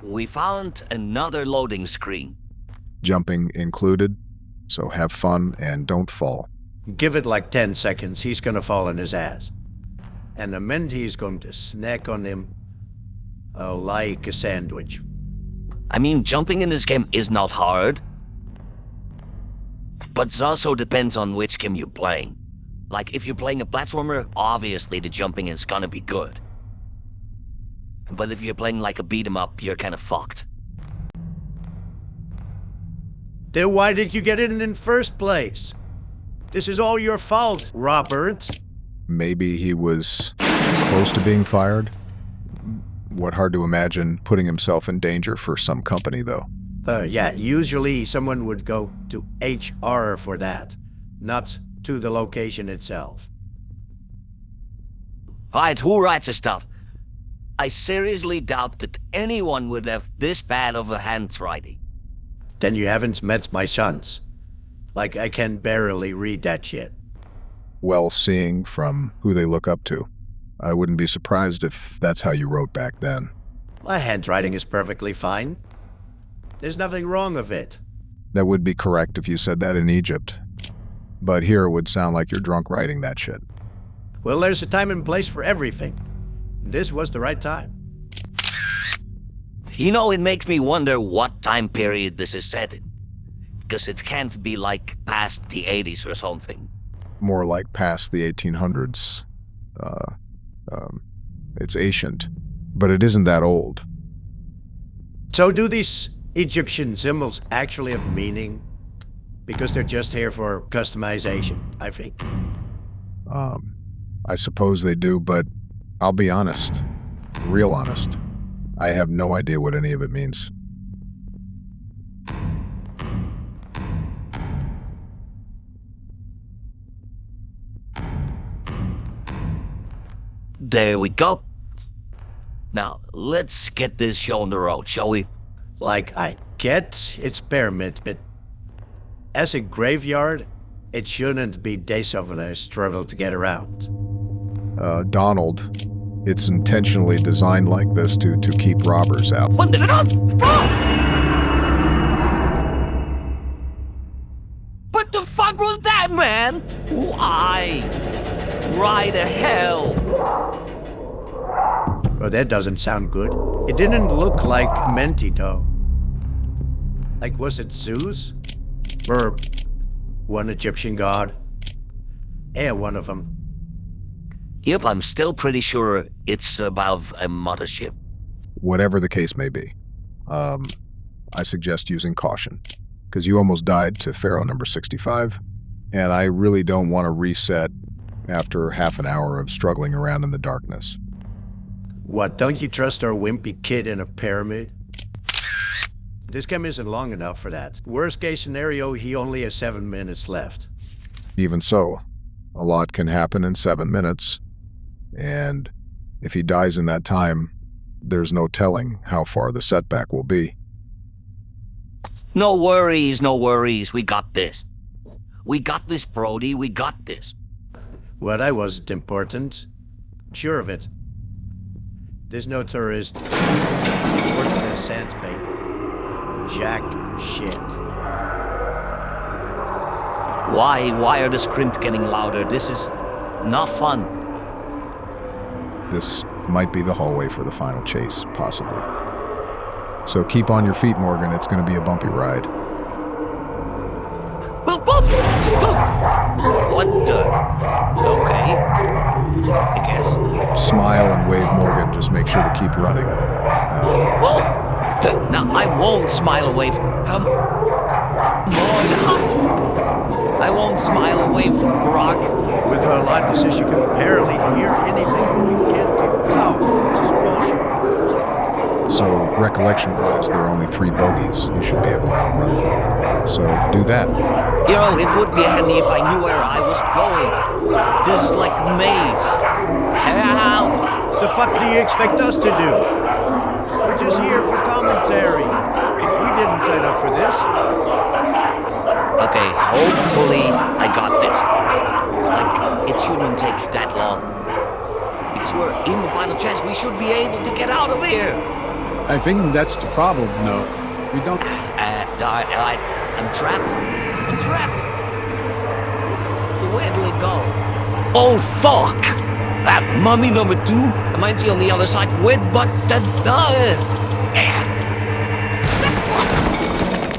We found another loading screen. Jumping included, so have fun and don't fall. Give it like 10 seconds, he's gonna fall on his ass. And the minute he's going to snack on him, like a sandwich. I mean, jumping in this game is not hard. But it also depends on which game you're playing. Like, if you're playing a platformer, obviously the jumping is gonna be good. But if you're playing like a beat 'em up, you're kind of fucked. Then why did you get in the first place? This is all your fault, Robert. Maybe he was close to being fired. What hard to imagine putting himself in danger for some company, though. Yeah, usually someone would go to HR for that, not to the location itself. Alright, who writes the stuff? I seriously doubt that anyone would have this bad of a handwriting. Then you haven't met my sons. Like, I can barely read that shit. Well, seeing from who they look up to. I wouldn't be surprised if that's how you wrote back then. My handwriting is perfectly fine. There's nothing wrong with it. That would be correct if you said that in Egypt. But here it would sound like you're drunk writing that shit. Well, there's a time and place for everything. This was the right time. You know, it makes me wonder what time period this is set in. Because it can't be like past the 80s or something. More like past the 1800s. It's ancient, but it isn't that old. So do these Egyptian symbols actually have meaning? Because they're just here for customization, I think. I suppose they do, but I'll be honest. Real honest. I have no idea what any of it means. There we go. Now, let's get this show on the road, shall we? Like, I get it's pyramid, but as a graveyard, it shouldn't be days of a struggle to get around. Donald, it's intentionally designed like this to keep robbers out. What the hell? What the fuck was that, man? Why? Right the hell. Well, that doesn't sound good. It didn't look like Menti, though. Like, was it Zeus? Or one Egyptian god? Yeah, one of them. Yep, I'm still pretty sure it's above a mothership. Whatever the case may be, I suggest using caution. Because you almost died to Pharaoh number 65, and I really don't want to reset after half an hour of struggling around in the darkness. What, don't you trust our wimpy kid in a pyramid? This game isn't long enough for that. Worst case scenario, he only has 7 minutes left. Even so, a lot can happen in 7 minutes, and if he dies in that time, there's no telling how far the setback will be. No worries, no worries, we got this. We got this, Brody, we got this. What, I wasn't important? Sure of it. There's no tourist. Works for the sandpaper. Jack shit. Why are the scrims getting louder? This is not fun. This might be the hallway for the final chase, possibly. So keep on your feet, Morgan. It's going to be a bumpy ride. What the? Okay. I guess. Smile and wave, Morgan. Just make sure to keep running. Now, I won't smile away from... Come on. I won't smile away from Brock. With her light decision, you can barely hear anything. We can't talk. This is bullshit. So, recollection-wise, there are only 3 bogies. You should be able to outrun them. So, do that. You know, it would be handy if I knew where I was going. This is like a maze. Help! The fuck do you expect us to do? We're just here for commentary. We didn't sign up for this. Okay, hopefully I got this. Like, it shouldn't take that long. Because we're in the final chance, we should be able to get out of here. I think that's the problem, no. We don't... I'm trapped. I'm trapped. Where do we go? Oh, fuck! Mummy number 2? Am I on the other side? Wait, but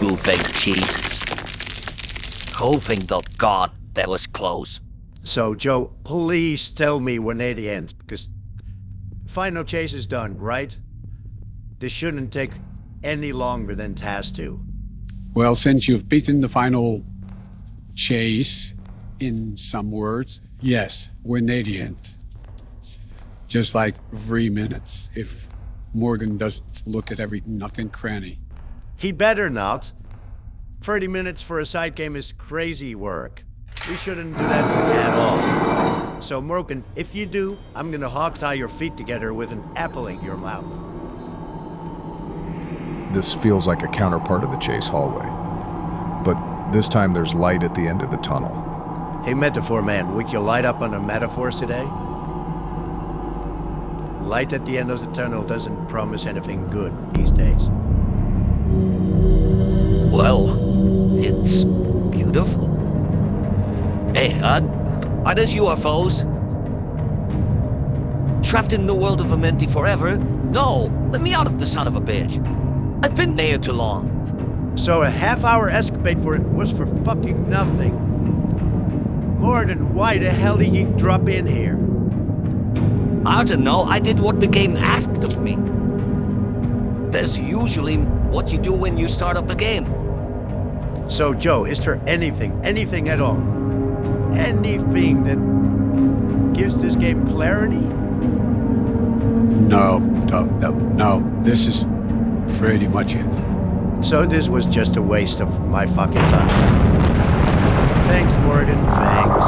you fake cheats. Oh, thank God that was close. So, Joe, please tell me when it ends, because final chase is done, right? This shouldn't take any longer than Task 2. Well, since you've beaten the final chase, in some words, yes, we're radiant. Just like 3 minutes, if Morgan doesn't look at every nook and cranny. He better not. 30 minutes for a side game is crazy work. We shouldn't do that at all. So Morgan, if you do, I'm gonna hog tie your feet together with an apple in your mouth. This feels like a counterpart of the chase hallway. But this time there's light at the end of the tunnel. Hey, Metaphor Man, would you light up on the metaphors today? Light at the end of the tunnel doesn't promise anything good these days. Well, it's beautiful. Hey, are those UFOs? Trapped in the world of Amenti forever? No, let me out of the son of a bitch. I've been there too long. So a half-hour escapade for it was for fucking nothing. Morgan, why the hell did he drop in here? I don't know, I did what the game asked of me. That's usually what you do when you start up a game. So Joe, is there anything at all? Anything that gives this game clarity? No, this is pretty much it. So this was just a waste of my fucking time. Thanks, Morgan, thanks.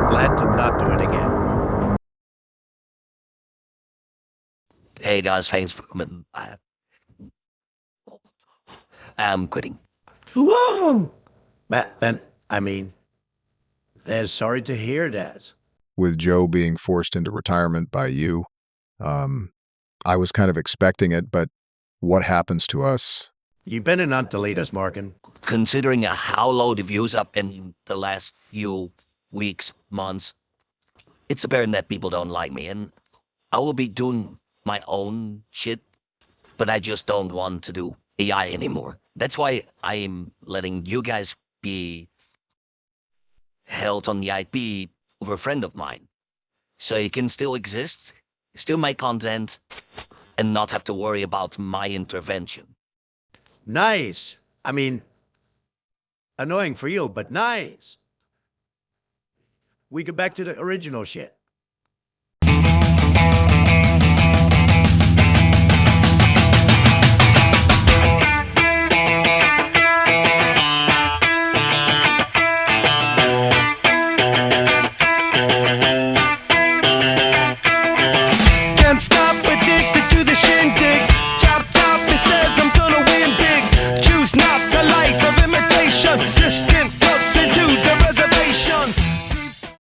Glad to not do it again. Hey guys, thanks for coming. I'm quitting. Whoa! They're sorry to hear that. With Joe being forced into retirement by you, I was kind of expecting it, but what happens to us? You better not delete us, Morgan. Considering how low the views up in the last few weeks, months, it's apparent that people don't like me, and I will be doing my own shit, but I just don't want to do AI anymore. That's why I'm letting you guys be held on the IP of a friend of mine. So you can still exist, still make content, and not have to worry about my intervention. Nice. Annoying for you, but nice. We go back to the original shit.